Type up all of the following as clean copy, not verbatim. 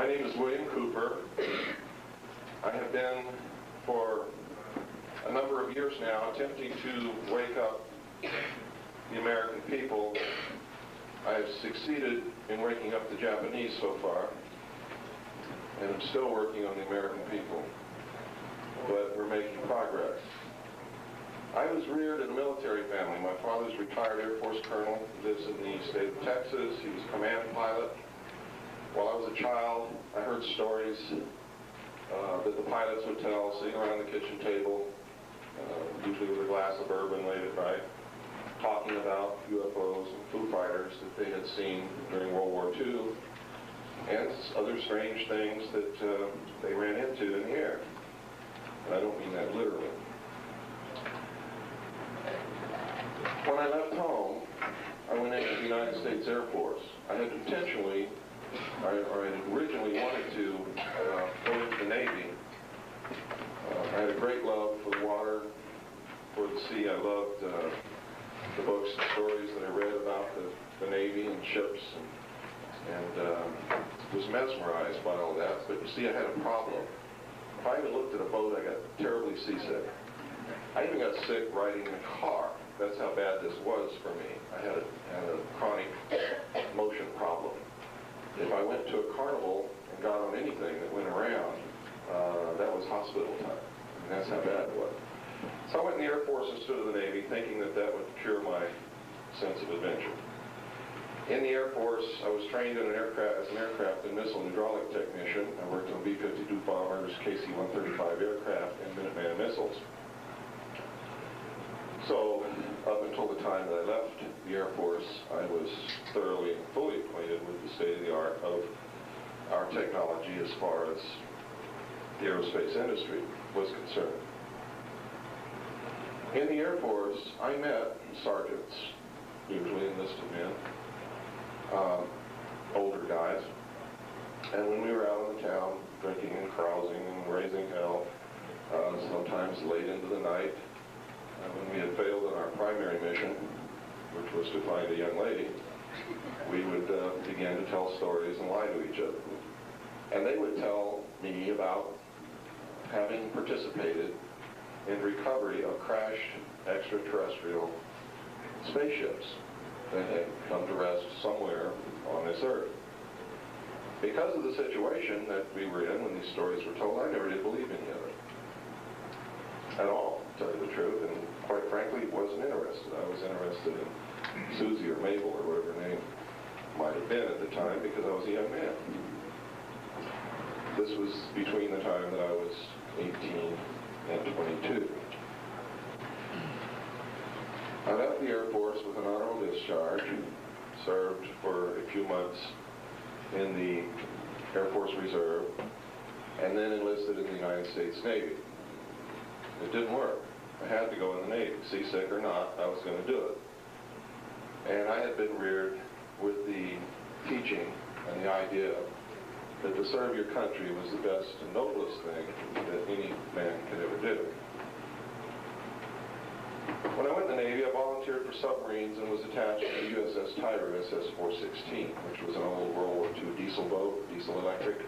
My name is William Cooper. I have been, for a number of years now, attempting to wake up the American people. I've succeeded in waking up the Japanese so far, and I'm still working on the American people, but we're making progress. I was reared in a military family. My father's a retired Air Force colonel, lives in the state of Texas. He was a command pilot. While I was a child, I heard stories that the pilots would tell, sitting around the kitchen table, usually with a glass of bourbon late at night, talking about UFOs and Foo Fighters that they had seen during World War II, and other strange things that they ran into in the air. And I don't mean that literally. When I left home, I went into the United States Air Force. I had intentionally, or I had originally wanted to go into the Navy. I had a great love for the water, for the sea. I loved the books and stories that I read about the Navy and ships, and was mesmerized by all that. But you see, I had a problem. If I even looked at a boat, I got terribly seasick. I even got sick riding in a car. That's how bad this was for me. I had a chronic motion problem. If I went to a carnival and got on anything that went around, that was hospital time. And that's how bad it was. So I went in the Air Force and stood in the Navy, thinking that that would cure my sense of adventure. In the Air Force, I was trained in as an aircraft and missile and hydraulic technician. I worked on B-52 bombers, KC-135 aircraft, and Minuteman missiles. So, up until the time that I left the Air Force, I was thoroughly and fully acquainted with the state-of-the-art of our technology as far as the aerospace industry was concerned. In the Air Force, I met sergeants, usually enlisted men, older guys, and when we were out in the town drinking and carousing and raising hell, sometimes late into the night, when we had failed in our primary mission, which was to find a young lady, we would begin to tell stories and lie to each other. And they would tell me about having participated in recovery of crashed extraterrestrial spaceships that had come to rest somewhere on this earth. Because of the situation that we were in when these stories were told, I never did believe any of it at all, to tell you the truth, and quite frankly, wasn't interested. I was interested in Susie or Mabel or whatever her name might have been at the time, because I was a young man. This was between the time that I was 18 and 22. I left the Air Force with an honorable discharge, served for a few months in the Air Force Reserve, and then enlisted in the United States Navy. It didn't work. I had to go in the Navy. Seasick or not, I was going to do it. And I had been reared with the teaching and the idea that to serve your country was the best and noblest thing that any man could ever do. When I went in the Navy, I volunteered for submarines and was attached to the USS Tiger SS-416, which was an old World War II diesel boat, diesel electric,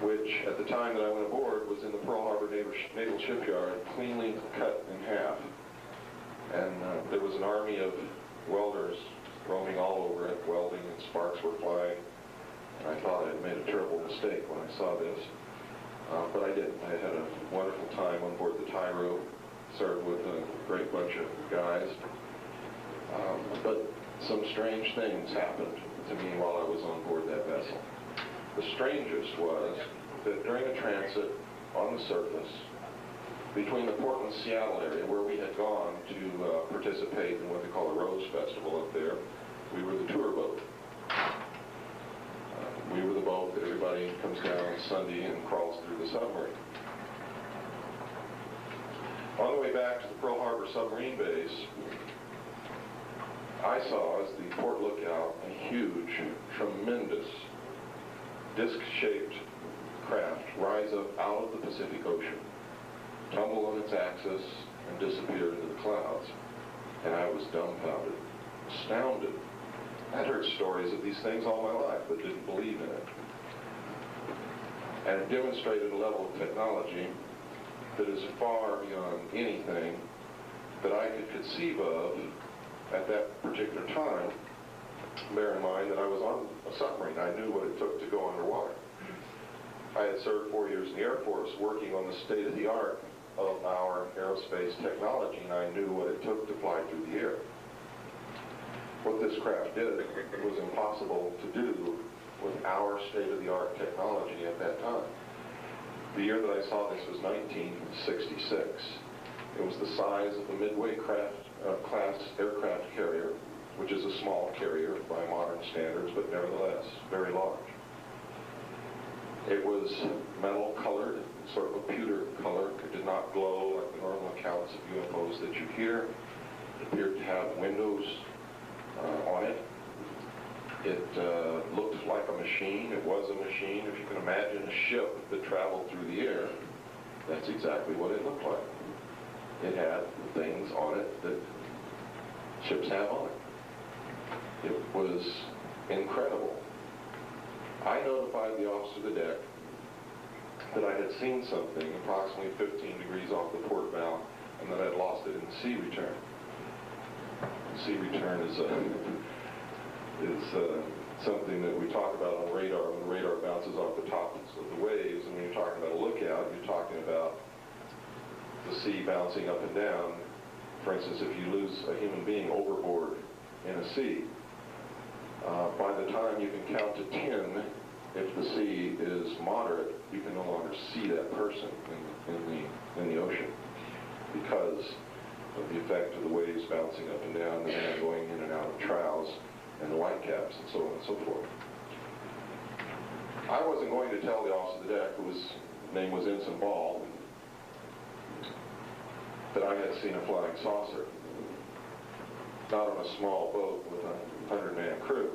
which at the time that I went aboard was in the Pearl Harbor Naval Shipyard, cleanly cut in half. And there was an army of welders roaming all over it, welding, and sparks were flying. And I thought I had made a terrible mistake when I saw this. But I didn't. I had a wonderful time on board the Tyro, served with a great bunch of guys. But some strange things happened to me while I was on board that vessel. The strangest was that during a transit on the surface between the Portland-Seattle area, where we had gone to participate in what they call a Rose Festival up there, we were the tour boat. We were the boat that everybody comes down on Sunday and crawls through the submarine. On the way back to the Pearl Harbor submarine base, I saw, as the port lookout, a huge, tremendous, disc-shaped craft rise up out of the Pacific Ocean, tumble on its axis, and disappear into the clouds. And I was dumbfounded, astounded I'd heard stories of these things all my life, but didn't believe in it. And it demonstrated a level of technology that is far beyond anything that I could conceive of at that particular time. Bear in mind that I was on a submarine. I knew what it took to go underwater. I had served 4 years in the Air Force working on the state-of-the-art of our aerospace technology, and I knew what it took to fly through the air. What this craft did was impossible to do with our state-of-the-art technology at that time. The year that I saw this was 1966. It was the size of a Midway class aircraft carrier, which is a small carrier by modern standards, but nevertheless very large. It was metal colored, sort of a pewter color. It did not glow like the normal accounts of UFOs that you hear. It appeared to have windows on it. It looked like a machine. It was a machine. If you can imagine a ship that traveled through the air, that's exactly what it looked like. It had things on it that ships have on it. It was incredible. I notified the officer of the deck that I had seen something approximately 15 degrees off the port bow and that I'd lost it in sea return. Sea return is something that we talk about on radar when the radar bounces off the tops of the waves, and when you're talking about a lookout, you're talking about the sea bouncing up and down. For instance, if you lose a human being overboard in a sea, by the time you can count to 10, if the sea is moderate, you can no longer see that person in the ocean because of the effect of the waves bouncing up and down, the man going in and out of troughs and the whitecaps and so on and so forth. I wasn't going to tell the officer of the deck, whose name was Ensign Ball, that I had seen a flying saucer. Not on a small boat with a 100-man crew.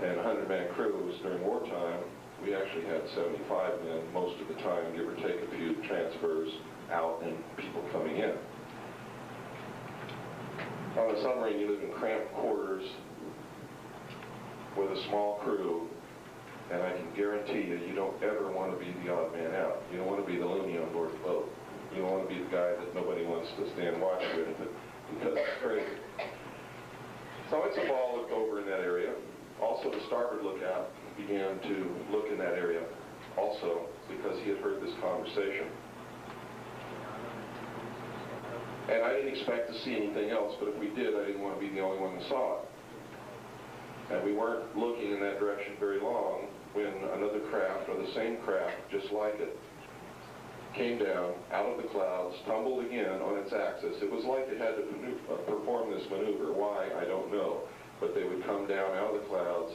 And a 100-man crew was during wartime. We actually had 75 men most of the time, give or take a few transfers out and people coming in. On a submarine, you live in cramped quarters with a small crew, and I can guarantee you, you don't ever want to be the odd man out. You don't want to be the loony on board the boat. You don't want to be the guy that nobody wants to stand watching with because it's crazy. So Ensign Ball looked over in that area. Also, the starboard lookout began to look in that area also because he had heard this conversation. And I didn't expect to see anything else, but if we did, I didn't want to be the only one that saw it. And we weren't looking in that direction very long when another craft, or the same craft, just like it, came down out of the clouds, tumbled again on its axis. It was like it had to perform this maneuver. Why, I don't know. But they would come down out of the clouds,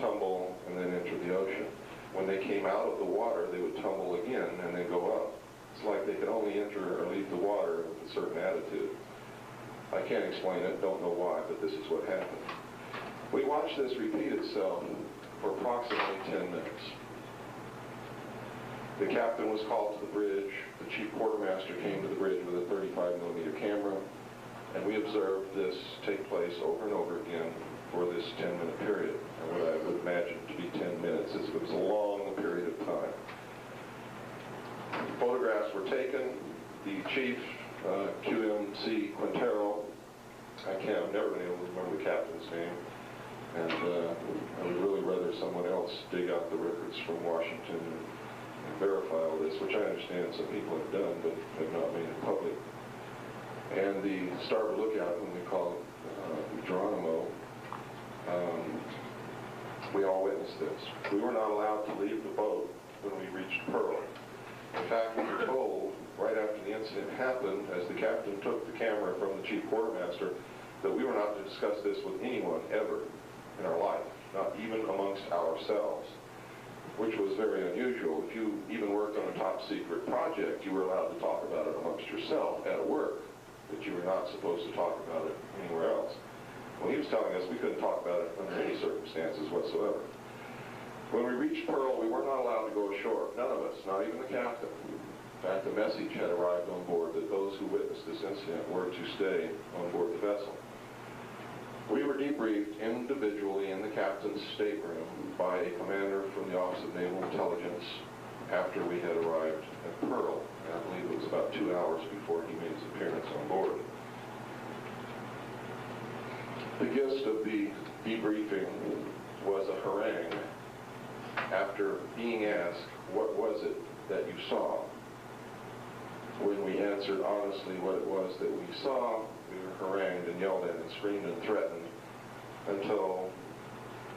tumble, and then enter the ocean. When they came out of the water, they would tumble again and then go up. It's like they could only enter or leave the water with a certain attitude. I can't explain it, don't know why, but this is what happened. We watched this repeat itself for approximately 10 minutes. The captain was called to the bridge. The chief quartermaster came to the bridge with a 35mm camera, and we observed this take place over and over again for this 10-minute period, and what I would imagine to be 10 minutes. It was a long period of time. Photographs were taken. The chief, QMC Quintero, I've never been able to remember the captain's name, and I would really rather someone else dig out the records from Washington and verify all this, which I understand some people have done, but have not made it public. And the starboard lookout, when we call it Geronimo, we all witnessed this. We were not allowed to leave the boat when we reached Pearl. In fact, we were told right after the incident happened, as the captain took the camera from the chief quartermaster, that we were not to discuss this with anyone ever in our life, not even amongst ourselves, which was very unusual. If you even worked on a top secret project, you were allowed to talk about it amongst yourself at work, but you were not supposed to talk about it anywhere else. Well, he was telling us we couldn't talk about it under any circumstances whatsoever. When we reached Pearl, we were not allowed to go ashore. None of us, not even the captain. In fact, the message had arrived on board that those who witnessed this incident were to stay on board the vessel. We were debriefed individually in the captain's stateroom by a commander from the Office of Naval Intelligence after we had arrived at Pearl. And I believe it was about 2 hours before he made his appearance on board. The gist of the debriefing was a harangue after being asked, what was it that you saw? When we answered honestly what it was that we saw, we were harangued and yelled at and screamed and threatened until,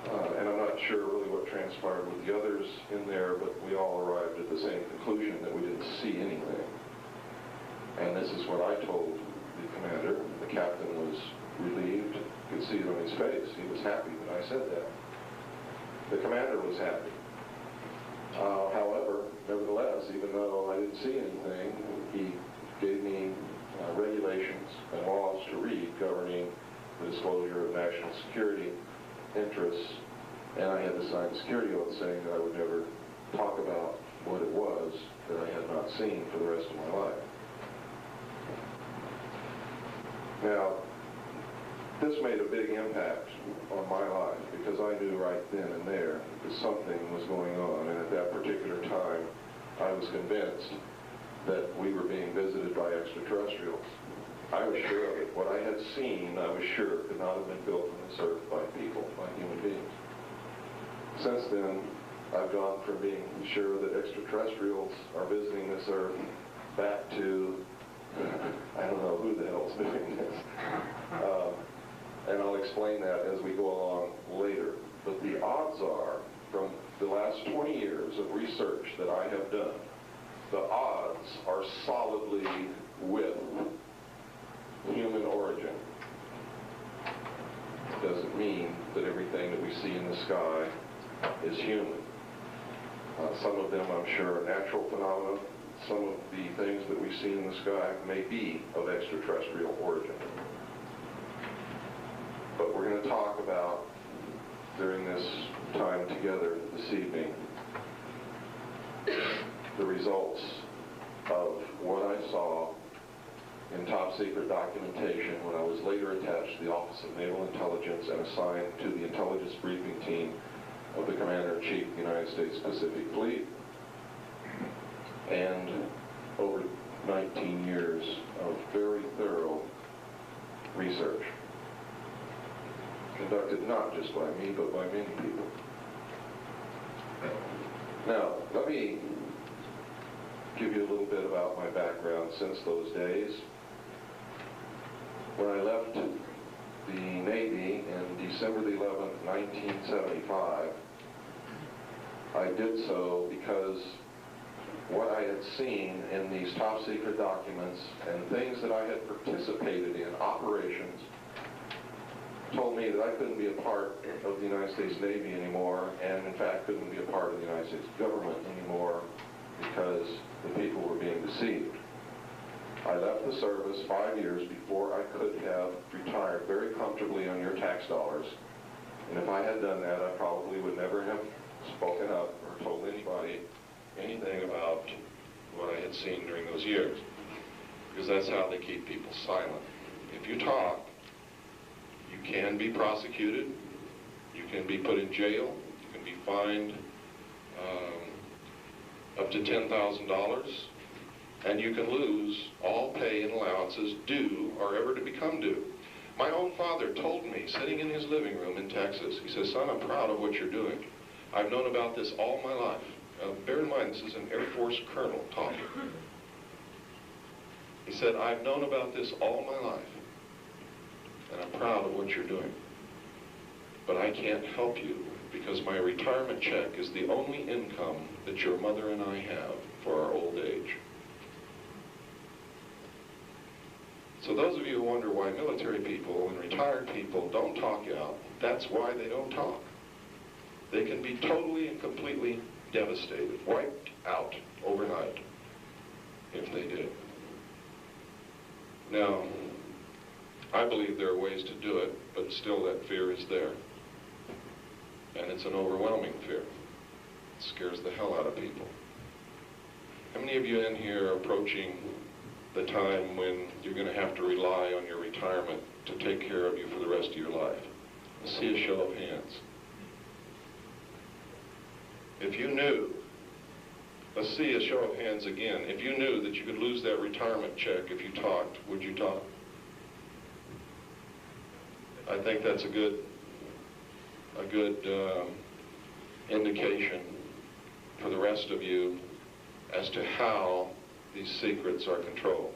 and I'm not sure really what transpired with the others in there, but we all arrived at the same conclusion that we didn't see anything. And this is what I told the commander. The captain was relieved. You could see it on his face. He was happy that I said that. The commander was happy. However, nevertheless, even though I didn't see anything, he gave me regulations and laws to read governing the disclosure of national security interests, and I had to sign a security oath saying that I would never talk about what it was that I had not seen for the rest of my life. Now, this made a big impact on my life because I knew right then and there that something was going on, and at that particular time I was convinced that we were being visited by extraterrestrials. I was sure of it. What I had seen, I was sure, could not have been built on this earth by people, by human beings. Since then, I've gone from being sure that extraterrestrials are visiting this earth back to, I don't know who the hell's doing this. And I'll explain that as we go along later. But the odds are, from the last 20 years of research that I have done, the odds are solidly with human origin. Doesn't mean that everything that we see in the sky is human. Some of them, I'm sure, are natural phenomena. Some of the things that we see in the sky may be of extraterrestrial origin. But we're going to talk about, during this time together this evening, the results of what I saw in top secret documentation when I was later attached to the Office of Naval Intelligence and assigned to the intelligence briefing team of the Commander-in-Chief of the United States Pacific Fleet, and over 19 years of very thorough research, conducted not just by me, but by many people. Now, let me give you a little bit about my background since those days. When I left the Navy in December the 11th, 1975, I did so because what I had seen in these top secret documents and things that I had participated in, operations, told me that I couldn't be a part of the United States Navy anymore, and in fact couldn't be a part of the United States government anymore because the people were being deceived. I left the service 5 years before I could have retired very comfortably on your tax dollars, and if I had done that, I probably would never have spoken up or told anybody anything about what I had seen during those years, because that's how they keep people silent. If you talk, you can be prosecuted, you can be put in jail, you can be fined up to $10,000, and you can lose all pay and allowances due or ever to become due. My own father told me, sitting in his living room in Texas, he says, "Son, I'm proud of what you're doing. I've known about this all my life." Bear in mind, this is an Air Force colonel talking. He said, "I've known about this all my life, and I'm proud of what you're doing. But I can't help you because my retirement check is the only income that your mother and I have for our old age." So those of you who wonder why military people and retired people don't talk out, that's why they don't talk. They can be totally and completely devastated, wiped out overnight if they did. Now, I believe there are ways to do it, but still that fear is there. And it's an overwhelming fear. It scares the hell out of people. How many of you in here are approaching the time when you're going to have to rely on your retirement to take care of you for the rest of your life? Let's see a show of hands. If you knew, let's see a show of hands again. If you knew that you could lose that retirement check if you talked, would you talk? I think that's a good indication for the rest of you as to how these secrets are controlled.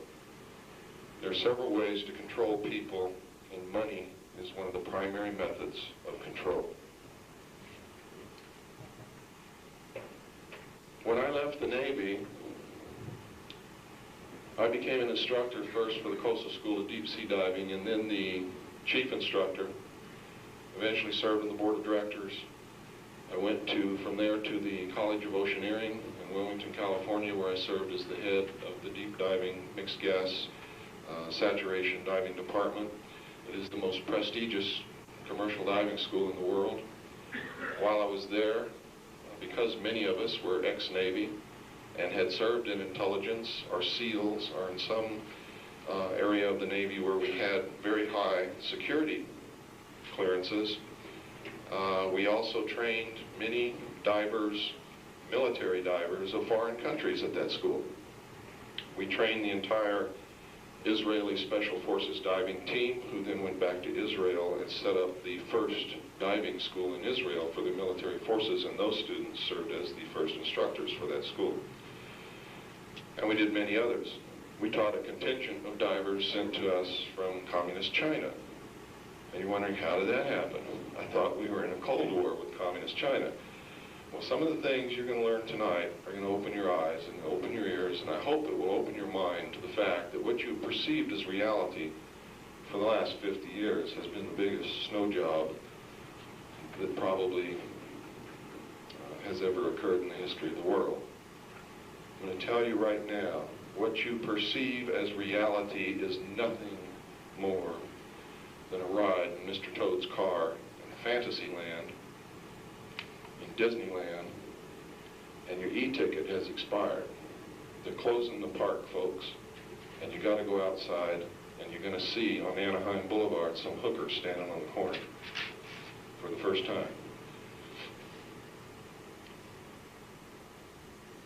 There are several ways to control people, and money is one of the primary methods of control. When I left the Navy, I became an instructor first for the Coastal School of Deep Sea Diving, and then the chief instructor. Eventually served on the board of directors. I went from there to the College of Oceaneering in Wilmington, California, where I served as the head of the deep diving mixed gas saturation diving department. It is the most prestigious commercial diving school in the world. While I was there, because many of us were ex-Navy and had served in intelligence or SEALs or in some area of the Navy where we had very high security clearances, we also trained many divers, military divers of foreign countries at that school. We trained the entire Israeli Special Forces diving team, who then went back to Israel and set up the first diving school in Israel for the military forces, and those students served as the first instructors for that school. And we did many others. We taught a contingent of divers sent to us from communist China. And you're wondering, how did that happen? I thought we were in a Cold War with communist China. Well, some of the things you're going to learn tonight are going to open your eyes and open your ears, and I hope it will open your mind to the fact that what you perceived as reality for the last 50 years has been the biggest snow job that probably has ever occurred in the history of the world. I'm going to tell you right now, what you perceive as reality is nothing more than a ride in Mr. Toad's car in Fantasyland, in Disneyland, and your e-ticket has expired. They're closing the park, folks, and you got to go outside, and you're going to see on Anaheim Boulevard some hookers standing on the corner for the first time.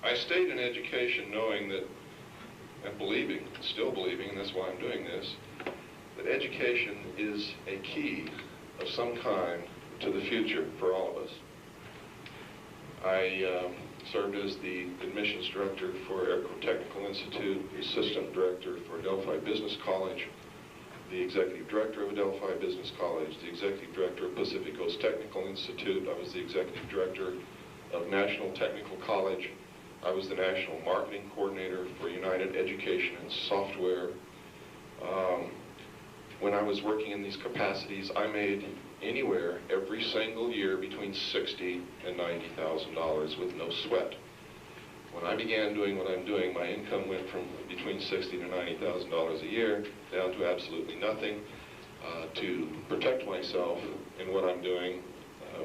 I stayed in education knowing that, and believing, still believing, and that's why I'm doing this, that education is a key of some kind to the future for all of us. I served as the admissions director for Aircraft Technical Institute, the assistant director for Adelphi Business College, the executive director of Adelphi Business College, the executive director of Pacific Coast Technical Institute. I was the executive director of National Technical College. I was the national marketing coordinator for United Education and Software. When I was working in these capacities, I made anywhere every single year between $60,000 and $90,000 with no sweat. When I began doing what I'm doing, my income went from between $60,000 to $90,000 a year down to absolutely nothing. To protect myself in what I'm doing,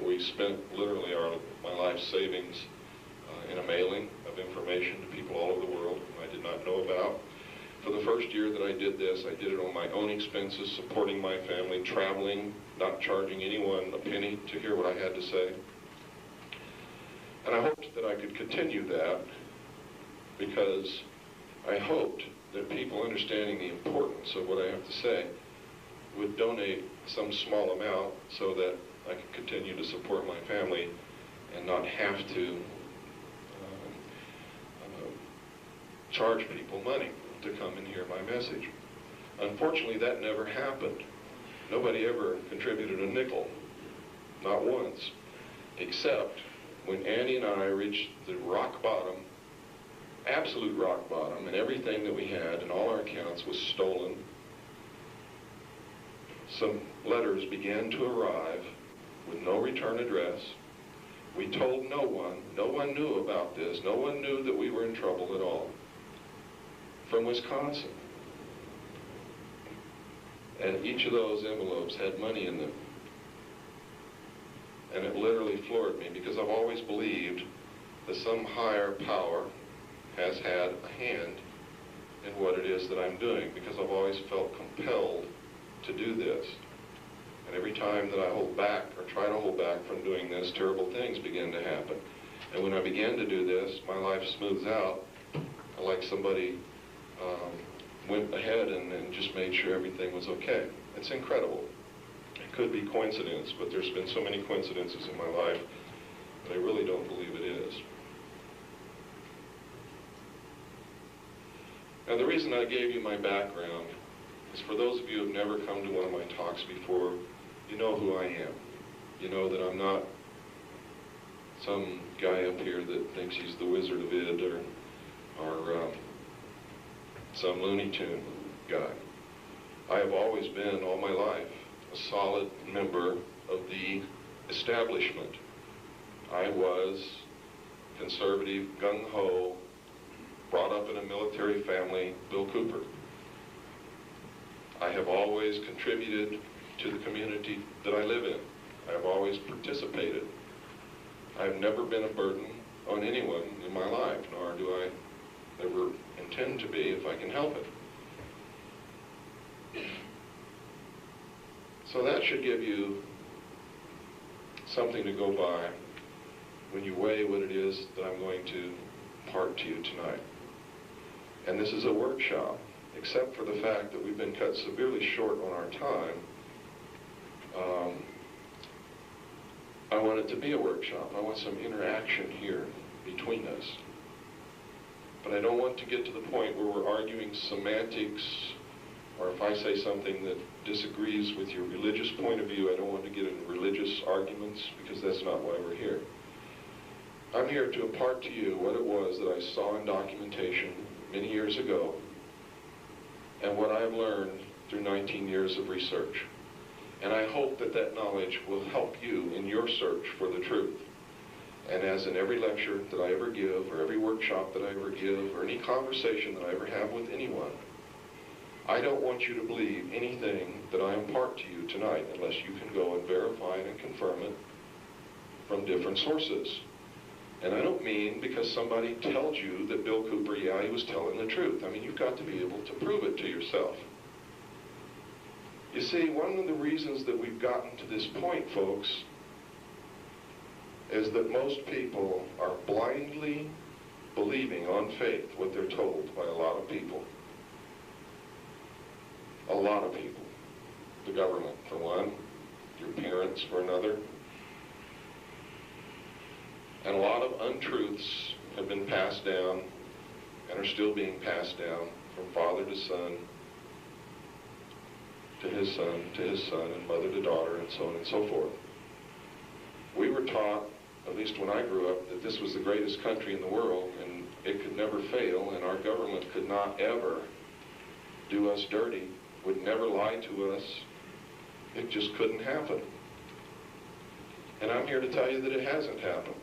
we spent literally my life savings in a mailing of information to people all over the world whom I did not know about. For the first year that I did this, I did it on my own expenses, supporting my family, traveling, not charging anyone a penny to hear what I had to say. And I hoped that I could continue that because I hoped that people understanding the importance of what I have to say would donate some small amount so that I could continue to support my family and not have to charge people money to come and hear my message. Unfortunately, that never happened. Nobody ever contributed a nickel, not once, except when Annie and I reached the rock bottom, absolute rock bottom, and everything that we had in all our accounts was stolen. Some letters began to arrive with no return address. We told no one knew about this, no one knew that we were in trouble at all. From Wisconsin. And each of those envelopes had money in them. And it literally floored me because I've always believed that some higher power has had a hand in what it is that I'm doing, because I've always felt compelled to do this. And every time that I hold back or try to hold back from doing this, terrible things begin to happen. And when I begin to do this, my life smooths out like somebody went ahead and just made sure everything was okay. It's incredible. It could be coincidence, but there's been so many coincidences in my life that I really don't believe it is. Now, the reason I gave you my background is for those of you who have never come to one of my talks before, you know who I am. You know that I'm not some guy up here that thinks he's the Wizard of Id or some Looney Tune guy. I have always been, all my life, a solid member of the establishment. I was conservative, gung-ho, brought up in a military family, Bill Cooper. I have always contributed to the community that I live in. I have always participated. I have never been a burden on anyone in my life, nor do I ever intend to be if I can help it. So that should give you something to go by when you weigh what it is that I'm going to impart to you tonight. And this is a workshop, except for the fact that we've been cut severely short on our time. I want it to be a workshop. I want some interaction here between us. But I don't want to get to the point where we're arguing semantics, or if I say something that disagrees with your religious point of view, I don't want to get into religious arguments, because that's not why we're here. I'm here to impart to you what it was that I saw in documentation many years ago, and what I've learned through 19 years of research. And I hope that that knowledge will help you in your search for the truth. And as in every lecture that I ever give, or every workshop that I ever give, or any conversation that I ever have with anyone, I don't want you to believe anything that I impart to you tonight unless you can go and verify it and confirm it from different sources. And I don't mean because somebody tells you that Bill Cooper, yeah, he was telling the truth. I mean, you've got to be able to prove it to yourself. You see, one of the reasons that we've gotten to this point, folks, is that most people are blindly believing on faith what they're told by a lot of people. A lot of people. The government, for one. Your parents, for another. And a lot of untruths have been passed down and are still being passed down from father to son, to his son, and mother to daughter, and so on and so forth. We were taught, at least when I grew up, that this was the greatest country in the world, and it could never fail, and our government could not ever do us dirty, would never lie to us. It just couldn't happen. And I'm here to tell you that it hasn't happened.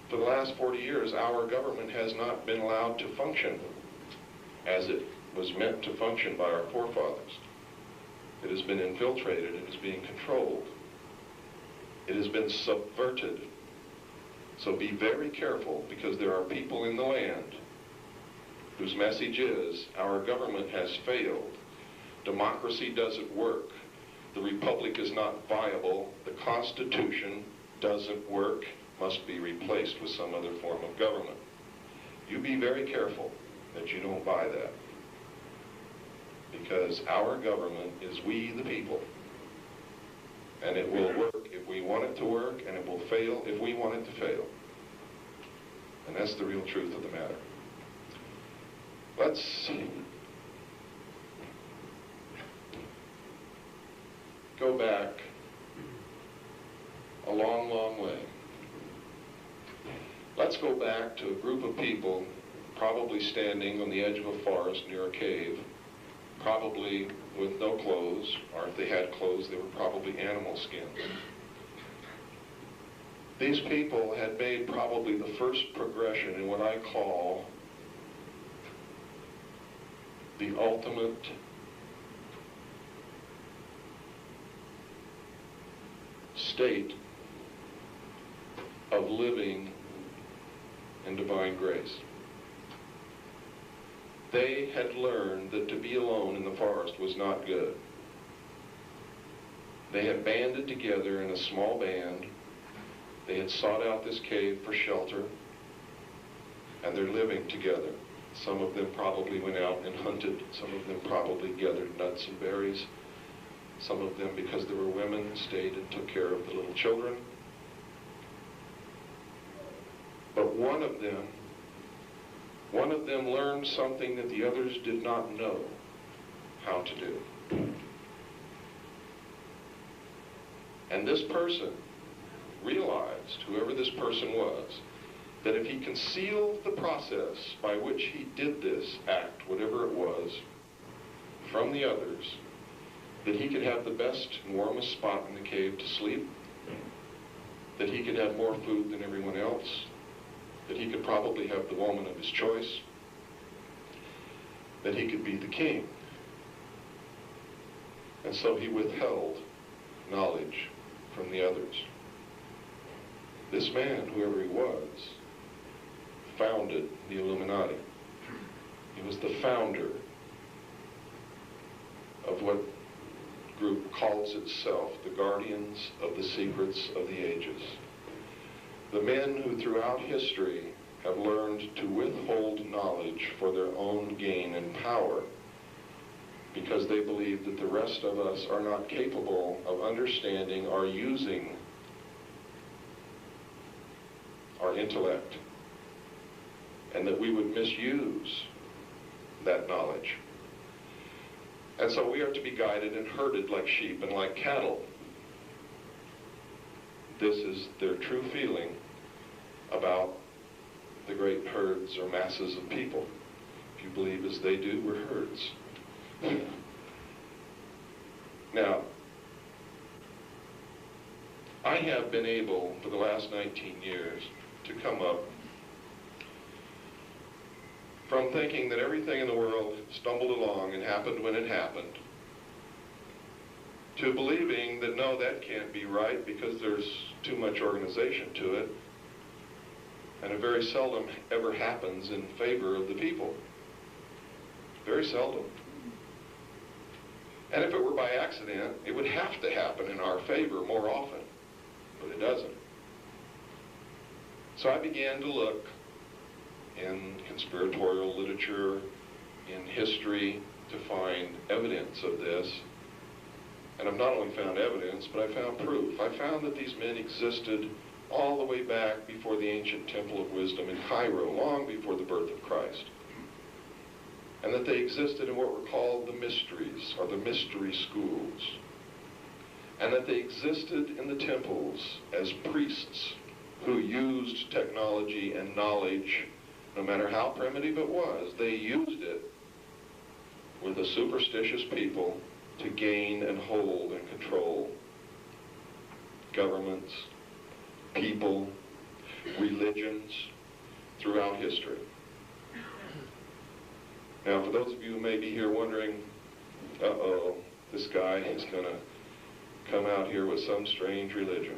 For the last 40 years, our government has not been allowed to function as it was meant to function by our forefathers. It has been infiltrated. It is being controlled. It has been subverted. So be very careful, because there are people in the land whose message is, our government has failed. Democracy doesn't work. The republic is not viable. The Constitution doesn't work. Must be replaced with some other form of government. You be very careful that you don't buy that. Because our government is we the people. And it will work if we want it to work, and it will fail if we want it to fail. And that's the real truth of the matter. Let's go back a long, long way. Let's go back to a group of people probably standing on the edge of a forest near a cave, probably with no clothes, or if they had clothes, they were probably animal skins. These people had made probably the first progression in what I call the ultimate state of living in divine grace. They had learned that to be alone in the forest was not good. They had banded together in a small band. They had sought out this cave for shelter, and they're living together. Some of them probably went out and hunted. Some of them probably gathered nuts and berries. Some of them, because there were women, stayed and took care of the little children. But one of them learned something that the others did not know how to do. And this person realized, whoever this person was, that if he concealed the process by which he did this act, whatever it was, from the others, that he could have the best and warmest spot in the cave to sleep, that he could have more food than everyone else, that he could probably have the woman of his choice, that he could be the king. And so he withheld knowledge from the others. This man, whoever he was, founded the Illuminati. He was the founder of what group calls itself the Guardians of the Secrets of the Ages. The men who throughout history have learned to withhold knowledge for their own gain and power, because they believe that the rest of us are not capable of understanding or using our intellect, and that we would misuse that knowledge. And so we are to be guided and herded like sheep and like cattle. This is their true feeling about the great herds or masses of people. If you believe as they do, we're herds. Now, I have been able, for the last 19 years, to come up from thinking that everything in the world stumbled along and happened when it happened, to believing that no, that can't be right because there's too much organization to it, and it very seldom ever happens in favor of the people. Very seldom. And if it were by accident, it would have to happen in our favor more often, but it doesn't. So I began to look in conspiratorial literature, in history, to find evidence of this. And I've not only found evidence, but I found proof. I found that these men existed all the way back before the ancient Temple of Wisdom in Cairo, long before the birth of Christ. And that they existed in what were called the mysteries, or the mystery schools. And that they existed in the temples as priests who used technology and knowledge, no matter how primitive it was. They used it with a superstitious people to gain and hold and control governments, people, religions throughout history. Now, for those of you who may be here wondering, uh-oh, this guy is going to come out here with some strange religion.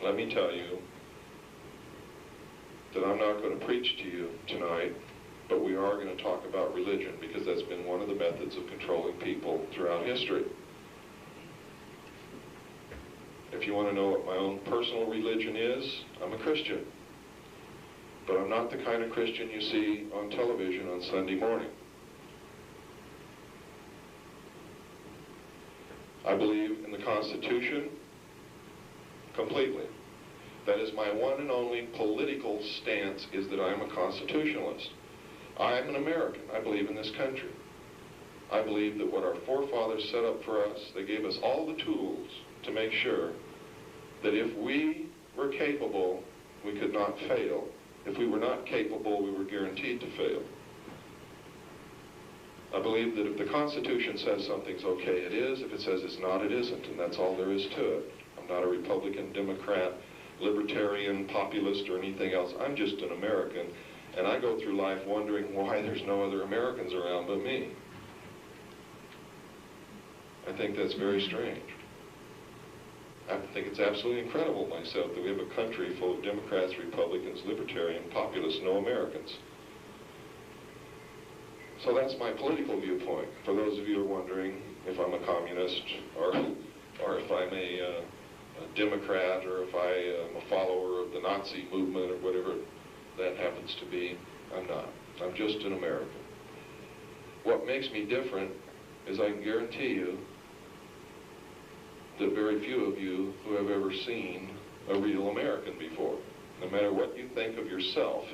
Let me tell you that I'm not going to preach to you tonight, but we are going to talk about religion, because that's been one of the methods of controlling people throughout history. If you want to know what my own personal religion is, I'm a Christian. But I'm not the kind of Christian you see on television on Sunday morning. I believe in the Constitution completely. That is my one and only political stance, is that I am a constitutionalist. I am an American. I believe in this country. I believe that what our forefathers set up for us, they gave us all the tools to make sure that if we were capable, we could not fail. If we were not capable, we were guaranteed to fail. I believe that if the Constitution says something's okay, it is. If it says it's not, it isn't, and that's all there is to it. I'm not a Republican, Democrat, libertarian, populist, or anything else. I'm just an American, and I go through life wondering why there's no other Americans around but me. I think that's very strange. I think it's absolutely incredible myself that we have a country full of Democrats, Republicans, Libertarian, Populists, no Americans. So that's my political viewpoint. For those of you who are wondering if I'm a communist or if I'm a Democrat or if I am a follower of the Nazi movement or whatever that happens to be, I'm not. I'm just an American. What makes me different is I can guarantee you that very few of you who have ever seen a real American before. No matter what you think of yourself,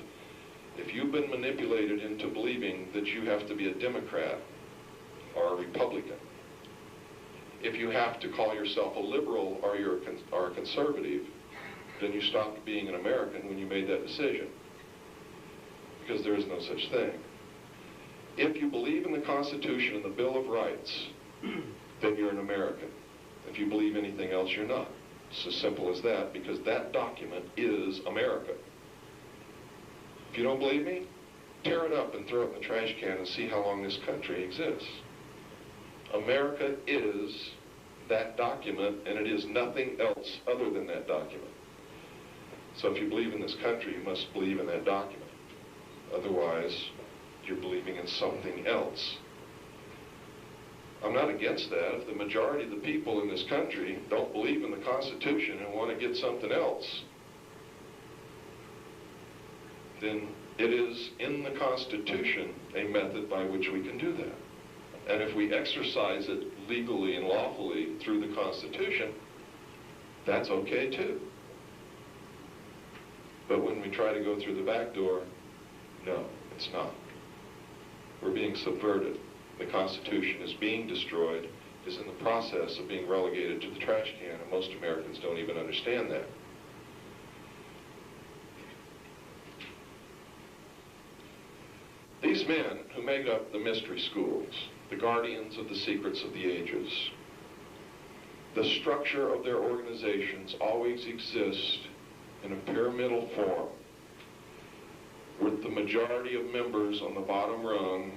if you've been manipulated into believing that you have to be a Democrat or a Republican, if you have to call yourself a liberal or you're a conservative, then you stopped being an American when you made that decision. Because there is no such thing. If you believe in the Constitution and the Bill of Rights, then you're an American. If you believe anything else, you're not. It's as simple as that, because that document is America. If you don't believe me, tear it up and throw it in the trash can and see how long this country exists. America is that document, and it is nothing else other than that document. So if you believe in this country, you must believe in that document. Otherwise, you're believing in something else. I'm not against that. If the majority of the people in this country don't believe in the Constitution and want to get something else, then it is in the Constitution a method by which we can do that. And if we exercise it legally and lawfully through the Constitution, that's okay too. But when we try to go through the back door, no, it's not. We're being subverted. The Constitution is being destroyed, is in the process of being relegated to the trash can, and most Americans don't even understand that. These men who made up the mystery schools, the guardians of the secrets of the ages, the structure of their organizations always exist in a pyramidal form, with the majority of members on the bottom rung,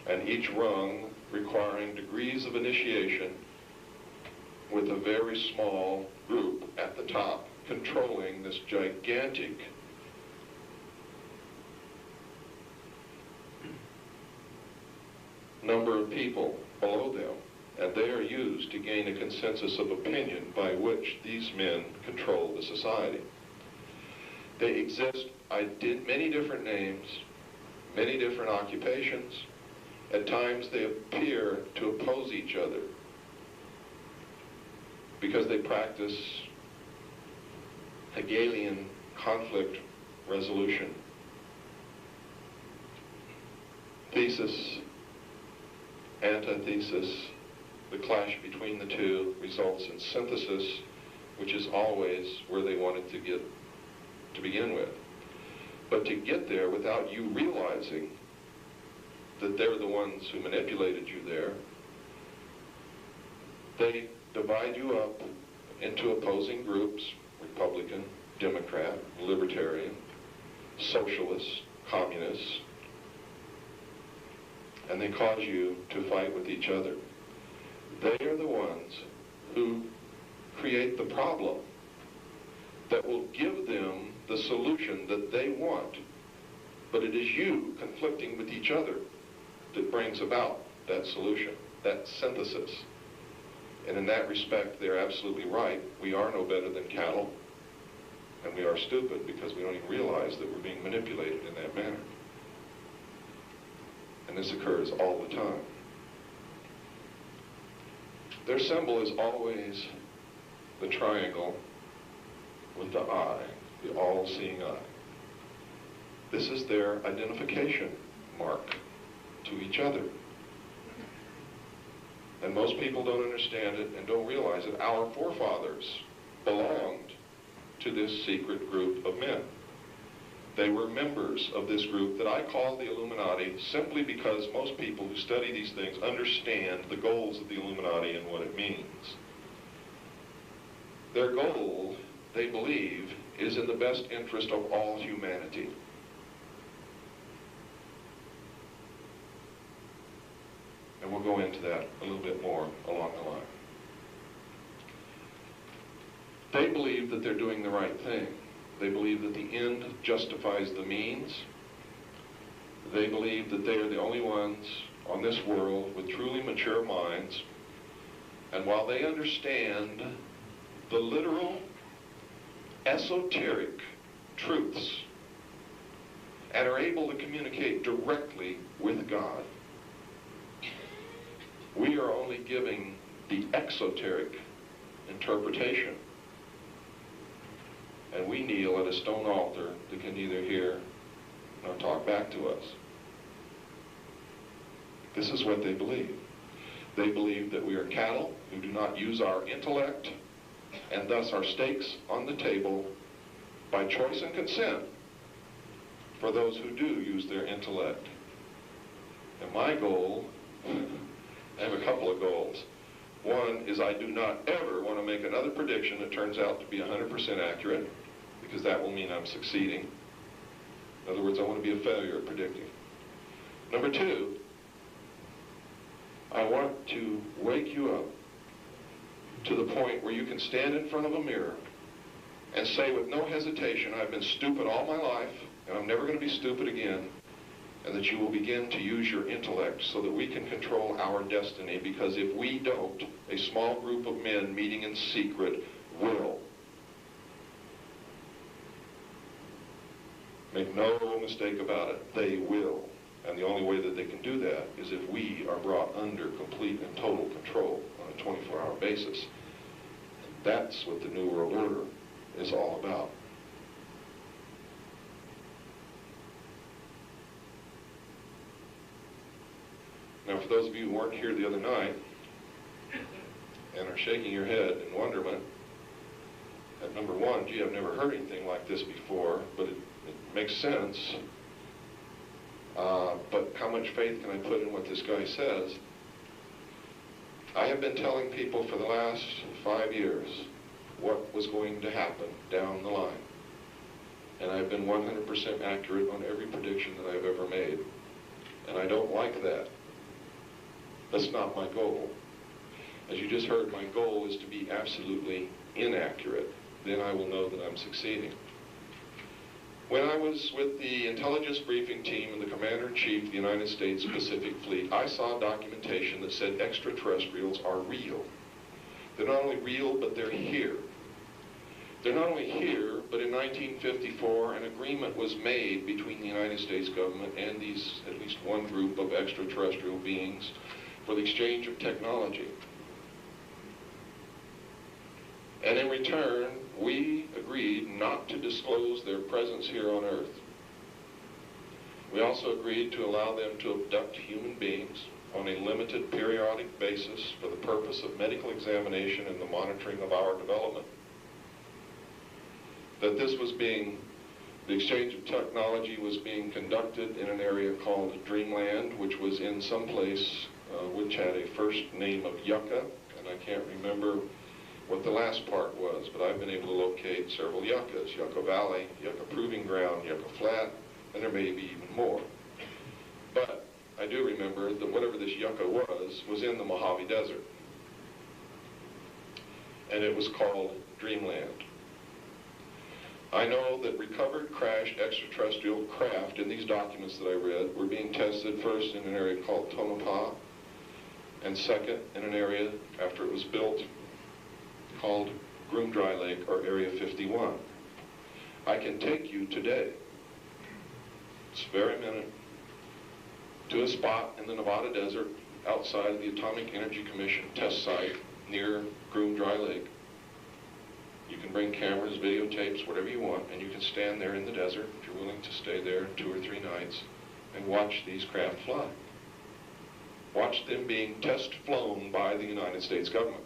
and each rung requiring degrees of initiation, with a very small group at the top controlling this gigantic number of people below them, and they are used to gain a consensus of opinion by which these men control the society. They exist many different names, many different occupations. At times they appear to oppose each other because they practice Hegelian conflict resolution. Thesis, antithesis, the clash between the two results in synthesis, which is always where they wanted to get to begin with. But to get there without you realizing that they're the ones who manipulated you there, they divide you up into opposing groups: Republican, Democrat, Libertarian, Socialist, Communist, and they cause you to fight with each other. They are the ones who create the problem that will give them the solution that they want. But it is you conflicting with each other that brings about that solution, that synthesis. And in that respect, they're absolutely right. We are no better than cattle, and we are stupid because we don't even realize that we're being manipulated in that manner. And this occurs all the time. Their symbol is always the triangle with the eye, the all-seeing eye. This is their identification mark to each other. And most people don't understand it and don't realize that our forefathers belonged to this secret group of men. They were members of this group that I call the Illuminati, simply because most people who study these things understand the goals of the Illuminati and what it means. Their goal, they believe, is in the best interest of all humanity. And we'll go into that a little bit more along the line. They believe that they're doing the right thing. They believe that the end justifies the means. They believe that they are the only ones on this world with truly mature minds. And while they understand the literal, esoteric truths and are able to communicate directly with God, we are only giving the exoteric interpretation. And we kneel at a stone altar that can neither hear nor talk back to us. This is what they believe. They believe that we are cattle who do not use our intellect, and thus our stakes on the table by choice and consent for those who do use their intellect. And my goal, I have a couple of goals. One is I do not ever want to make another prediction that turns out to be 100% accurate, because that will mean I'm succeeding. In other words, I want to be a failure at predicting. Number two, I want to wake you up to the point where you can stand in front of a mirror and say with no hesitation, I've been stupid all my life, and I'm never going to be stupid again, and that you will begin to use your intellect so that we can control our destiny, because if we don't, a small group of men meeting in secret will. Make no mistake about it, they will. And the only way that they can do that is if we are brought under complete and total control on a 24-hour basis. That's what the New World Order is all about. Now, for those of you who weren't here the other night and are shaking your head in wonderment at number one, gee, I've never heard anything like this before, but it makes sense. But how much faith can I put in what this guy says? I have been telling people for the last 5 years what was going to happen down the line. And I've been 100% accurate on every prediction that I've ever made. And I don't like that. That's not my goal. As you just heard, my goal is to be absolutely inaccurate. Then I will know that I'm succeeding. When I was with the intelligence briefing team and the Commander-in-Chief of the United States Pacific Fleet, I saw documentation that said extraterrestrials are real. They're not only real, but they're here. They're not only here, but in 1954, an agreement was made between the United States government and these, at least one group of extraterrestrial beings, for the exchange of technology. And in return, we agreed not to disclose their presence here on Earth. We also agreed to allow them to abduct human beings on a limited periodic basis for the purpose of medical examination and the monitoring of our development. That this was being, the exchange of technology was being conducted in an area called Dreamland, which was in some place which had a first name of Yucca, and I can't remember what the last part was, but I've been able to locate several Yuccas: Yucca Valley, Yucca Proving Ground, Yucca Flat, and there may be even more. But I do remember that whatever this Yucca was in the Mojave Desert. And it was called Dreamland. I know that recovered, crashed extraterrestrial craft in these documents that I read were being tested first in an area called Tonopah, and second in an area, after it was built, called Groom Dry Lake, or Area 51. I can take you today, this very minute, to a spot in the Nevada desert outside the Atomic Energy Commission test site near Groom Dry Lake. You can bring cameras, videotapes, whatever you want, and you can stand there in the desert, if you're willing to stay there 2 or 3 nights, and watch these craft fly. Watch them being test flown by the United States government.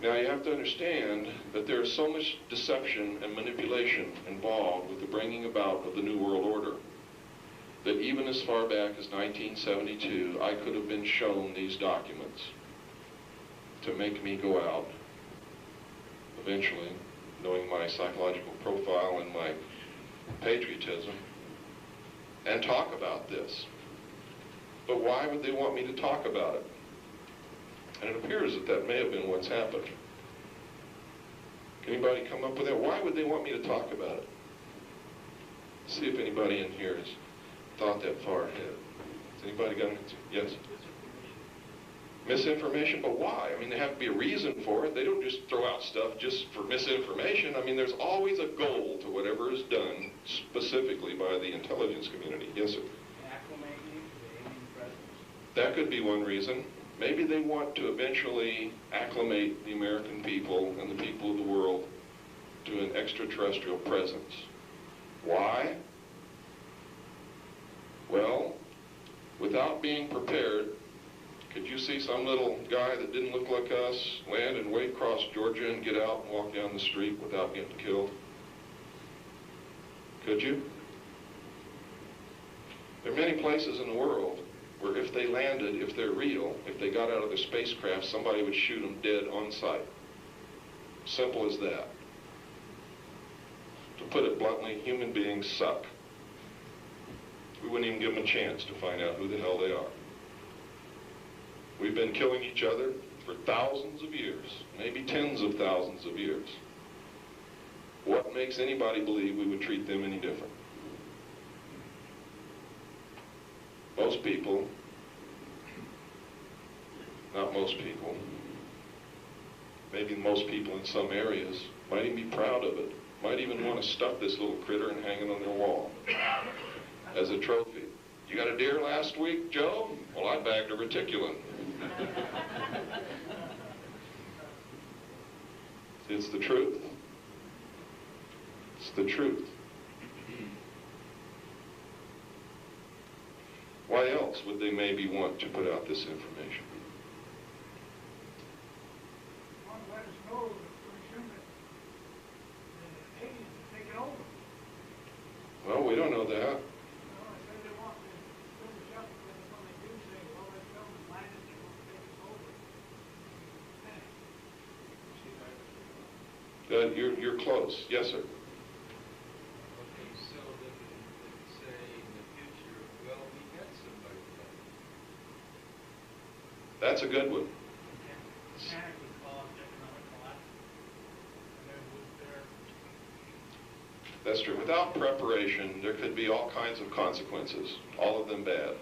Now, you have to understand that there is so much deception and manipulation involved with the bringing about of the New World Order that even as far back as 1972, I could have been shown these documents to make me go out, eventually, knowing my psychological profile and my patriotism, and talk about this. But why would they want me to talk about it? And it appears that that may have been what's happened. Can anybody come up with that? Why would they want me to talk about it? See if anybody in here has thought that far ahead. Has anybody got an answer? Yes? Misinformation, but why? I mean, there have to be a reason for it. They don't just throw out stuff just for misinformation. I mean, there's always a goal to whatever is done specifically by the intelligence community. Yes, sir? That could be one reason. Maybe they want to eventually acclimate the American people and the people of the world to an extraterrestrial presence. Why? Well, without being prepared, could you see some little guy that didn't look like us land and wade across Georgia and get out and walk down the street without getting killed? Could you? There are many places in the world where if they landed, if they're real, if they got out of their spacecraft, somebody would shoot them dead on sight. Simple as that. To put it bluntly, human beings suck. We wouldn't even give them a chance to find out who the hell they are. We've been killing each other for thousands of years, maybe tens of thousands of years. What makes anybody believe we would treat them any different? Most people, not most people, maybe most people in some areas might even be proud of it, might even want to stuff this little critter and hang it on their wall as a trophy. You got a deer last week, Joe? Well, I bagged a reticulum. It's the truth. It's the truth. Why else would they maybe want to put out this information? Let us know that pretty soon that the aliens will take it over. Well, we don't know that. I said they want to build us up, but when they do say, well, let's go and land it, they won't take us over. You're close. Yes, sir. Okay, so they can say in the future, well, we met somebody like that. That's a good one. Panic would cause economic collapse. And then with their That's true. Without preparation, there could be all kinds of consequences, all of them bad.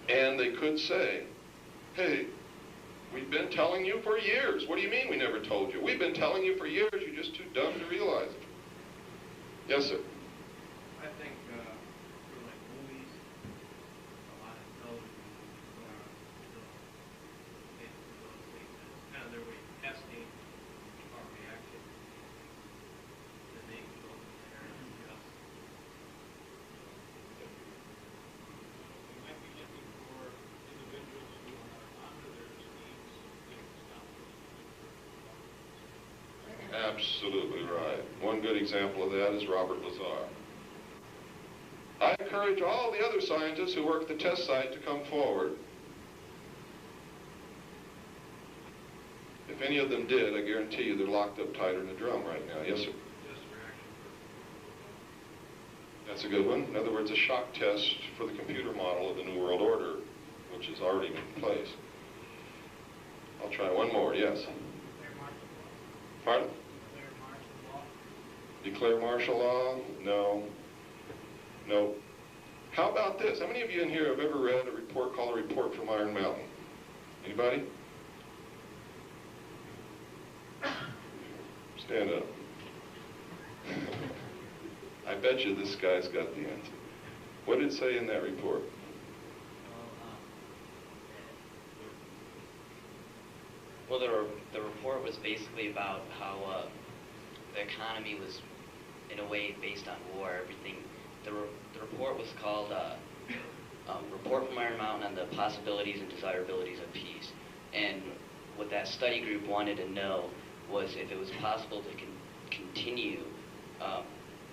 And they could say, hey, we've been telling you for years. What do you mean we never told you? We've been telling you for years. You're just too dumb to realize it. Yes, sir. I think for like movies, a lot of television, kind of their way of testing our reaction. Then they can go from there and adjust. we might be looking for individuals who are under their esteems and stop. Absolutely right. One good example of that is Robert Lazar. I encourage all the other scientists who work at the test site to come forward. If any of them did, I guarantee you they're locked up tighter than a drum right now. Yes, sir? Just reaction. That's a good one. In other words, a shock test for the computer model of the New World Order, which is already in place. I'll try one more. Yes? Pardon? Declare martial law? No. No. How about this? How many of you in here have ever read a report called A Report from Iron Mountain? Anybody? Stand up. I bet you this guy's got the answer. What did it say in that report? Well, the report was basically about how the economy was, in a way, based on war. Everything. The report was called Report from Iron Mountain on the Possibilities and Desirabilities of Peace. And what that study group wanted to know was if it was possible to continue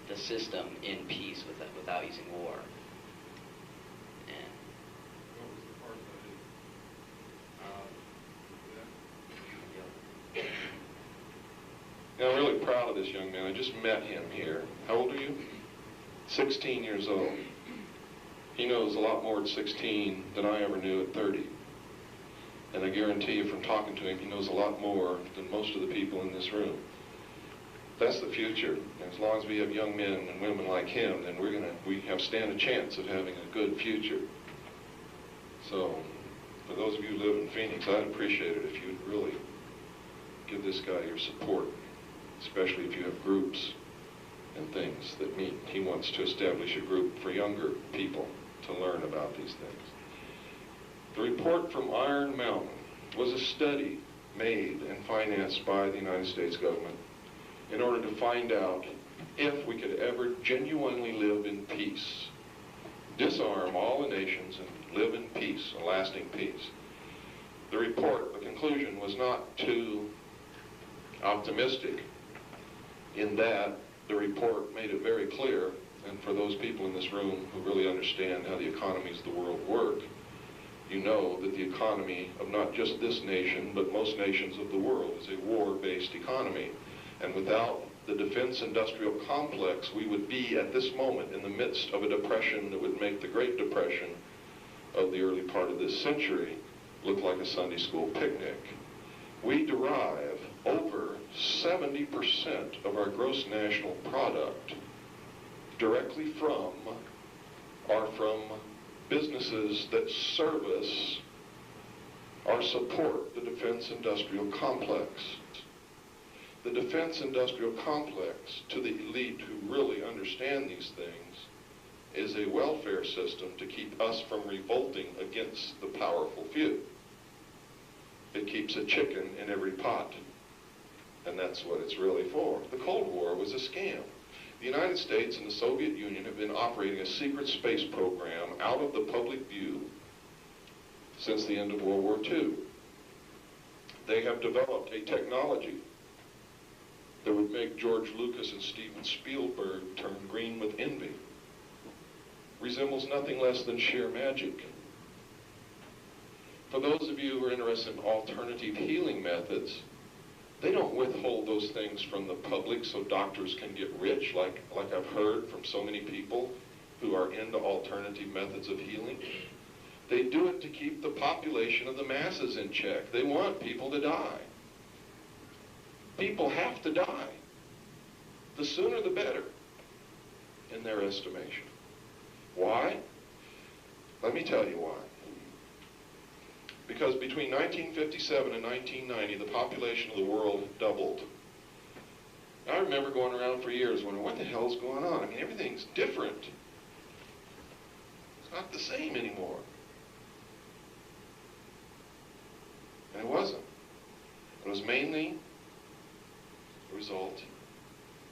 the system in peace without using war. And What was the part that is? Now, I'm really proud of this young man. I just met him here. How old are you? 16 years old. He knows a lot more at 16 than I ever knew at 30. And I guarantee you from talking to him, he knows a lot more than most of the people in this room. That's the future. And as long as we have young men and women like him, then we stand a chance of having a good future. So, for those of you who live in Phoenix, I'd appreciate it if you'd really give this guy your support, especially if you have groups and things that meet. He wants to establish a group for younger people to learn about these things. The report from Iron Mountain was a study made and financed by the United States government in order to find out if we could ever genuinely live in peace, disarm all the nations and live in peace, a lasting peace. The report, the conclusion, was not too optimistic in that the report made it very clear, and for those people in this room who really understand how the economies of the world work, you know that the economy of not just this nation, but most nations of the world is a war-based economy. And without the defense industrial complex, we would be at this moment in the midst of a depression that would make the Great Depression of the early part of this century look like a Sunday school picnic. We derive over 70% of our gross national product directly from businesses that service or support the defense industrial complex. The defense industrial complex, to the elite who really understand these things, is a welfare system to keep us from revolting against the powerful few. It keeps a chicken in every pot, and that's what it's really for. The Cold War was a scam. The United States and the Soviet Union have been operating a secret space program out of the public view since the end of World War II. They have developed a technology that would make George Lucas and Steven Spielberg turn green with envy. Resembles nothing less than sheer magic. For those of you who are interested in alternative healing methods, they don't withhold those things from the public so doctors can get rich, like I've heard from so many people who are into alternative methods of healing. They do it to keep the population of the masses in check. They want people to die. People have to die. The sooner the better, in their estimation. Why? Let me tell you why. Because between 1957 and 1990, the population of the world doubled. I remember going around for years wondering, what the hell's going on? I mean, everything's different. It's not the same anymore. And it wasn't. It was mainly a result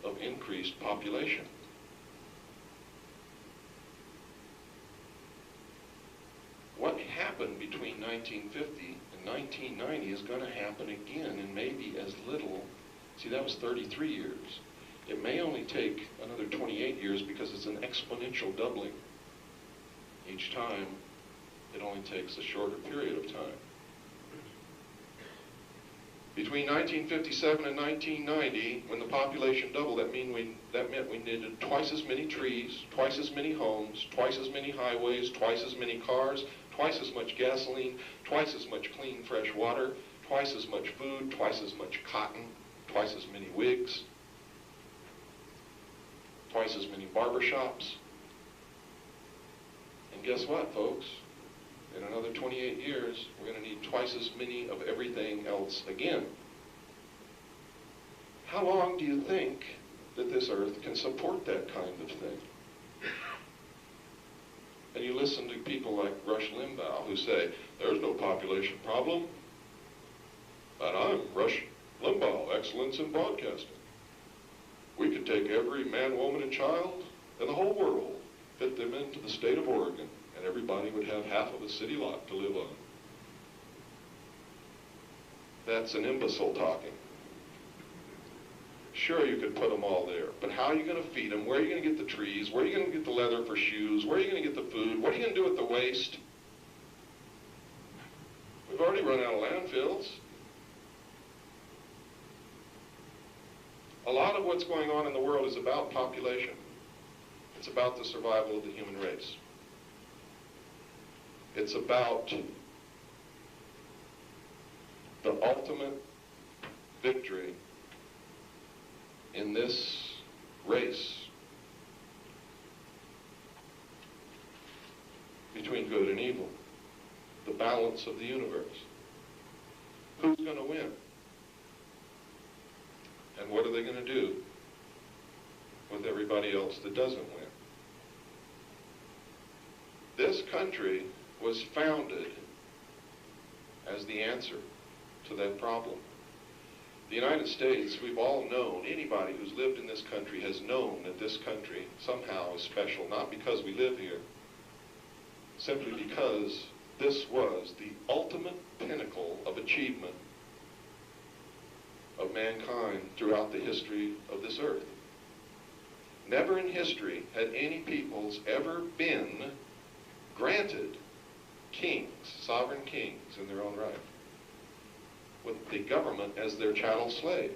of increased population. What happened between 1950 and 1990 is going to happen again in maybe as little. See, that was 33 years. It may only take another 28 years because it's an exponential doubling. Each time, it only takes a shorter period of time. Between 1957 and 1990, when the population doubled, that meant we needed twice as many trees, twice as many homes, twice as many highways, twice as many cars, twice as much gasoline, twice as much clean fresh water, twice as much food, twice as much cotton, twice as many wigs, twice as many barbershops. And guess what, folks? In another 28 years, we're going to need twice as many of everything else again. How long do you think that this earth can support that kind of thing? And you listen to people like Rush Limbaugh who say, there's no population problem. And I'm Rush Limbaugh, excellence in broadcasting. We could take every man, woman, and child in the whole world, fit them into the state of Oregon, and everybody would have half of a city lot to live on. That's an imbecile talking. Sure, you could put them all there, but how are you going to feed them? Where are you going to get the trees? Where are you going to get the leather for shoes? Where are you going to get the food? What are you going to do with the waste? We've already run out of landfills. A lot of what's going on in the world is about population. It's about the survival of the human race. It's about the ultimate victory in this race between good and evil, the balance of the universe. Who's going to win? And what are they going to do with everybody else that doesn't win? This country was founded as the answer to that problem. The United States, we've all known, anybody who's lived in this country has known that this country somehow is special, not because we live here, simply because this was the ultimate pinnacle of achievement of mankind throughout the history of this earth. Never in history had any peoples ever been granted kings, sovereign kings in their own right, with the government as their chattel slave,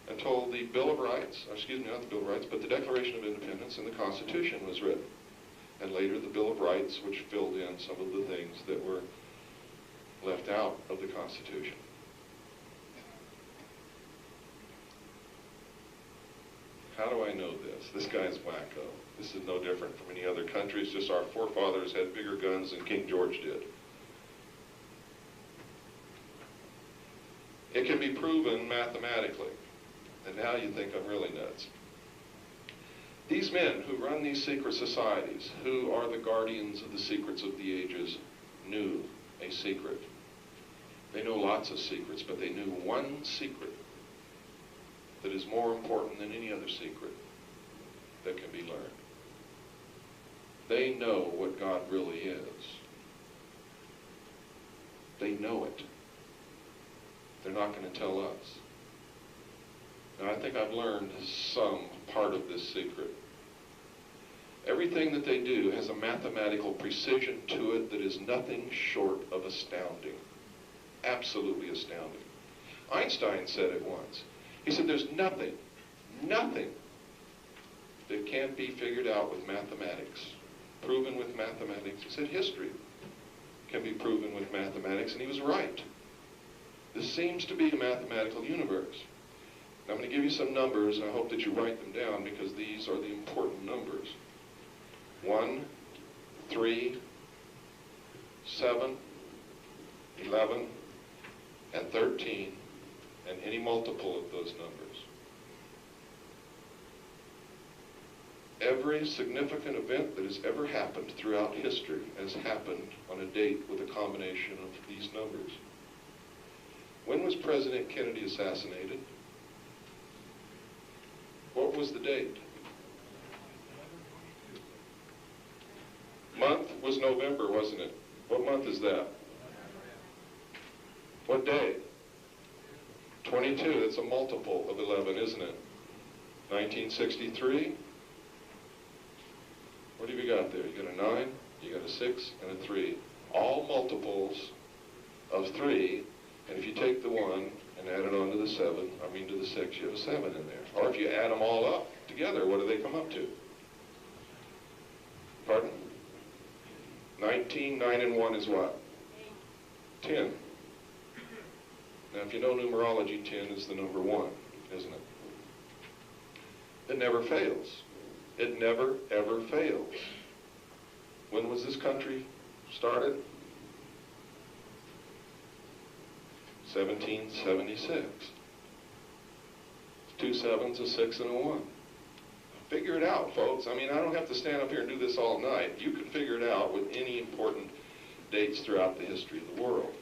until the Bill of Rights, excuse me, not the Bill of Rights, but the Declaration of Independence and the Constitution was written. And later the Bill of Rights, which filled in some of the things that were left out of the Constitution. How do I know this? This guy's wacko. This is no different from any other country. It's just our forefathers had bigger guns than King George did. It can be proven mathematically. And now you think I'm really nuts. These men who run these secret societies, who are the guardians of the secrets of the ages, knew a secret. They know lots of secrets, but they knew one secret that is more important than any other secret that can be learned. They know what God really is. They know it. They're not going to tell us. Now, I think I've learned some part of this secret. Everything that they do has a mathematical precision to it that is nothing short of astounding. Absolutely astounding. Einstein said it once. He said, there's nothing that can't be figured out with mathematics, proven with mathematics. He said history can be proven with mathematics, and he was right. This seems to be a mathematical universe. Now, I'm going to give you some numbers, and I hope that you write them down, because these are the important numbers. 1, 3, 7, 11, and 13, and any multiple of those numbers. Every significant event that has ever happened throughout history has happened on a date with a combination of these numbers. When was President Kennedy assassinated? What was the date? Month was November, wasn't it? What month is that? What day? 22. That's a multiple of 11, isn't it? 1963. What have you got there? You got a 9, you got a 6, and a 3. All multiples of 3, and if you take the 1 and add it on to the 7, to the 6, you have a 7 in there. Or if you add them all up together, what do they come up to? Pardon? 19, 9, and 1 is what? 10. Now, if you know numerology, 10 is the number 1, isn't it? It never fails. It never, ever fails. When was this country started? 1776. 2 7s, a 6, and a 1. Figure it out, folks. I don't have to stand up here and do this all night. You can figure it out with any important dates throughout the history of the world.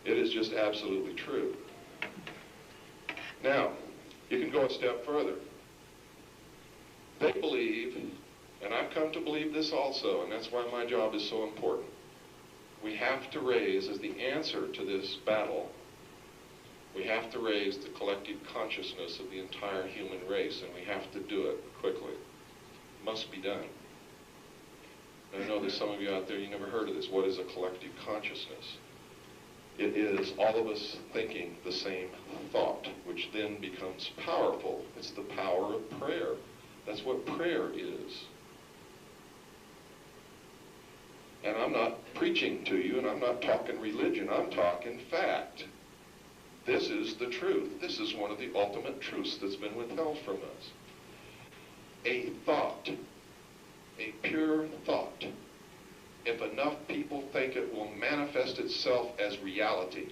It is just absolutely true. Now, you can go a step further. They believe, and I've come to believe this also, and that's why my job is so important. We have to raise, as the answer to this battle, we have to raise the collective consciousness of the entire human race, and we have to do it quickly. It must be done. And I know there's some of you out there, you never heard of this. What is a collective consciousness? It is all of us thinking the same thought, which then becomes powerful. It's the power of prayer. That's what prayer is. And I'm not preaching to you, and I'm not talking religion. I'm talking fact. This is the truth. This is one of the ultimate truths that's been withheld from us. A thought, a pure thought, if enough people think it, will manifest itself as reality.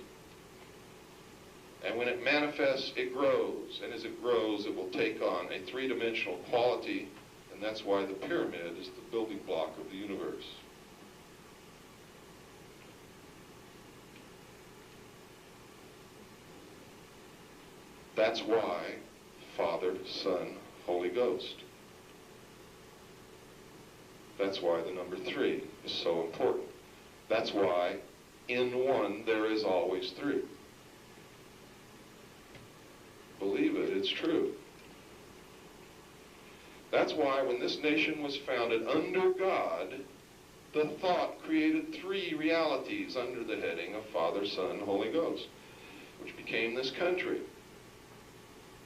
And when it manifests, it grows. And as it grows, it will take on a three-dimensional quality. And that's why the pyramid is the building block of the universe. That's why Father, Son, Holy Ghost. That's why the number 3 is so important. That's why in one there is always 3. Believe it, it's true. That's why when this nation was founded under God, the thought created 3 realities under the heading of Father, Son, Holy Ghost, which became this country.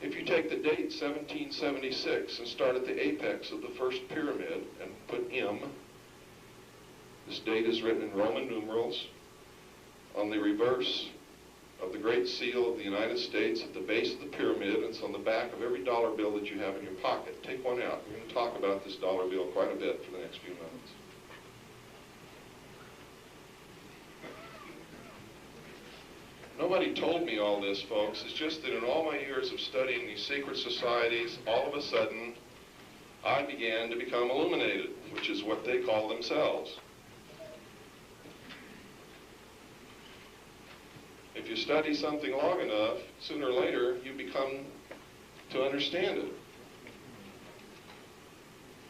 If you take the date 1776 and start at the apex of the first pyramid and put M, this date is written in Roman numerals on the reverse of the Great Seal of the United States at the base of the pyramid, and it's on the back of every dollar bill that you have in your pocket. Take one out. We're going to talk about this dollar bill quite a bit for the next few moments. Nobody told me all this, folks. It's just that in all my years of studying these secret societies, all of a sudden, I began to become illuminated, which is what they call themselves. If you study something long enough, sooner or later, you become to understand it.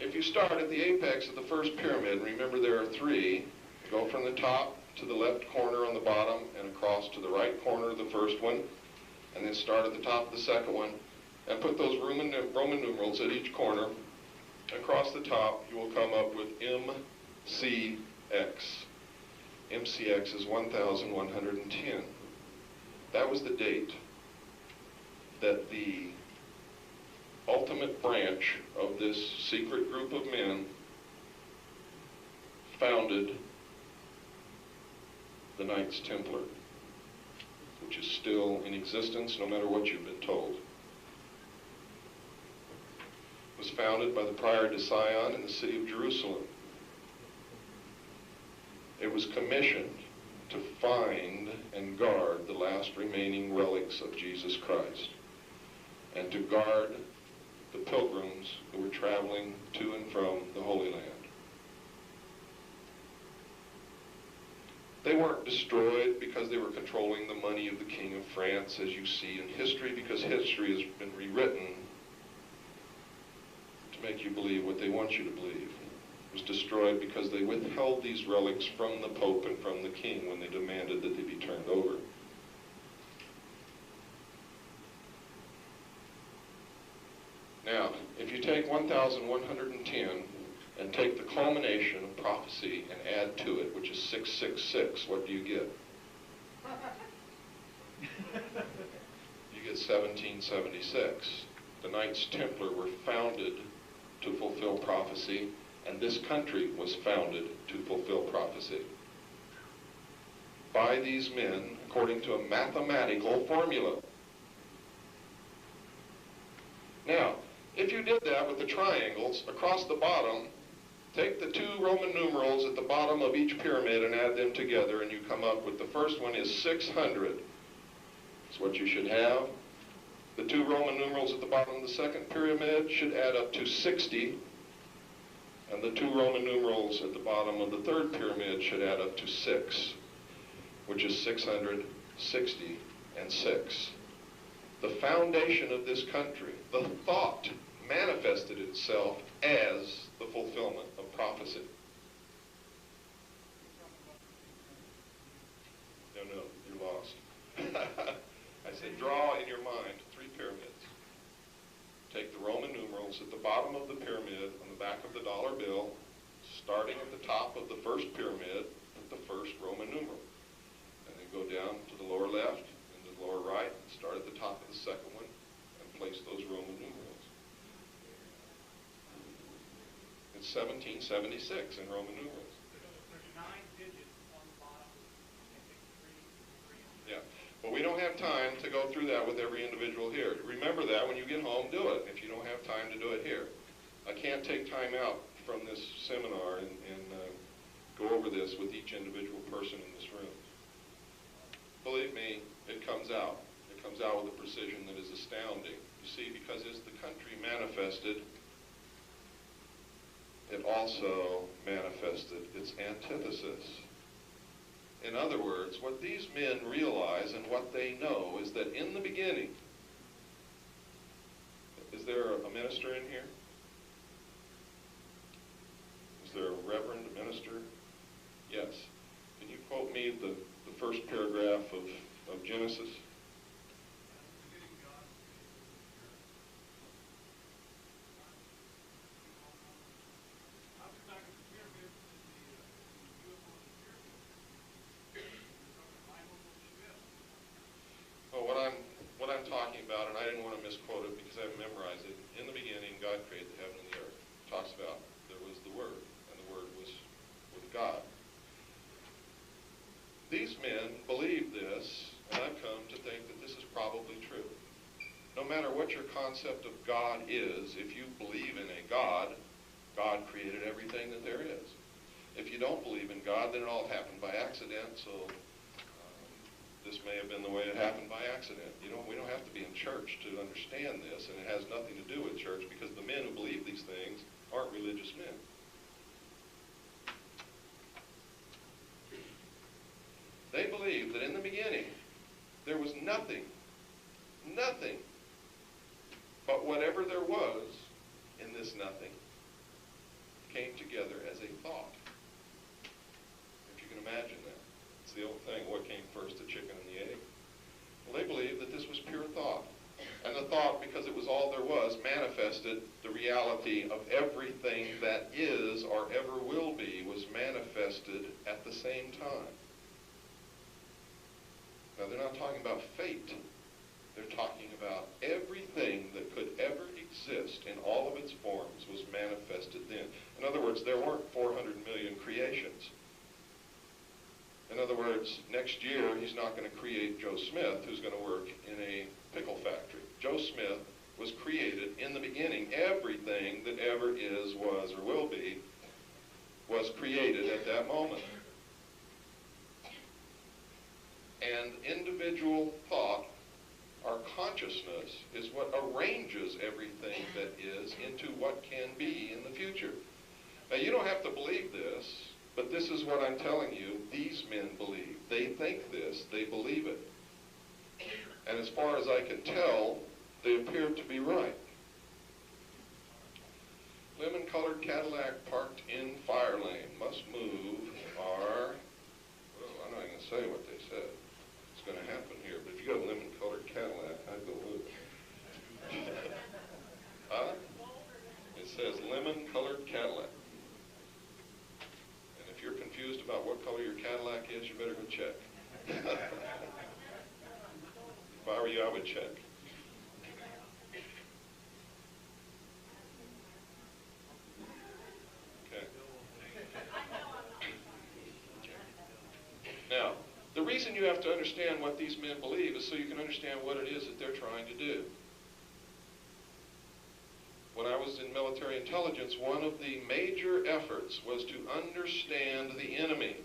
If you start at the apex of the first pyramid, remember there are 3, go from the top to the left corner on the bottom and across to the right corner of the first one, and then start at the top of the second one and put those Roman numerals at each corner. Across the top, you will come up with MCX. MCX is 1110. That was the date that the ultimate branch of this secret group of men founded the Knights Templar, which is still in existence no matter what you've been told. It was founded by the Prior de Sion in the city of Jerusalem. It was commissioned to find and guard the last remaining relics of Jesus Christ, and to guard the pilgrims who were traveling to and from the Holy Land. They weren't destroyed because they were controlling the money of the King of France, as you see in history, because history has been rewritten to make you believe what they want you to believe. It was destroyed because they withheld these relics from the Pope and from the King when they demanded that they be turned over. Now, if you take 1110 and take the culmination of prophecy and add to it, which is 666, what do you get? You get 1776. The Knights Templar were founded to fulfill prophecy, and this country was founded to fulfill prophecy by these men according to a mathematical formula. Now, if you did that with the triangles across the bottom, take the 2 Roman numerals at the bottom of each pyramid and add them together, and you come up with the first one is 600. That's what you should have. The 2 Roman numerals at the bottom of the second pyramid should add up to 60. And the 2 Roman numerals at the bottom of the third pyramid should add up to 6, which is 660 and 6. The foundation of this country, the thought, manifested itself as the fulfillment of prophecy. No, you're lost. I said draw in your mind 3 pyramids. Take the Roman numerals at the bottom of the pyramid on the back of the dollar bill, starting at the top of the first pyramid with the first Roman numeral. And then go down to the lower left and the lower right, and start at the top of the second one and place those Roman numerals. It's 1776 in Roman numerals. There's 9 digits on the bottom. I think 3. Yeah. Well, we don't have have time to go through that with every individual here. Remember that when you get home, do it, if you don't have time to do it here. I can't take time out from this seminar and go over this with each individual person in this room. Believe me, it comes out. It comes out with a precision that is astounding. You see, because as the country manifested, it also manifested its antithesis. In other words, what these men realize and what they know is that in the beginning, is there a minister in here? Is there a reverend, a minister? Yes. Can you quote me the first paragraph of Genesis? What I'm talking about, and I didn't want to misquote it because I haven't memorized it. In the beginning, God created the heaven and the earth. It talks about there was the Word, and the Word was with God. These men believe this, and I've come to think that this is probably true. No matter what your concept of God is, if you believe in a God, God created everything that there is. If you don't believe in God, then it all happened by accident, so this may have been the way it happened by accident. We don't have to be in church to understand this, and it has nothing to do with church because the men who believe these things aren't religious men. They believe that in the beginning there was nothing, but whatever there was in this nothing came together as a thought. If you can imagine that. It's the old thing, what came first, the chicken and the egg? Well, they believed that this was pure thought. And the thought, because it was all there was, manifested the reality of everything that is or ever will be was manifested at the same time. Now, they're not talking about fate. They're talking about everything that could ever exist in all of its forms was manifested then. In other words, there weren't 400 million creations. In other words, next year, he's not going to create Joe Smith, who's going to work in a pickle factory. Joe Smith was created in the beginning. Everything that ever is, was, or will be was created at that moment. And individual thought, our consciousness, is what arranges everything that is into what can be in the future. Now, you don't have to believe this, but this is what I'm telling you, these men believe. They think this, they believe it. And as far as I can tell, they appear to be right. Lemon-colored Cadillac parked in fire lane. Must move are, well, I'm not going to say what they said. It's going to happen here, but if you got a lemon-colored Cadillac, I'd go move it. Huh? It says lemon-colored Cadillac. If you're confused about what color your Cadillac is, you better go check. If I were you, I would check. Okay. Now, the reason you have to understand what these men believe is so you can understand what it is that they're trying to do. When I was in military intelligence, one of the major efforts was to understand the enemy,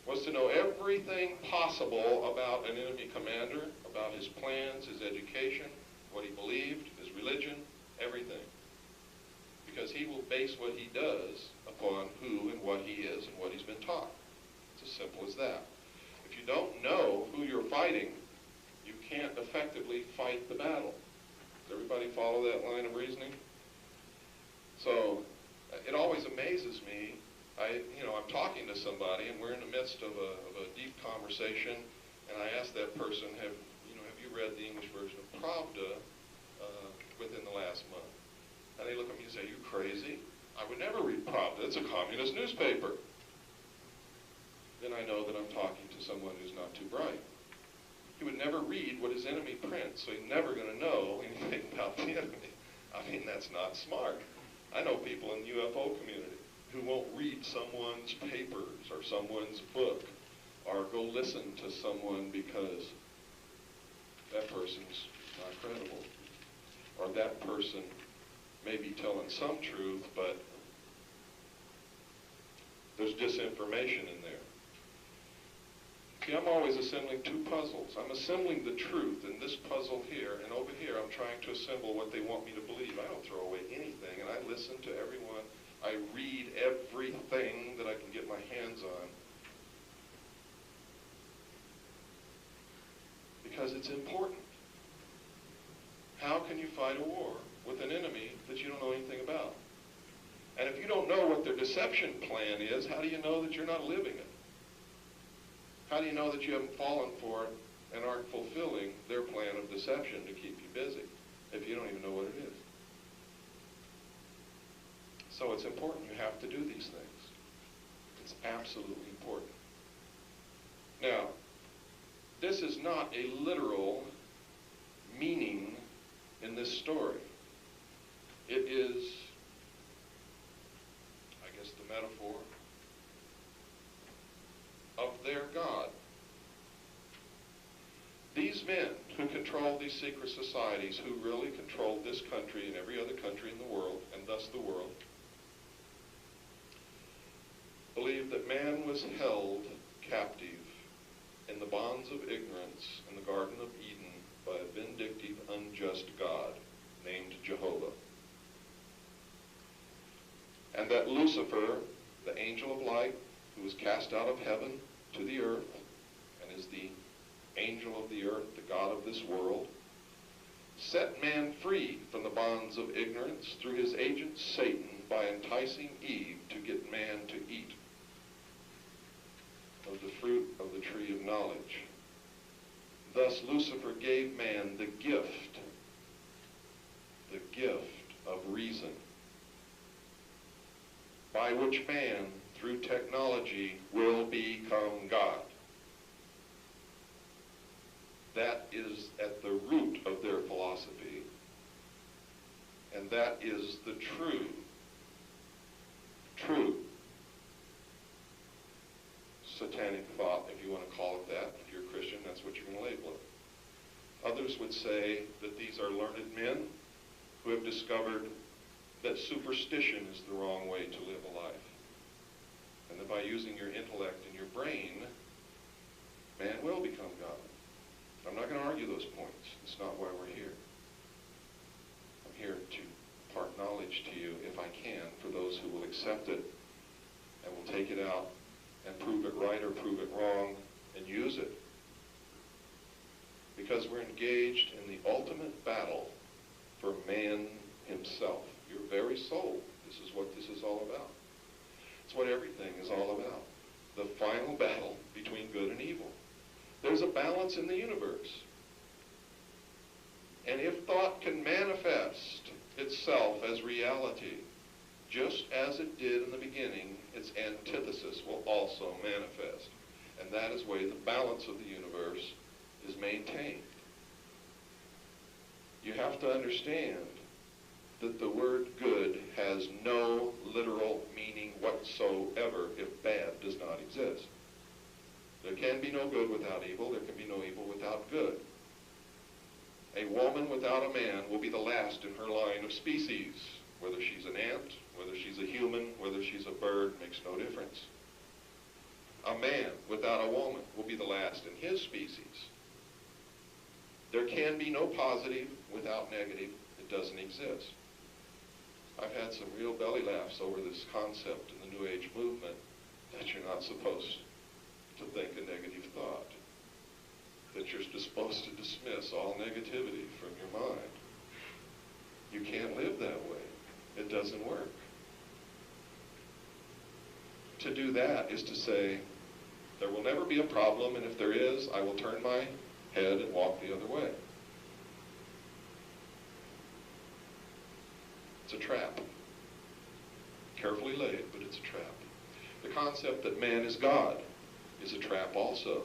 was to know everything possible about an enemy commander, about his plans, his education, what he believed, his religion, everything. Because he will base what he does upon who and what he is and what he's been taught. It's as simple as that. If you don't know who you're fighting, you can't effectively fight the battle. Does everybody follow that line of reasoning? So it always amazes me. I'm talking to somebody, and we're in the midst of a deep conversation, and I ask that person, have you read the English version of Pravda within the last month? And they look at me and say, "Are you crazy? I would never read Pravda. It's a communist newspaper." Then I know that I'm talking to someone who's not too bright. He would never read what his enemy prints, so he's never going to know anything about the enemy. I mean, that's not smart. I know people in the UFO community who won't read someone's papers or someone's book or go listen to someone because that person's not credible. Or that person may be telling some truth, but there's disinformation in there. See, I'm always assembling two puzzles. I'm assembling the truth in this puzzle here, and over here I'm trying to assemble what they want me to believe. I don't throw away anything, and I listen to everyone. I read everything that I can get my hands on. Because it's important. How can you fight a war with an enemy that you don't know anything about? And if you don't know what their deception plan is, how do you know that you're not living it? How do you know that you haven't fallen for it and aren't fulfilling their plan of deception to keep you busy if you don't even know what it is? So it's important. You have to do these things. It's absolutely important. Now, this is not a literal meaning in this story. It is, I guess, the metaphor of their God. These men who control these secret societies, who really control this country and every other country in the world, and thus the world, believe that man was held captive in the bonds of ignorance in the Garden of Eden by a vindictive, unjust God named Jehovah. And that Lucifer, the angel of light, who was cast out of heaven to the earth, and is the angel of the earth, the God of this world, set man free from the bonds of ignorance through his agent Satan by enticing Eve to get man to eat of the fruit of the tree of knowledge. Thus Lucifer gave man the gift of reason, by which man, through technology, will become God. That is at the root of their philosophy, and that is the true satanic thought, if you want to call it that. If you're a Christian, that's what you're going to label it. Others would say that these are learned men who have discovered that superstition is the wrong way to live a life, and that by using your intellect and your brain, man will become God. I'm not going to argue those points. It's not why we're here. I'm here to impart knowledge to you, if I can, for those who will accept it and will take it out and prove it right or prove it wrong and use it. Because we're engaged in the ultimate battle for man himself, your very soul. This is what this is all about. It's what everything is all about. The final battle between good and evil. There's a balance in the universe. And if thought can manifest itself as reality, just as it did in the beginning, its antithesis will also manifest. And that is the way the balance of the universe is maintained. You have to understand that the word good has no literal meaning whatsoever if bad does not exist. There can be no good without evil. There can be no evil without good. A woman without a man will be the last in her line of species. Whether she's an ant, whether she's a human, whether she's a bird, makes no difference. A man without a woman will be the last in his species. There can be no positive without negative. It doesn't exist. I've had some real belly laughs over this concept in the New Age movement that you're not supposed to think a negative thought, that you're supposed to dismiss all negativity from your mind. You can't live that way. It doesn't work. To do that is to say, there will never be a problem, and if there is, I will turn my head and walk the other way. It's a trap. Carefully laid, but it's a trap. The concept that man is God is a trap also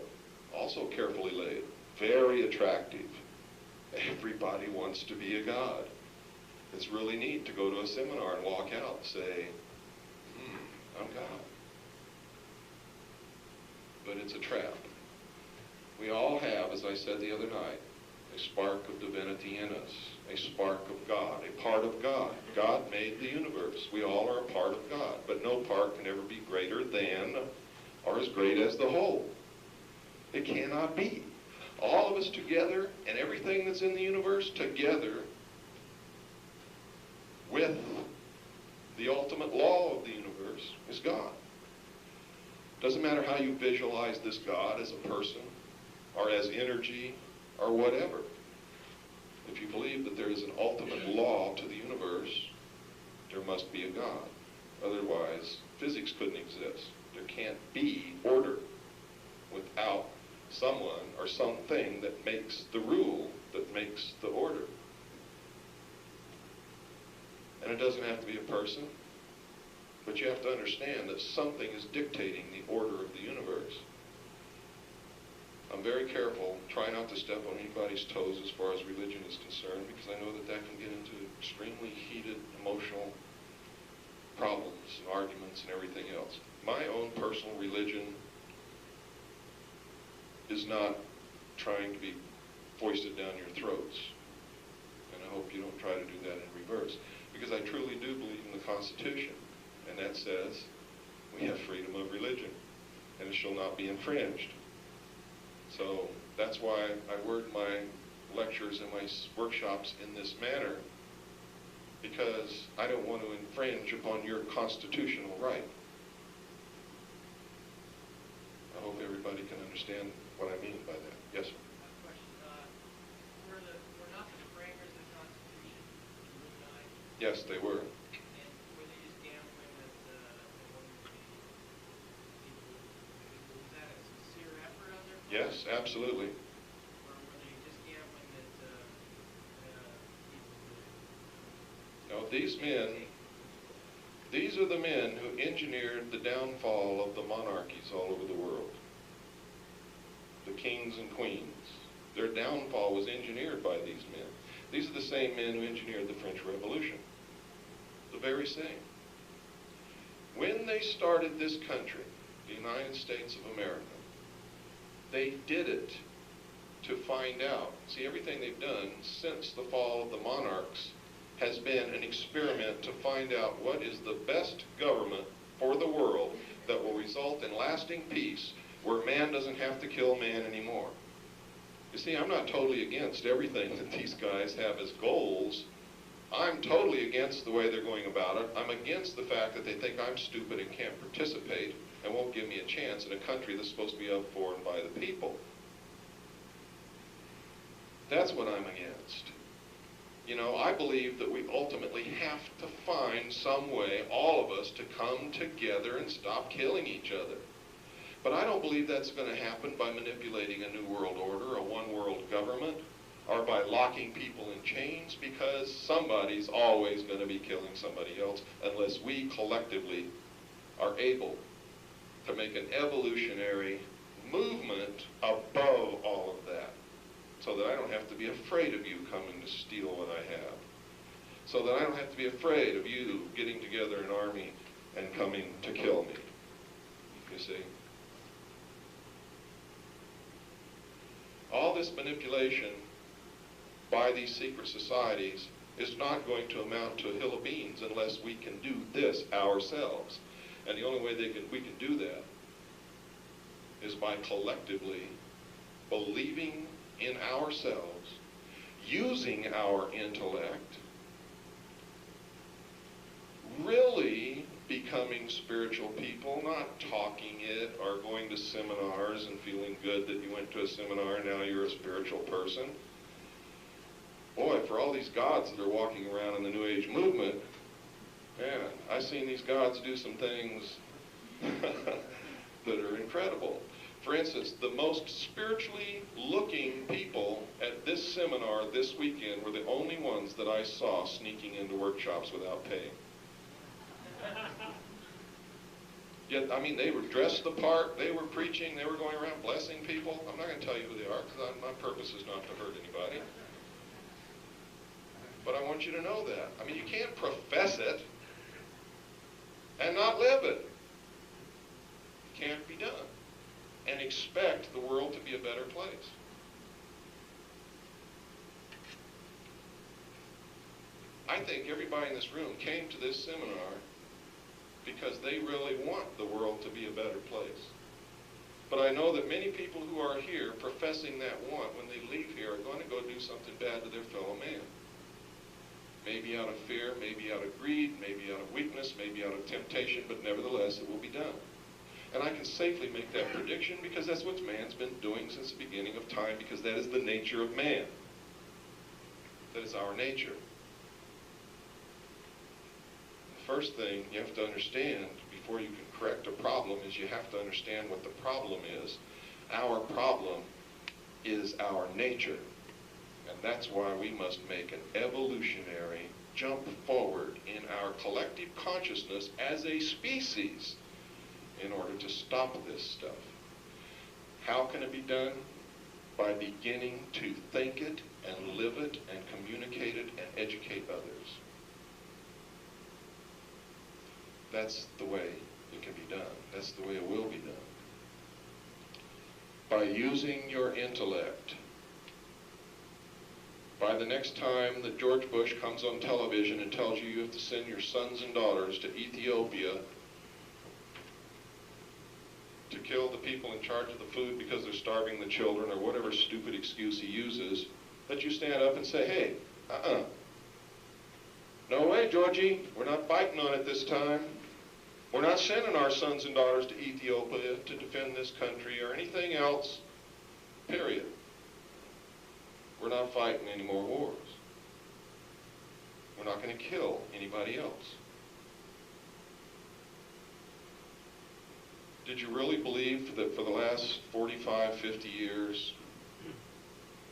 carefully laid. Very attractive. Everybody wants to be a God. It's really neat to go to a seminar and walk out and say, I'm God. But it's a trap. We all have, as I said the other night, a spark of divinity in us, a spark of God, a part of God. God made the universe. We all are a part of God, but no part can ever be greater than or as great as the whole. It cannot be. All of us together and everything that's in the universe together with the ultimate law of the universe is God. Doesn't matter how you visualize this God as a person or as energy or whatever. If you believe that there is an ultimate law to the universe, there must be a God. Otherwise, physics couldn't exist. There can't be order without someone or something that makes the rule, that makes the order. And it doesn't have to be a person, but you have to understand that something is dictating the order of the universe. I'm very careful, try not to step on anybody's toes as far as religion is concerned, because I know that that can get into extremely heated emotional problems and arguments and everything else. My own personal religion is not trying to be foisted down your throats. And I hope you don't try to do that in reverse. Because I truly do believe in the Constitution. And that says we have freedom of religion. And it shall not be infringed. So that's why I word my lectures and my workshops in this manner. Because I don't want to infringe upon your constitutional right. I hope everybody can understand what I mean by that. Yes, sir? A question. Were not the framers of the Constitution Illuminati? Yes, they were. And were they just gambling that they wanted to be people? Was that a sincere effort on their part? Yes, absolutely. Or were they just gambling that people would... No, these are the men who engineered the downfall of the monarchies all over the world. The kings and queens. Their downfall was engineered by these men. These are the same men who engineered the French Revolution. The very same. When they started this country, the United States of America, they did it to find out. See, everything they've done since the fall of the monarchs has been an experiment to find out what is the best government for the world that will result in lasting peace, where man doesn't have to kill man anymore. You see, I'm not totally against everything that these guys have as goals. I'm totally against the way they're going about it. I'm against the fact that they think I'm stupid and can't participate and won't give me a chance in a country that's supposed to be of, for, and by the people. That's what I'm against. You know, I believe that we ultimately have to find some way, all of us, to come together and stop killing each other. But I don't believe that's going to happen by manipulating a new world order, a one world government, or by locking people in chains, because somebody's always going to be killing somebody else unless we collectively are able to make an evolutionary movement above all of that, so that I don't have to be afraid of you coming to steal what I have, so that I don't have to be afraid of you getting together an army and coming to kill me. You see? All this manipulation by these secret societies is not going to amount to a hill of beans unless we can do this ourselves. And the only way we can do that is by collectively believing in ourselves, using our intellect, really becoming spiritual people, not talking it or going to seminars and feeling good that you went to a seminar and now you're a spiritual person. Boy, for all these gods that are walking around in the New Age movement, man, I've seen these gods do some things that are incredible. For instance, the most spiritually looking people at this seminar this weekend were the only ones that I saw sneaking into workshops without paying. Yet, I mean, they were dressed the part, they were preaching, they were going around blessing people. I'm not going to tell you who they are, because my purpose is not to hurt anybody. But I want you to know that. I mean, you can't profess it and not live it. It can't be done. And expect the world to be a better place. I think everybody in this room came to this seminar because they really want the world to be a better place. But I know that many people who are here professing that want, when they leave here, are going to go do something bad to their fellow man. Maybe out of fear, maybe out of greed, maybe out of weakness, maybe out of temptation, but nevertheless it will be done. And I can safely make that prediction because that's what man's been doing since the beginning of time, because that is the nature of man. That is our nature. The first thing you have to understand before you can correct a problem is you have to understand what the problem is. Our problem is our nature. And that's why we must make an evolutionary jump forward in our collective consciousness as a species in order to stop this stuff. How can it be done? By beginning to think it and live it and communicate it and educate others. That's the way it can be done. That's the way it will be done. By using your intellect. By the next time that George Bush comes on television and tells you you have to send your sons and daughters to Ethiopia to kill the people in charge of the food because they're starving the children, or whatever stupid excuse he uses, that you stand up and say, hey, no way, Georgie, we're not biting on it this time. We're not sending our sons and daughters to Ethiopia to defend this country or anything else, period. We're not fighting any more wars. We're not going to kill anybody else. Did you really believe that for the last 45, 50 years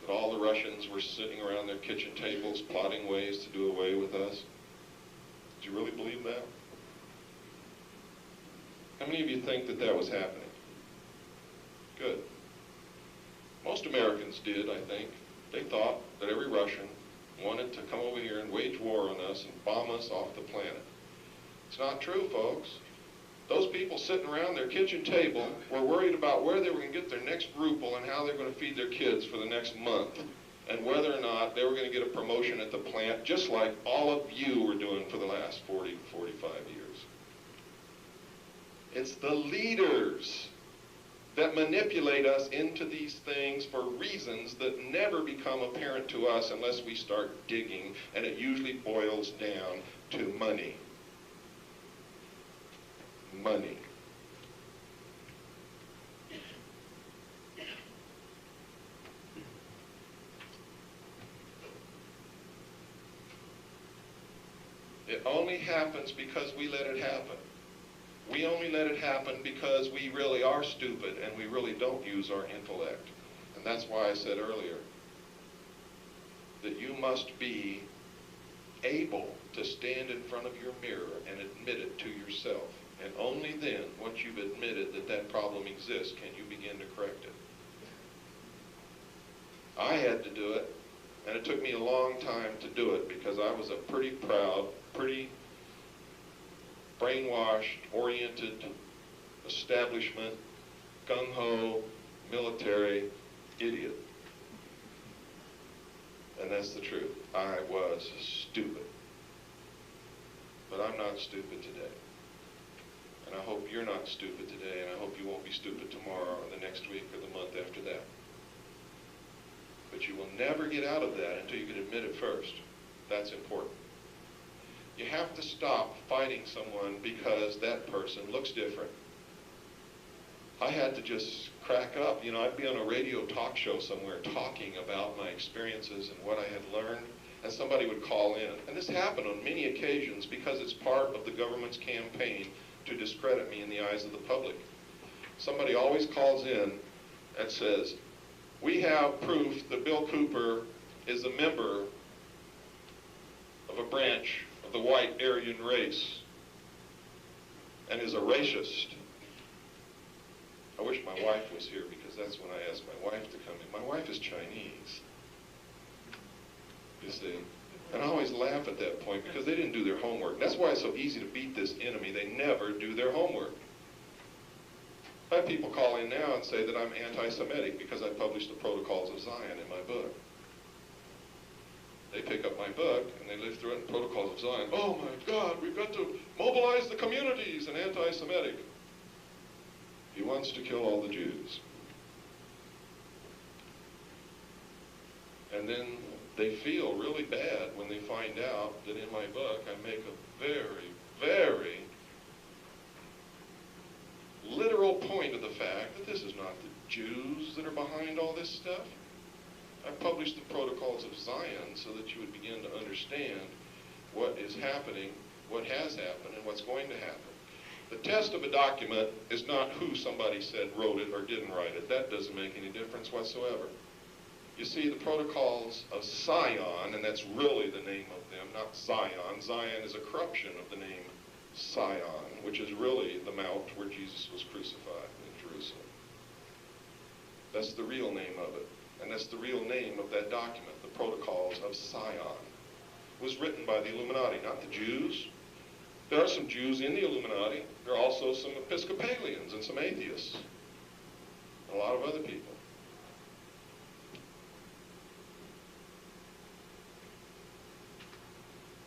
that all the Russians were sitting around their kitchen tables plotting ways to do away with us? Did you really believe that? How many of you think that that was happening? Good. Most Americans did, I think. They thought that every Russian wanted to come over here and wage war on us and bomb us off the planet. It's not true, folks. Those people sitting around their kitchen table were worried about where they were going to get their next ruble and how they were going to feed their kids for the next month, and whether or not they were going to get a promotion at the plant, just like all of you were doing for the last 40, 45 years. It's the leaders that manipulate us into these things for reasons that never become apparent to us unless we start digging, and it usually boils down to money. Money. It only happens because we let it happen. We only let it happen because we really are stupid and we really don't use our intellect. And that's why I said earlier that you must be able to stand in front of your mirror and admit it to yourself. And only then, once you've admitted that that problem exists, can you begin to correct it. I had to do it, and it took me a long time to do it because I was a pretty proud, pretty brainwashed, oriented, establishment, gung-ho, military idiot. And that's the truth. I was stupid. But I'm not stupid today. And I hope you're not stupid today, and I hope you won't be stupid tomorrow or the next week or the month after that. But you will never get out of that until you can admit it first. That's important. You have to stop fighting someone because that person looks different. I had to just crack up. You know, I'd be on a radio talk show somewhere talking about my experiences and what I had learned, and somebody would call in. And this happened on many occasions because it's part of the government's campaign to discredit me in the eyes of the public. Somebody always calls in and says, we have proof that Bill Cooper is a member of a branch of the white Aryan race and is a racist. I wish my wife was here because that's when I asked my wife to come in. My wife is Chinese, you see. And I always laugh at that point because they didn't do their homework. That's why it's so easy to beat this enemy. They never do their homework. I have people call in now and say that I'm anti-Semitic because I published the Protocols of Zion in my book. They pick up my book and they live through it in Protocols of Zion. Oh my God, we've got to mobilize the communities and anti-Semitic. He wants to kill all the Jews. And then they feel really bad when they find out that in my book I make a very, very literal point of the fact that this is not the Jews that are behind all this stuff. I published the Protocols of Zion so that you would begin to understand what is happening, what has happened, and what's going to happen. The test of a document is not who somebody said wrote it or didn't write it. That doesn't make any difference whatsoever. You see, the Protocols of Sion, and that's really the name of them, not Zion. Zion is a corruption of the name Sion, which is really the mount where Jesus was crucified in Jerusalem. That's the real name of it. And that's the real name of that document, the Protocols of Sion. It was written by the Illuminati, not the Jews. There are some Jews in the Illuminati. There are also some Episcopalians and some atheists. And a lot of other people.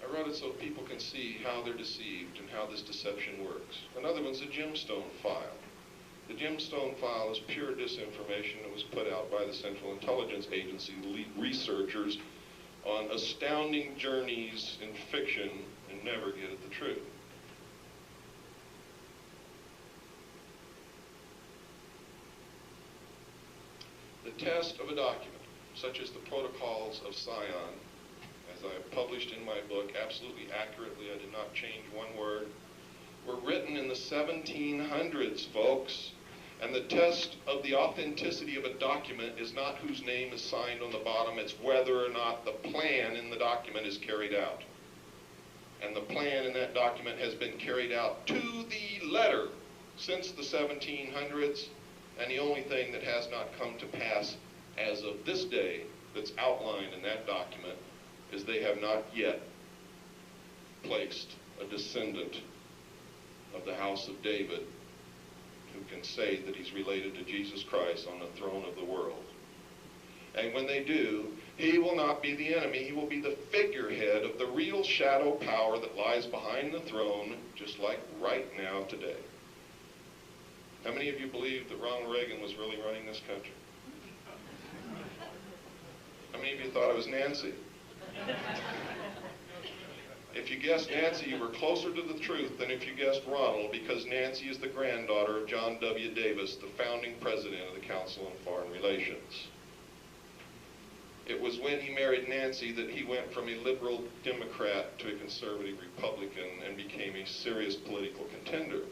I wrote it so people can see how they're deceived and how this deception works. Another one's the Gemstone File. The Gemstone File is pure disinformation that was put out by the Central Intelligence Agency researchers on astounding journeys in fiction and never get at the truth. The test of a document, such as the Protocols of Sion, as I have published in my book, absolutely accurately, I did not change one word, were written in the 1700s, folks. And the test of the authenticity of a document is not whose name is signed on the bottom, it's whether or not the plan in the document is carried out. And the plan in that document has been carried out to the letter since the 1700s, and the only thing that has not come to pass as of this day that's outlined in that document is they have not yet placed a descendant of the house of David who can say that he's related to Jesus Christ on the throne of the world. And when they do, he will not be the enemy. He will be the figurehead of the real shadow power that lies behind the throne, just like right now today. How many of you believe that Ronald Reagan was really running this country? How many of you thought it was Nancy? If you guessed Nancy, you were closer to the truth than if you guessed Ronald, because Nancy is the granddaughter of John W. Davis, the founding president of the Council on Foreign Relations. It was when he married Nancy that he went from a liberal Democrat to a conservative Republican and became a serious political contender.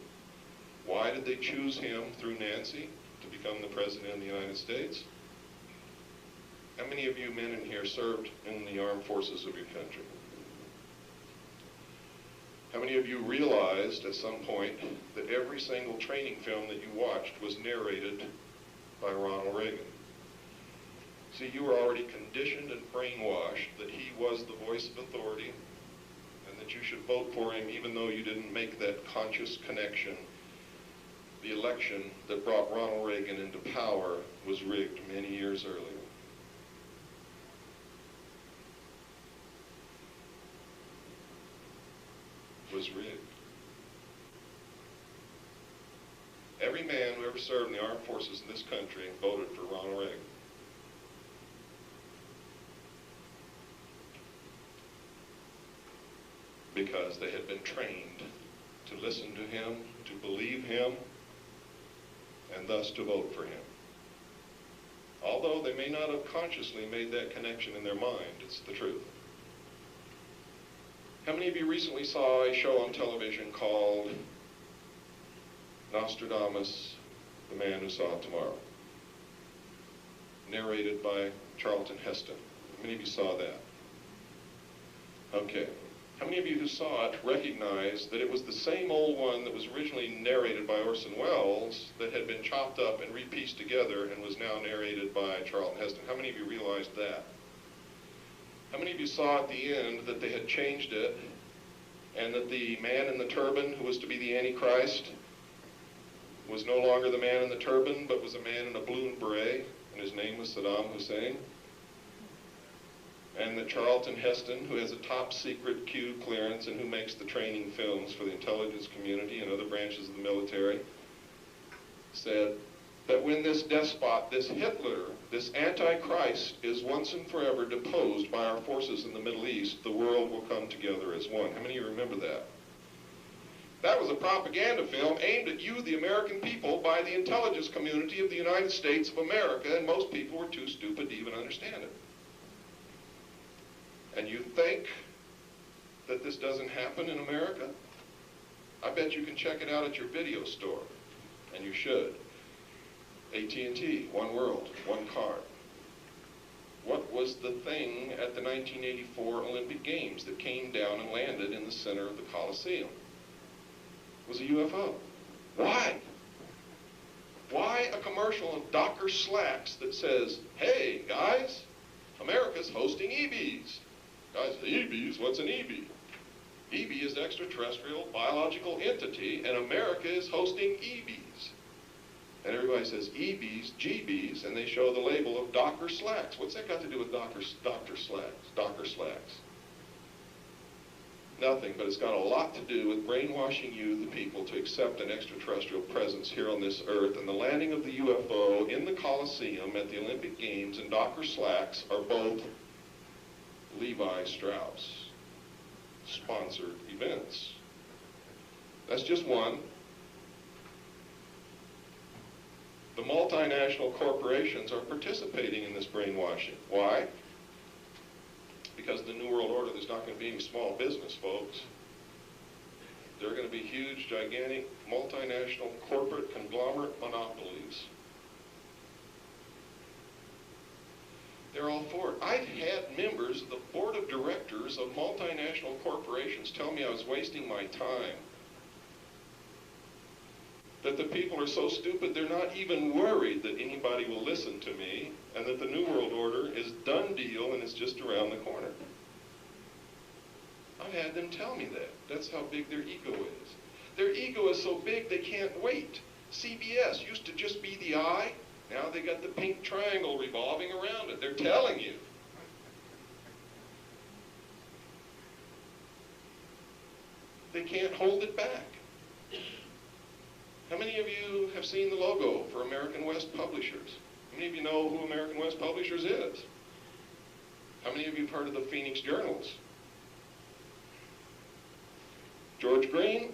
Why did they choose him through Nancy to become the president of the United States? How many of you men in here served in the armed forces of your country? How many of you realized at some point that every single training film that you watched was narrated by Ronald Reagan? See, you were already conditioned and brainwashed that he was the voice of authority and that you should vote for him even though you didn't make that conscious connection. The election that brought Ronald Reagan into power was rigged many years earlier. Was rigged. Every man who ever served in the armed forces in this country voted for Ronald Reagan. Because they had been trained to listen to him, to believe him, and thus to vote for him. Although they may not have consciously made that connection in their mind, it's the truth. How many of you recently saw a show on television called Nostradamus, the Man Who Saw Tomorrow? Narrated by Charlton Heston. How many of you saw that? Okay. How many of you who saw it recognized that it was the same old one that was originally narrated by Orson Welles that had been chopped up and repieced together and was now narrated by Charlton Heston? How many of you realized that? How many of you saw at the end that they had changed it and that the man in the turban who was to be the Antichrist was no longer the man in the turban but was a man in a blue beret, and his name was Saddam Hussein? and that Charlton Heston, who has a top secret Q clearance and who makes the training films for the intelligence community and other branches of the military, said that when this despot, this Hitler, this Antichrist is once and forever deposed by our forces in the Middle East, the world will come together as one. How many of you remember that? That was a propaganda film aimed at you, the American people, by the intelligence community of the United States of America, and most people were too stupid to even understand it. And you think that this doesn't happen in America? I bet you can check it out at your video store, and you should. AT&T, one world, one card. What was the thing at the 1984 Olympic Games that came down and landed in the center of the Coliseum? It was a UFO. Why? Why a commercial of Docker Slacks that says, hey, guys, America's hosting EBs. Guys, EBs? What's an EB? EB is extraterrestrial biological entity, and America is hosting EBs. And everybody says EBs, GBs, and they show the label of Docker Slacks. What's that got to do with Docker Slacks? Nothing, but it's got a lot to do with brainwashing you, the people, to accept an extraterrestrial presence here on this earth. And the landing of the UFO in the Coliseum at the Olympic Games and Docker Slacks are both Levi Strauss sponsored events. That's just one. The multinational corporations are participating in this brainwashing. Why? Because the New World Order, there's not going to be any small business, folks. There are going to be huge, gigantic, multinational corporate conglomerate monopolies. They're all for it. I've had members of the board of directors of multinational corporations tell me I was wasting my time. That the people are so stupid they're not even worried that anybody will listen to me, and that the New World Order is done deal and it's just around the corner. I've had them tell me that. That's how big their ego is. Their ego is so big they can't wait. CBS used to just be the eye. Now they got the pink triangle revolving around it. They're telling you. They can't hold it back. How many of you have seen the logo for American West Publishers? How many of you know who American West Publishers is? How many of you have heard of the Phoenix Journals? George Green?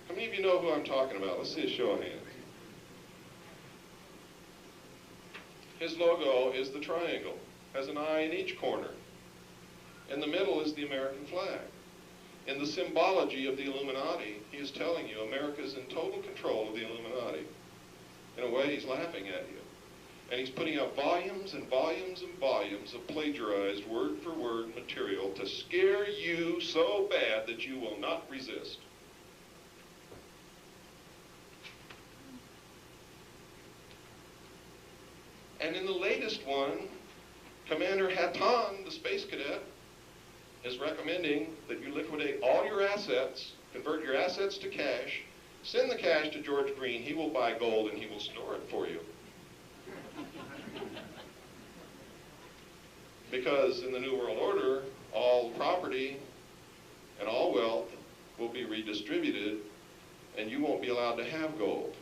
How many of you know who I'm talking about? Let's see a show of hands. His logo is the triangle. Has an eye in each corner. In the middle is the American flag. In the symbology of the Illuminati, he is telling you America is in total control of the Illuminati. In a way, he's laughing at you. And he's putting out volumes and volumes and volumes of plagiarized word-for-word material to scare you so bad that you will not resist. And in the latest one, Commander Hatton, the space cadet, is recommending that you liquidate all your assets, convert your assets to cash, send the cash to George Green. He will buy gold and he will store it for you. Because in the New World Order, all property and all wealth will be redistributed and you won't be allowed to have gold.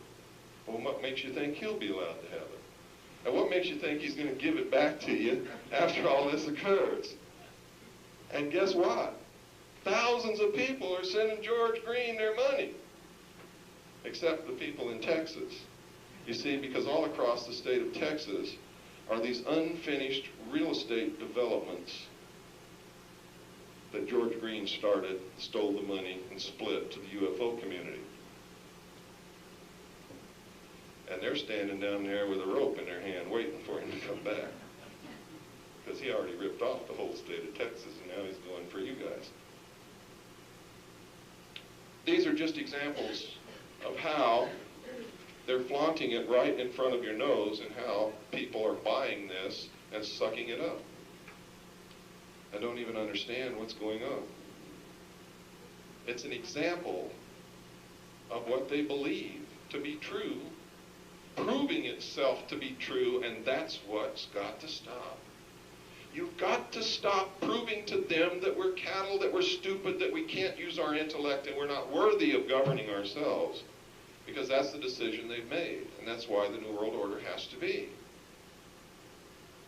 Well, what makes you think he'll be allowed to have it? And what makes you think he's going to give it back to you after all this occurs? And guess what? Thousands of people are sending George Green their money, except the people in Texas. You see, because all across the state of Texas are these unfinished real estate developments that George Green started, stole the money, and split to the UFO community. And they're standing down there with a rope in their hand waiting for him to come back. Because he already ripped off the whole state of Texas, and now he's going for you guys. These are just examples of how they're flaunting it right in front of your nose and how people are buying this and sucking it up. I don't even understand what's going on. It's an example of what they believe to be true proving itself to be true, and that's what's got to stop. You've got to stop proving to them that we're cattle, that we're stupid, that we can't use our intellect, and we're not worthy of governing ourselves, because that's the decision they've made, and that's why the New World Order has to be.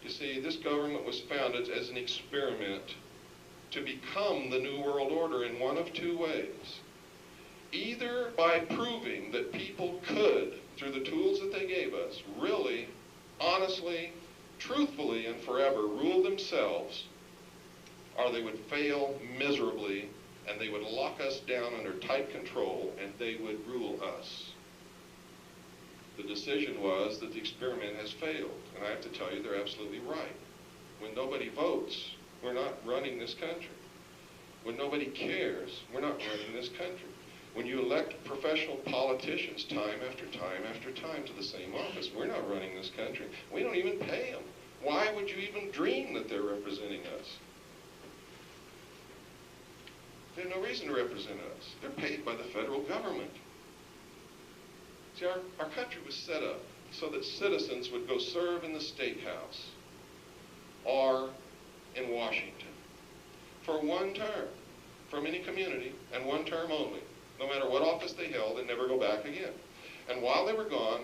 You see, this government was founded as an experiment to become the New World Order in one of two ways. Either by proving that people could, through the tools that they gave us, really, honestly, truthfully, and forever rule themselves, or they would fail miserably, and they would lock us down under tight control, and they would rule us. The decision was that the experiment has failed, and I have to tell you, they're absolutely right. When nobody votes, we're not running this country. When nobody cares, we're not running this country. When you elect professional politicians time after time after time to the same office, we're not running this country. We don't even pay them. Why would you even dream that they're representing us? They have no reason to represent us. They're paid by the federal government. See, our country was set up so that citizens would go serve in the State House or in Washington for one term from any community, and one term only, no matter what office they held, and never go back again. And while they were gone,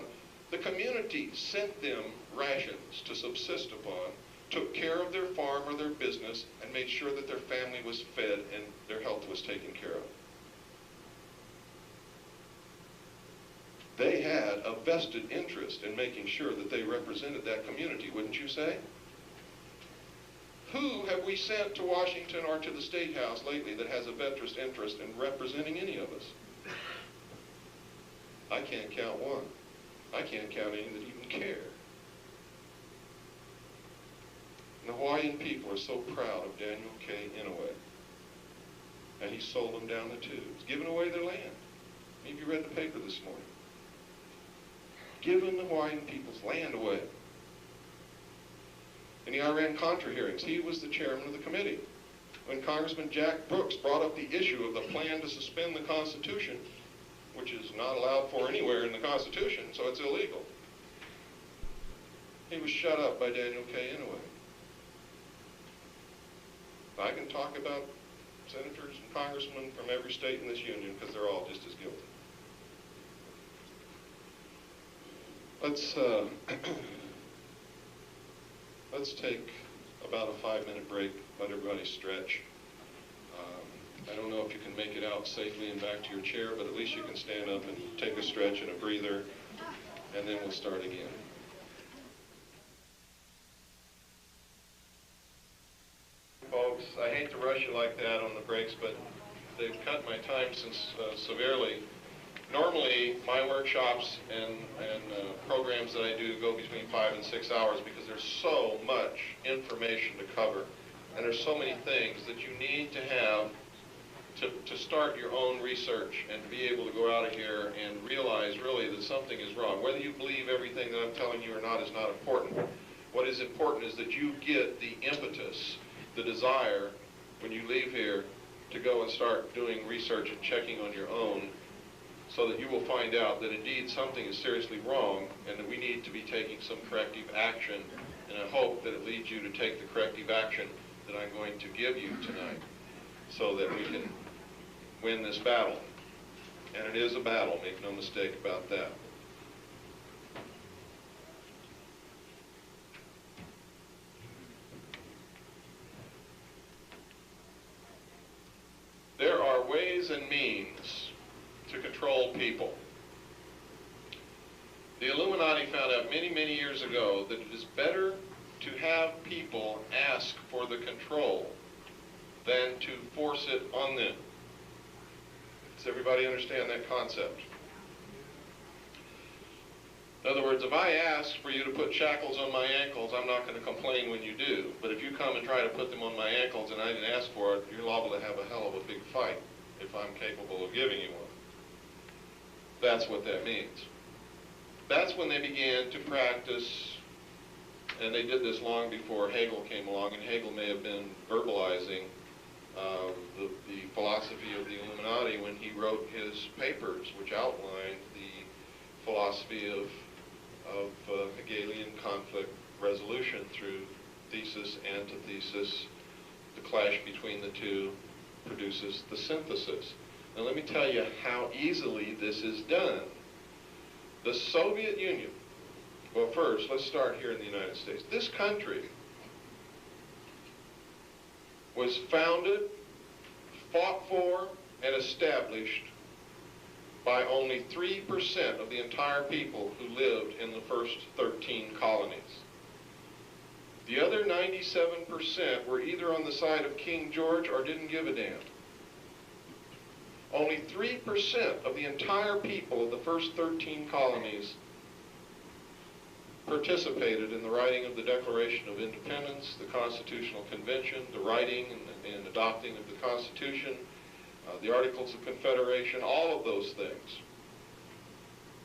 the community sent them rations to subsist upon, took care of their farm or their business, and made sure that their family was fed and their health was taken care of. They had a vested interest in making sure that they represented that community, wouldn't you say? Who have we sent to Washington or to the State House lately that has a vested interest in representing any of us? I can't count one. I can't count any that even care. And the Hawaiian people are so proud of Daniel K. Inouye. And he sold them down the tubes, giving away their land. Maybe you read the paper this morning. Giving the Hawaiian people's land away. In the Iran-Contra hearings, he was the chairman of the committee. When Congressman Jack Brooks brought up the issue of the plan to suspend the Constitution, which is not allowed for anywhere in the Constitution, so it's illegal, he was shut up by Daniel K. Inouye. I can talk about senators and congressmen from every state in this union because they're all just as guilty. Let's take about a 5-minute break, let everybody stretch. I don't know if you can make it out safely and back to your chair, but at least you can stand up and take a stretch and a breather, and then we'll start again. Folks, I hate to rush you like that on the breaks, but they've cut my time severely. Normally, my workshops and programs that I do go between 5 and 6 hours because there's so much information to cover, and there's so many things that you need to have to start your own research and to be able to go out of here and realize really that something is wrong. Whether you believe everything that I'm telling you or not is not important. What is important is that you get the impetus, the desire, when you leave here to go and start doing research and checking on your own, so that you will find out that indeed something is seriously wrong and that we need to be taking some corrective action, and I hope that it leads you to take the corrective action that I'm going to give you tonight so that we can win this battle. And it is a battle, make no mistake about that. There are ways and means to control people. The Illuminati found out many, many years ago that it is better to have people ask for the control than to force it on them. Does everybody understand that concept? In other words, if I ask for you to put shackles on my ankles, I'm not going to complain when you do. But if you come and try to put them on my ankles and I didn't ask for it, you're liable to have a hell of a big fight if I'm capable of giving you one. That's what that means. That's when they began to practice, and they did this long before Hegel came along, and Hegel may have been verbalizing the philosophy of the Illuminati when he wrote his papers, which outlined the philosophy of of Hegelian conflict resolution through thesis, antithesis. The clash between the two produces the synthesis. Now let me tell you how easily this is done. The Soviet Union, well first, let's start here in the United States. This country was founded, fought for, and established by only 3% of the entire people who lived in the first 13 colonies. The other 97% were either on the side of King George or didn't give a damn. Only 3% of the entire people of the first 13 colonies participated in the writing of the Declaration of Independence, the Constitutional Convention, the writing and adopting of the Constitution, the Articles of Confederation, all of those things,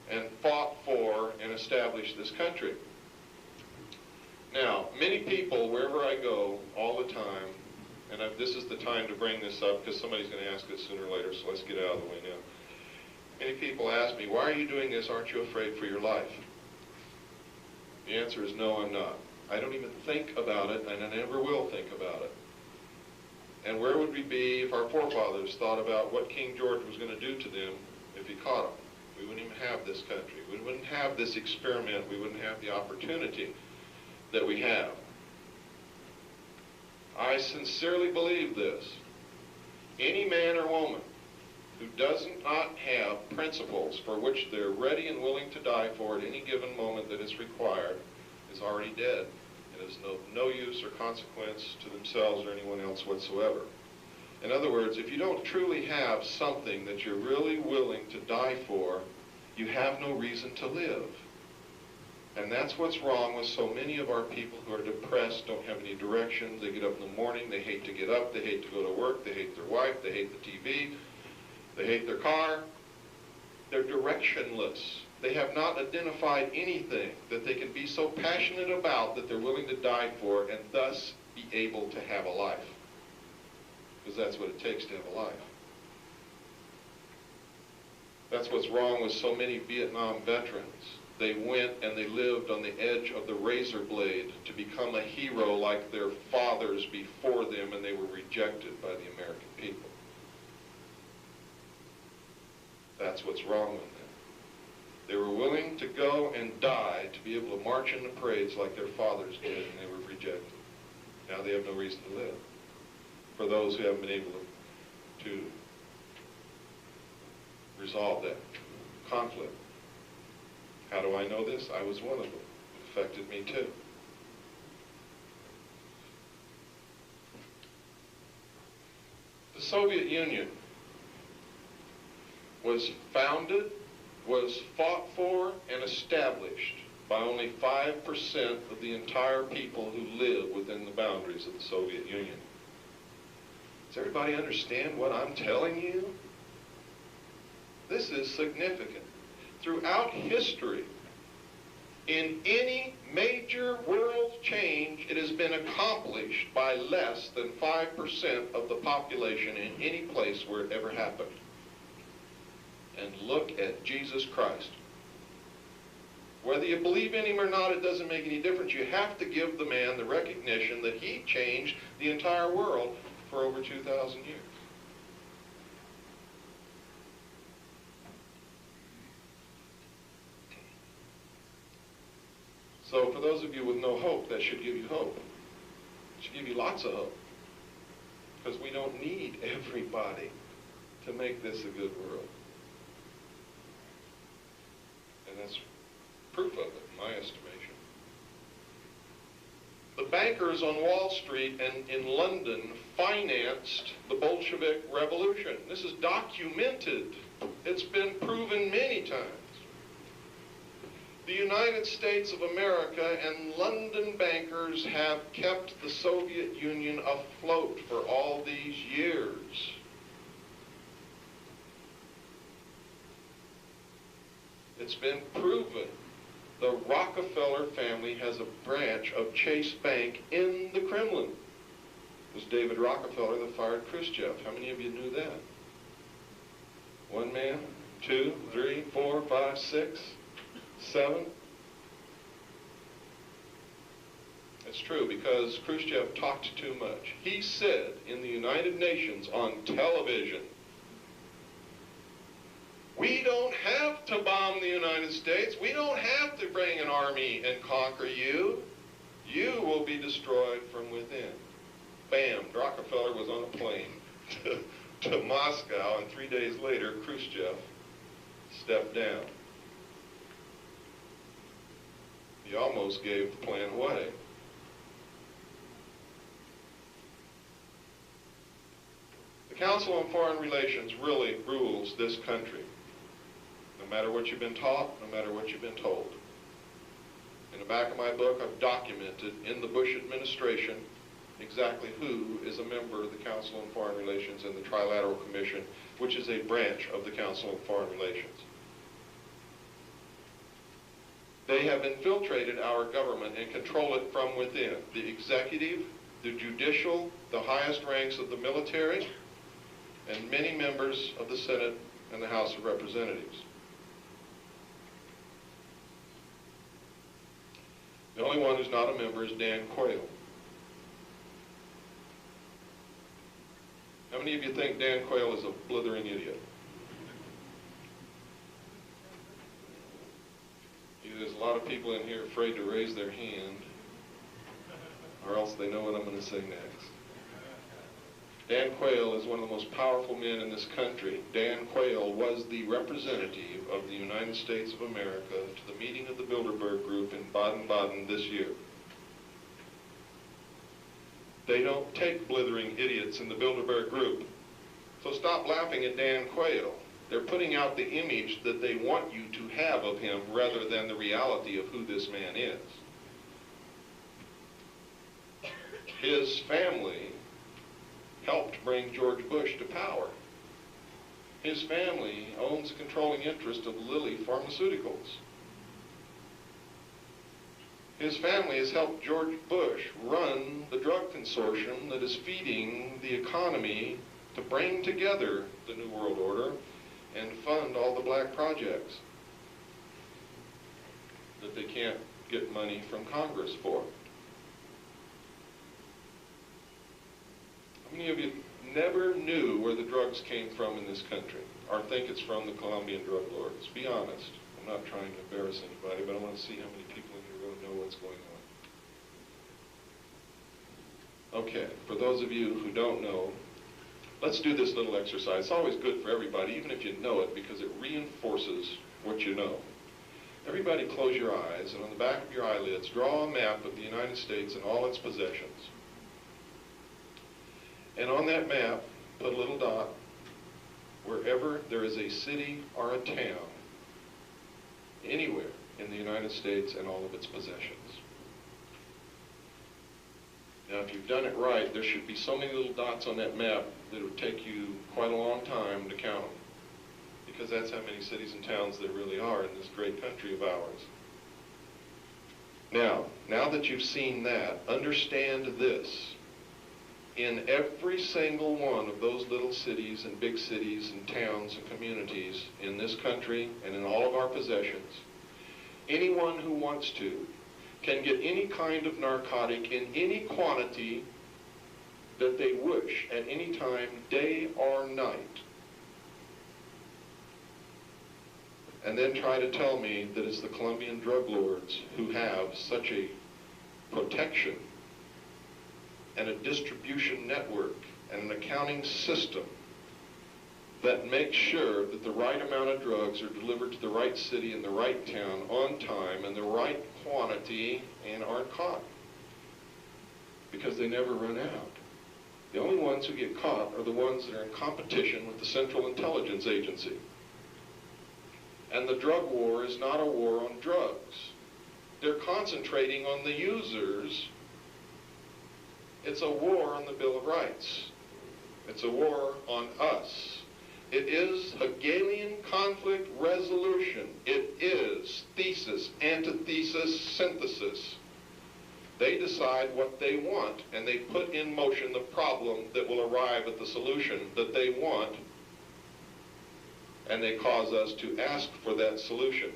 and fought for and established this country. Now, many people, wherever I go, all the time, and this is the time to bring this up because somebody's going to ask it sooner or later, so let's get out of the way now. Many people ask me, why are you doing this? Aren't you afraid for your life? The answer is no, I'm not. I don't even think about it, and I never will think about it. And where would we be if our forefathers thought about what King George was going to do to them if he caught them? We wouldn't even have this country. We wouldn't have this experiment. We wouldn't have the opportunity that we have. I sincerely believe this. Any man or woman who does not have principles for which they're ready and willing to die for at any given moment that is required is already dead. It is no use or consequence to themselves or anyone else whatsoever. In other words, if you don't truly have something that you're really willing to die for, you have no reason to live. And that's what's wrong with so many of our people who are depressed, don't have any direction. They get up in the morning, they hate to get up, they hate to go to work, they hate their wife, they hate the TV, they hate their car. They're directionless. They have not identified anything that they can be so passionate about that they're willing to die for and thus be able to have a life. Because that's what it takes to have a life. That's what's wrong with so many Vietnam veterans. They went and they lived on the edge of the razor blade to become a hero like their fathers before them, and they were rejected by the American people. That's what's wrong with them. They were willing to go and die to be able to march in the parades like their fathers did, and they were rejected. Now they have no reason to live. For those who haven't been able to resolve that conflict. How do I know this? I was one of them. It affected me too. The Soviet Union was founded, was fought for, and established by only 5% of the entire people who live within the boundaries of the Soviet Union. Does everybody understand what I'm telling you? This is significant. Throughout history, in any major world change, it has been accomplished by less than 5% of the population in any place where it ever happened. And look at Jesus Christ. Whether you believe in him or not, it doesn't make any difference. You have to give the man the recognition that he changed the entire world for over 2,000 years. So for those of you with no hope, that should give you hope. It should give you lots of hope. Because we don't need everybody to make this a good world. And that's proof of it, in my estimation. The bankers on Wall Street and in London financed the Bolshevik Revolution. This is documented. It's been proven many times. The United States of America and London bankers have kept the Soviet Union afloat for all these years. It's been proven. The Rockefeller family has a branch of Chase Bank in the Kremlin. It was David Rockefeller that fired Khrushchev. How many of you knew that? One man, 2, 3, 4, 5, 6, 7. It's true, because Khrushchev talked too much. He said in the United Nations on television, we don't have to bomb the United States. We don't have to bring an army and conquer you. You will be destroyed from within. Bam, Rockefeller was on a plane to Moscow, and 3 days later, Khrushchev stepped down. He almost gave the plan away. The Council on Foreign Relations really rules this country. No matter what you've been taught, no matter what you've been told. In the back of my book, I've documented in the Bush administration exactly who is a member of the Council on Foreign Relations and the Trilateral Commission, which is a branch of the Council on Foreign Relations. They have infiltrated our government and control it from within. The executive, the judicial, the highest ranks of the military, and many members of the Senate and the House of Representatives. The only one who's not a member is Dan Quayle. How many of you think Dan Quayle is a blithering idiot? There's a lot of people in here afraid to raise their hand, or else they know what I'm going to say next. Dan Quayle is one of the most powerful men in this country. Dan Quayle was the representative of the United States of America to the meeting of the Bilderberg Group in Baden-Baden this year. They don't take blithering idiots in the Bilderberg Group. So stop laughing at Dan Quayle. They're putting out the image that they want you to have of him rather than the reality of who this man is. His family helped bring George Bush to power. His family owns a controlling interest of Lilly Pharmaceuticals. His family has helped George Bush run the drug consortium that is feeding the economy to bring together the New World Order and fund all the black projects that they can't get money from Congress for. How many of you never knew where the drugs came from in this country, or think it's from the Colombian drug lords? Be honest. I'm not trying to embarrass anybody, but I want to see how many people in here really know what's going on. Okay, for those of you who don't know, let's do this little exercise. It's always good for everybody, even if you know it, because it reinforces what you know. Everybody close your eyes, and on the back of your eyelids, draw a map of the United States and all its possessions. And on that map, put a little dot wherever there is a city or a town, anywhere in the United States and all of its possessions. Now, if you've done it right, there should be so many little dots on that map that it would take you quite a long time to count them, because that's how many cities and towns there really are in this great country of ours. Now that you've seen that, understand this. In every single one of those little cities and big cities and towns and communities in this country and in all of our possessions, anyone who wants to can get any kind of narcotic in any quantity that they wish at any time, day or night. And then try to tell me that it's the Colombian drug lords who have such a protection and a distribution network and an accounting system that makes sure that the right amount of drugs are delivered to the right city and the right town on time and the right quantity and aren't caught, because they never run out. The only ones who get caught are the ones that are in competition with the Central Intelligence Agency. And the drug war is not a war on drugs. They're concentrating on the users. It's a war on the Bill of Rights. It's a war on us. It is Hegelian conflict resolution. It is thesis, antithesis, synthesis. They decide what they want, and they put in motion the problem that will arrive at the solution that they want, and they cause us to ask for that solution.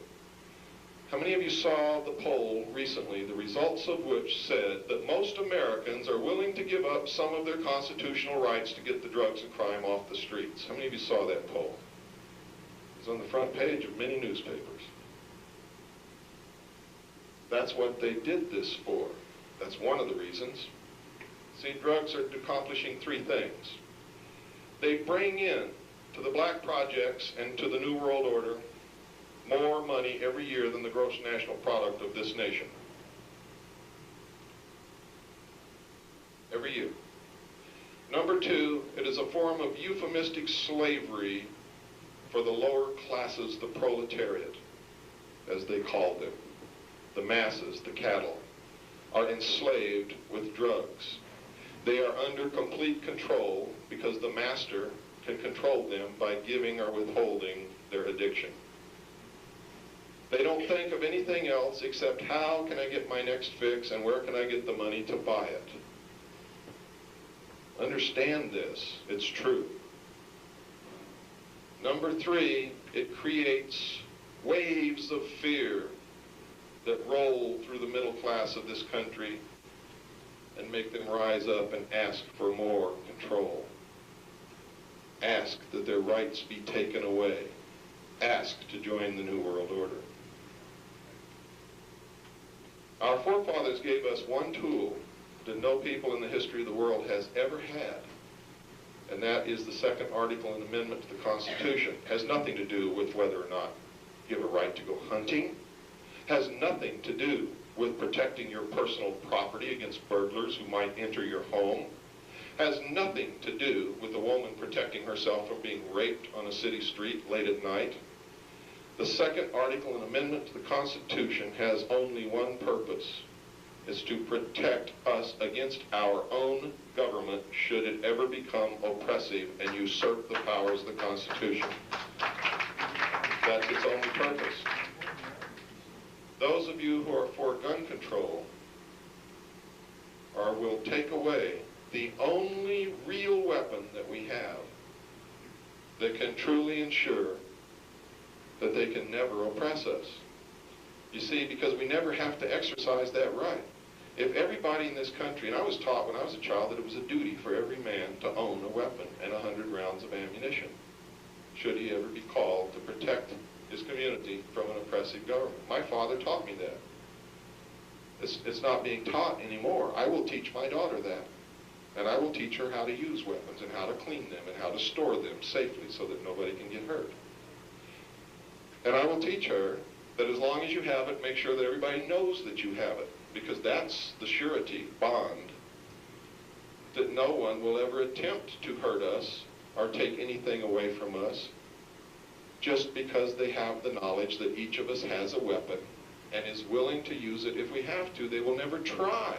How many of you saw the poll recently, the results of which said that most Americans are willing to give up some of their constitutional rights to get the drugs and crime off the streets? How many of you saw that poll? It was on the front page of many newspapers. That's what they did this for. That's one of the reasons. See, drugs are accomplishing three things. They bring in to the black projects and to the New World Order more money every year than the gross national product of this nation. Every year. Number two, it is a form of euphemistic slavery for the lower classes, the proletariat, as they call them. The masses, the cattle, are enslaved with drugs. They are under complete control because the master can control them by giving or withholding their addiction. They don't think of anything else except how can I get my next fix and where can I get the money to buy it. Understand this, it's true. Number three, it creates waves of fear that roll through the middle class of this country and make them rise up and ask for more control. Ask that their rights be taken away. Ask to join the New World Order. Our forefathers gave us one tool that no people in the history of the world has ever had, and that is the second article and amendment to the Constitution. It has nothing to do with whether or not you have a right to go hunting. Has nothing to do with protecting your personal property against burglars who might enter your home. Has nothing to do with a woman protecting herself from being raped on a city street late at night. The second article and amendment to the Constitution has only one purpose. It's to protect us against our own government should it ever become oppressive and usurp the powers of the Constitution. That's its only purpose. Those of you who are for gun control will take away the only real weapon that we have that can truly ensure that they can never oppress us. You see, because we never have to exercise that right. If everybody in this country, and I was taught when I was a child that it was a duty for every man to own a weapon and 100 rounds of ammunition, should he ever be called to protect his community from an oppressive government. My father taught me that. It's not being taught anymore. I will teach my daughter that. And I will teach her how to use weapons and how to clean them and how to store them safely so that nobody can get hurt. And I will teach her that as long as you have it, make sure that everybody knows that you have it, because that's the surety bond that no one will ever attempt to hurt us or take anything away from us just because they have the knowledge that each of us has a weapon and is willing to use it if we have to. They will never try.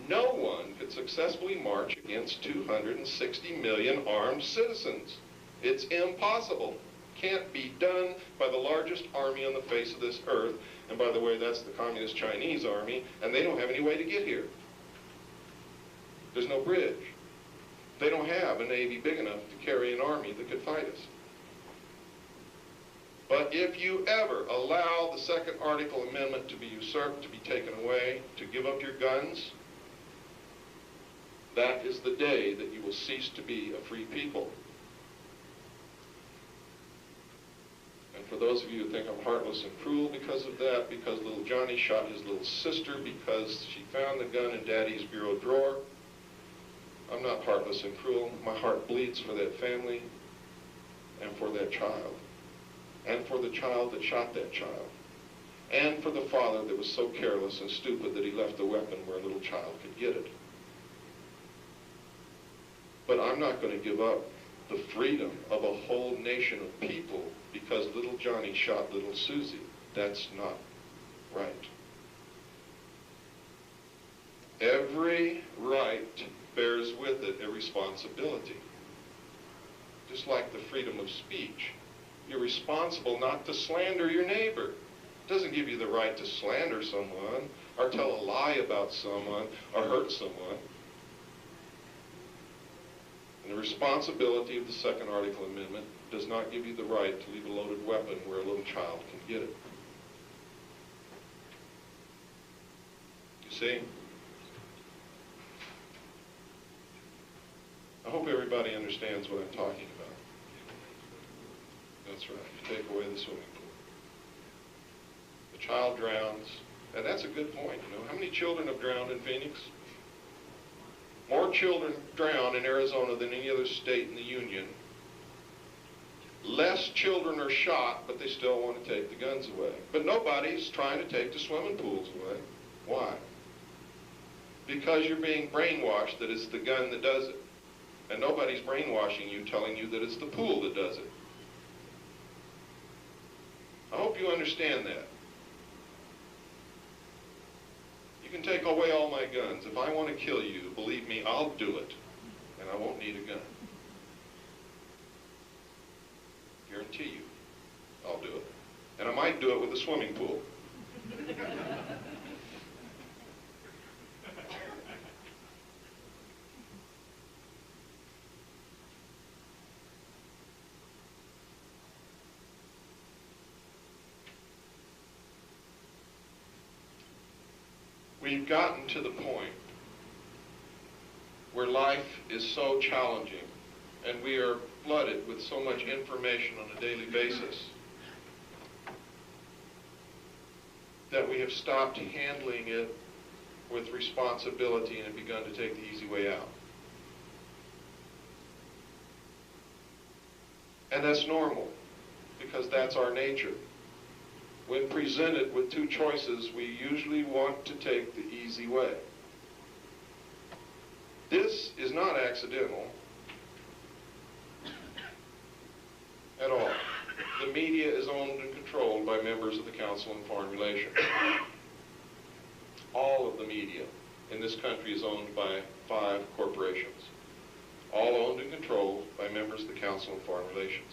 No one could successfully march against 260 million armed citizens. It's impossible. Can't be done by the largest army on the face of this earth. And by the way, that's the Communist Chinese army, and they don't have any way to get here. There's no bridge. They don't have a navy big enough to carry an army that could fight us. But if you ever allow the second article amendment to be usurped, to be taken away, to give up your guns, that is the day that you will cease to be a free people. And for those of you who think I'm heartless and cruel because of that, because little Johnny shot his little sister because she found the gun in Daddy's bureau drawer, I'm not heartless and cruel. My heart bleeds for that family and for that child, and for the child that shot that child, and for the father that was so careless and stupid that he left the weapon where a little child could get it. But I'm not going to give up the freedom of a whole nation of people because little Johnny shot little Susie. That's not right. Every right bears with it a responsibility. Just like the freedom of speech. You're responsible not to slander your neighbor. It doesn't give you the right to slander someone or tell a lie about someone or hurt someone. And the responsibility of the second article amendment does not give you the right to leave a loaded weapon where a little child can get it. See? I hope everybody understands what I'm talking about. That's right. You take away the swimming pool. The child drowns. And that's a good point, you know. How many children have drowned in Phoenix? More children drown in Arizona than any other state in the Union. Less children are shot, but they still want to take the guns away. But nobody's trying to take the swimming pools away. Why? Because you're being brainwashed that it's the gun that does it. And nobody's brainwashing you, telling you that it's the pool that does it. I hope you understand that. You can take away all my guns. If I want to kill you, believe me, I'll do it. And I won't need a gun. Guarantee you, I'll do it. And I might do it with a swimming pool. We've gotten to the point where life is so challenging and we are flooded with so much information on a daily basis that we have stopped handling it with responsibility and have begun to take the easy way out. And that's normal, because that's our nature. When presented with two choices, we usually want to take the easy way. This is not accidental at all. The media is owned and controlled by members of the Council on Foreign Relations. All of the media in this country is owned by 5 corporations. All owned and controlled by members of the Council on Foreign Relations.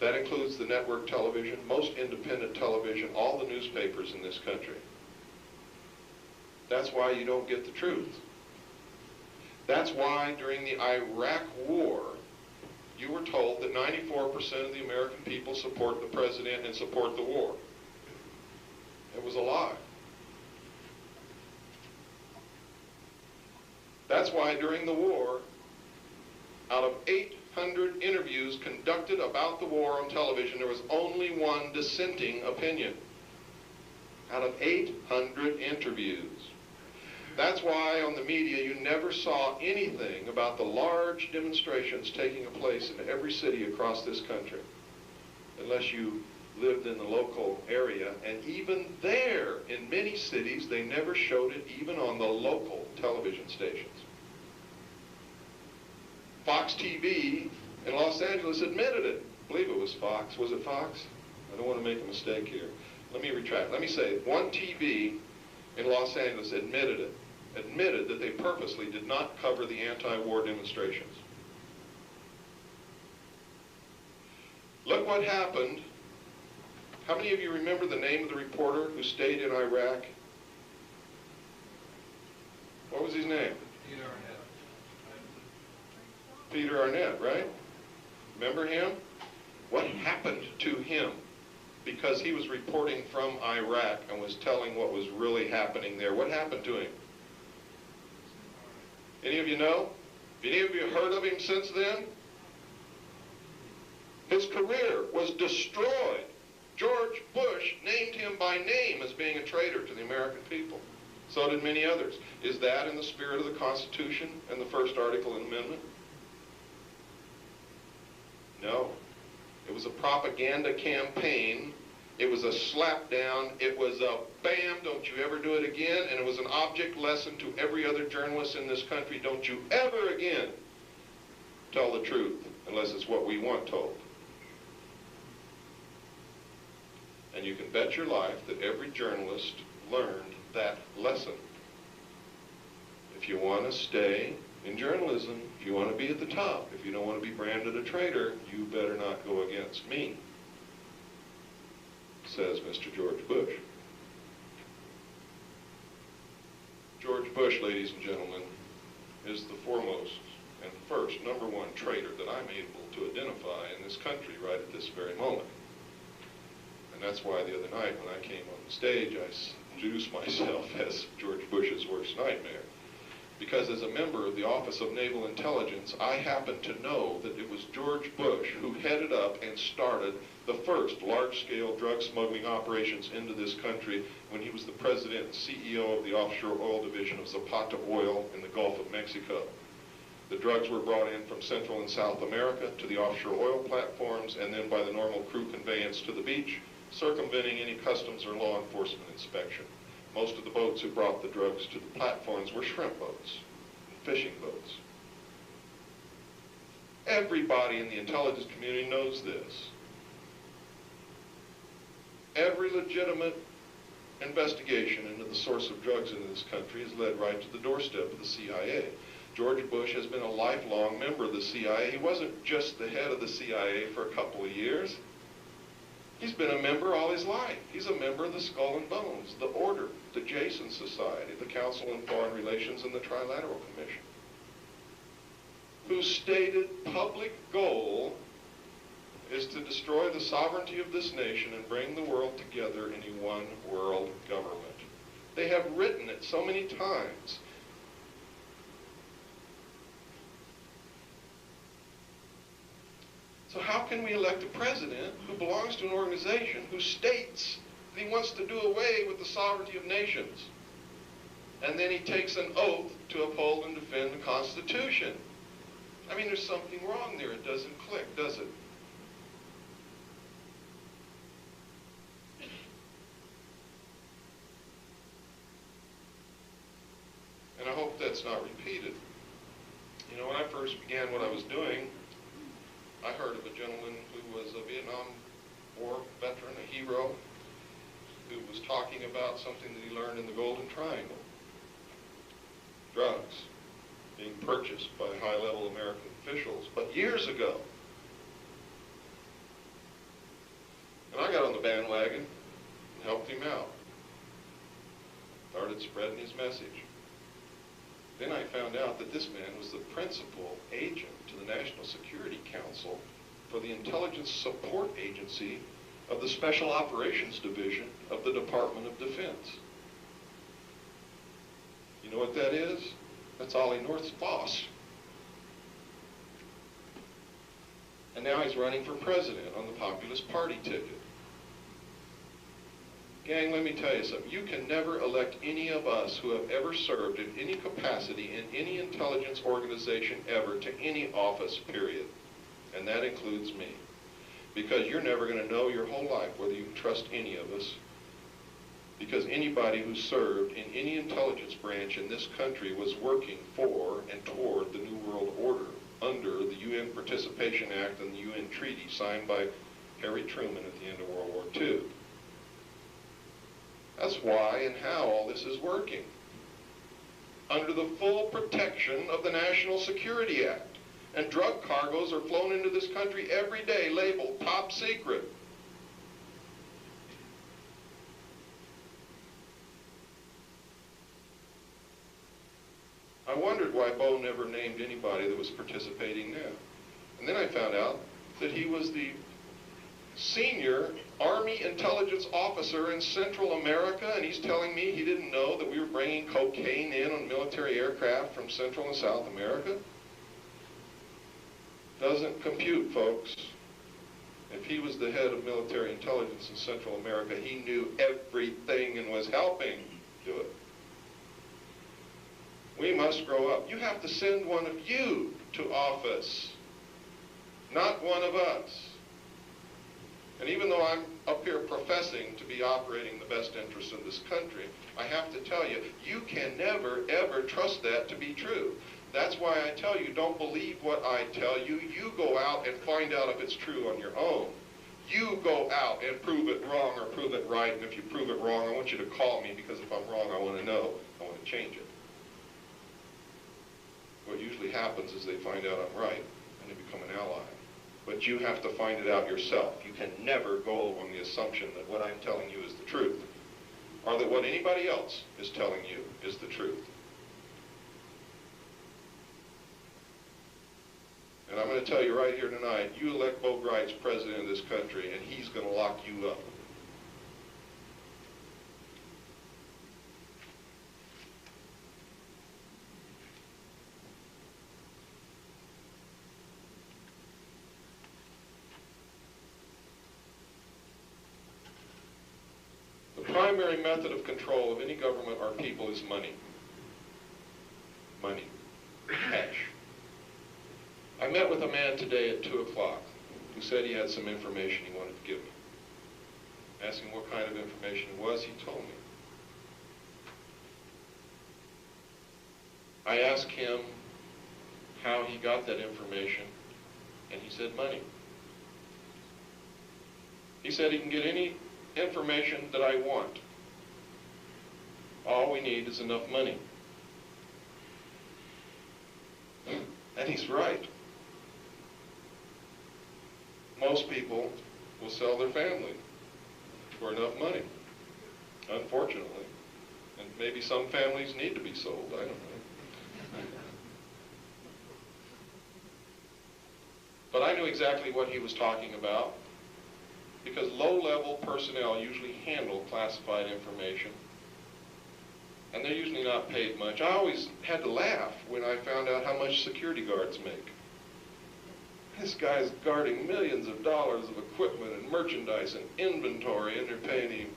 That includes the network television, most independent television, all the newspapers in this country. That's why you don't get the truth. That's why during the Iraq War, you were told that 94% of the American people support the president and support the war. It was a lie. That's why during the war, out of 800 interviews conducted about the war on television, there was only one dissenting opinion. Out of 800 interviews. That's why on the media you never saw anything about the large demonstrations taking place in every city across this country, unless you lived in the local area. And even there, in many cities, they never showed it even on the local television stations. Fox TV in Los Angeles admitted it. I believe it was Fox. Was it Fox? I don't want to make a mistake here. Let me retract. Let me say, one TV in Los Angeles admitted it. Admitted that they purposely did not cover the anti-war demonstrations. Look what happened. How many of you remember the name of the reporter who stayed in Iraq? What was his name? Peter Arnett, right? Remember him? What happened to him? Because he was reporting from Iraq and was telling what was really happening there. What happened to him? Any of you know? Any of you heard of him since then? His career was destroyed. George Bush named him by name as being a traitor to the American people. So did many others. Is that in the spirit of the Constitution and the first article and amendment? No. It was a propaganda campaign. It was a slap down. It was a bam, don't you ever do it again. And it was an object lesson to every other journalist in this country. Don't you ever again tell the truth unless it's what we want told. And you can bet your life that every journalist learned that lesson. If you want to stay in journalism, if you want to be at the top, if you don't want to be branded a traitor, you better not go against me, says Mr. George Bush. George Bush, ladies and gentlemen, is the foremost and first, number one traitor that I'm able to identify in this country right at this very moment. And that's why the other night when I came on the stage, I introduce myself as George Bush's worst nightmare. Because as a member of the Office of Naval Intelligence, I happen to know that it was George Bush who headed up and started the first large-scale drug smuggling operations into this country when he was the president and CEO of the offshore oil division of Zapata Oil in the Gulf of Mexico. The drugs were brought in from Central and South America to the offshore oil platforms and then by the normal crew conveyance to the beach, circumventing any customs or law enforcement inspection. Most of the boats who brought the drugs to the platforms were shrimp boats, fishing boats. Everybody in the intelligence community knows this. Every legitimate investigation into the source of drugs in this country has led right to the doorstep of the CIA. George Bush has been a lifelong member of the CIA. He wasn't just the head of the CIA for a couple of years. He's been a member all his life. He's a member of the Skull and Bones, the Order, the Jason Society, the Council on Foreign Relations, and the Trilateral Commission, whose stated public goal is to destroy the sovereignty of this nation and bring the world together in a one world government. They have written it so many times. So how can we elect a president who belongs to an organization who states that he wants to do away with the sovereignty of nations? And then he takes an oath to uphold and defend the Constitution. I mean, there's something wrong there. It doesn't click, does it? And I hope that's not repeated. You know, when I first began what I was doing, I heard of a gentleman who was a Vietnam War veteran, a hero, who was talking about something that he learned in the Golden Triangle. Drugs being purchased by high-level American officials, but years ago. And I got on the bandwagon and helped him out. Started spreading his message. Then I found out that this man was the principal agent to the National Security Council for the Intelligence Support Agency of the Special Operations Division of the Department of Defense. You know what that is? That's Ollie North's boss. And now he's running for president on the Populist Party ticket. Gang, let me tell you something. You can never elect any of us who have ever served in any capacity in any intelligence organization ever to any office, period. And that includes me. Because you're never going to know your whole life whether you can trust any of us. Because anybody who served in any intelligence branch in this country was working for and toward the New World Order under the UN Participation Act and the UN Treaty signed by Harry Truman at the end of World War II. That's why and how all this is working. Under the full protection of the National Security Act. And drug cargoes are flown into this country every day labeled top secret. I wondered why Bo never named anybody that was participating now. And then I found out that he was the senior Army intelligence officer in Central America, and he's telling me he didn't know that we were bringing cocaine in on military aircraft from Central and South America? Doesn't compute, folks. If he was the head of military intelligence in Central America, he knew everything and was helping do it. We must grow up. You have to send one of you to office, not one of us. And even though I'm up here professing to be operating the best interests of this country, I have to tell you, you can never, ever trust that to be true. That's why I tell you, don't believe what I tell you. You go out and find out if it's true on your own. You go out and prove it wrong or prove it right, and if you prove it wrong, I want you to call me, because if I'm wrong, I want to know. I want to change it. What usually happens is they find out I'm right, and they become an ally. But you have to find it out yourself. You can never go on the assumption that what I'm telling you is the truth, or that what anybody else is telling you is the truth. And I'm going to tell you right here tonight, you elect Bo Gritz president of this country, and he's going to lock you up. primary method of control of any government or people is money. Money. Cash. I met with a man today at 2 o'clock who said he had some information he wanted to give me. Asking what kind of information it was, he told me. I asked him how he got that information, and he said money. He said he can get any information that I want. All we need is enough money. And he's right. Most people will sell their family for enough money, unfortunately. And maybe some families need to be sold, I don't know. But I knew exactly what he was talking about, because low-level personnel usually handle classified information, and they're usually not paid much. I always had to laugh when I found out how much security guards make. This guy's guarding millions of dollars of equipment and merchandise and inventory, and they're paying him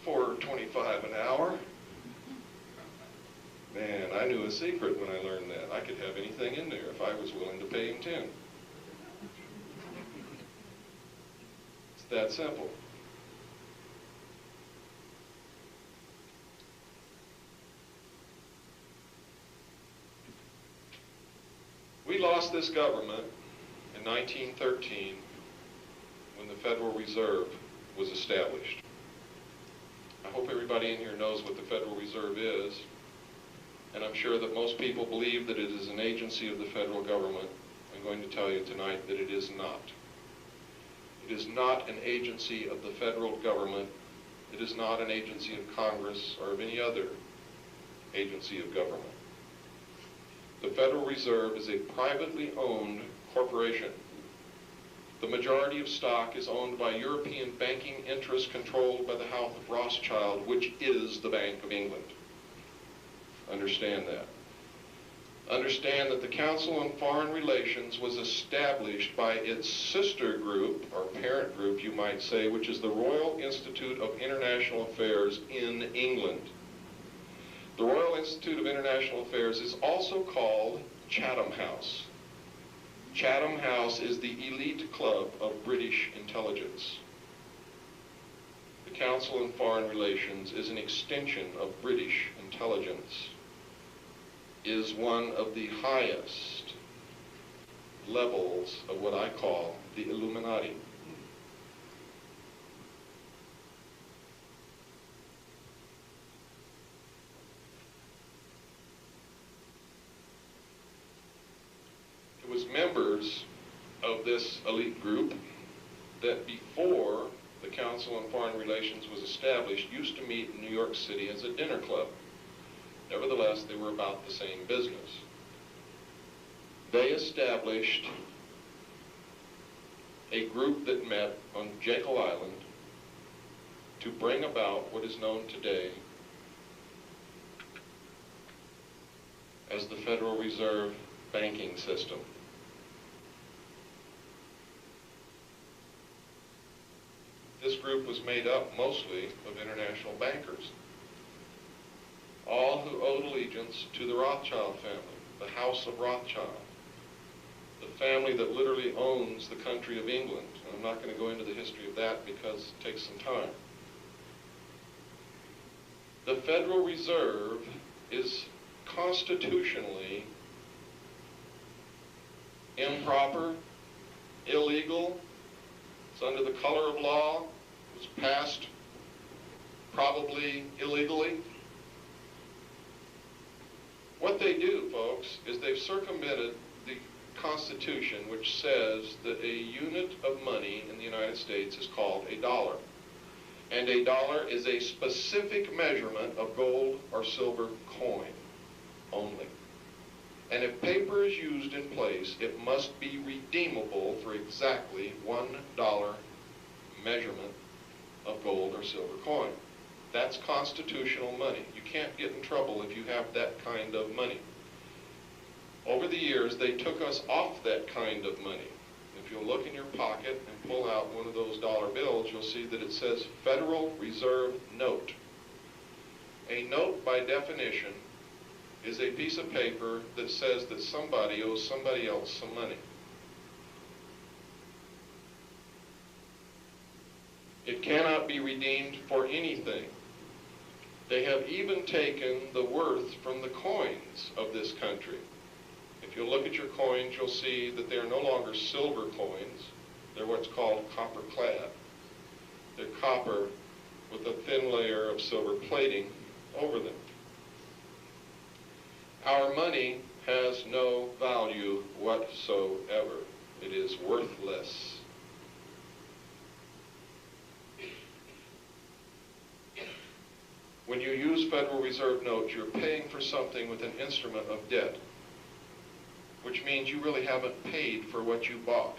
$4.25 an hour. Man, I knew a secret when I learned that. I could have anything in there if I was willing to pay him 10. It's that simple. We lost this government in 1913 when the Federal Reserve was established. I hope everybody in here knows what the Federal Reserve is, and I'm sure that most people believe that it is an agency of the federal government. I'm going to tell you tonight that it is not. It is not an agency of the federal government. It is not an agency of Congress or of any other agency of government. The Federal Reserve is a privately owned corporation. The majority of stock is owned by European banking interests controlled by the House of Rothschild, which is the Bank of England. Understand that. Understand that the Council on Foreign Relations was established by its sister group, or parent group you might say, which is the Royal Institute of International Affairs in England. The Royal Institute of International Affairs is also called Chatham House. Chatham House is the elite club of British intelligence. The Council on Foreign Relations is an extension of British intelligence, is one of the highest levels of what I call the Illuminati. It was members of this elite group that before the Council on Foreign Relations was established used to meet in New York City as a dinner club. Nevertheless, they were about the same business. They established a group that met on Jekyll Island to bring about what is known today as the Federal Reserve banking system. This group was made up mostly of international bankers, all who owed allegiance to the Rothschild family, the House of Rothschild, the family that literally owns the country of England. And I'm not going to go into the history of that because it takes some time. The Federal Reserve is constitutionally improper, illegal. It's under the color of law. It was passed probably illegally. What they do, folks, is they've circumvented the Constitution, which says that a unit of money in the United States is called a dollar. And a dollar is a specific measurement of gold or silver coin only. And if paper is used in place, it must be redeemable for exactly $1 measurement of gold or silver coin. That's constitutional money. You can't get in trouble if you have that kind of money. Over the years, they took us off that kind of money. If you'll look in your pocket and pull out one of those dollar bills, you'll see that it says Federal Reserve Note. A note, by definition, is a piece of paper that says that somebody owes somebody else some money. It cannot be redeemed for anything. They have even taken the worth from the coins of this country. If you look at your coins, you'll see that they are no longer silver coins. They're what's called copper clad. They're copper with a thin layer of silver plating over them. Our money has no value whatsoever. It is worthless. When you use Federal Reserve notes, you're paying for something with an instrument of debt, which means you really haven't paid for what you bought.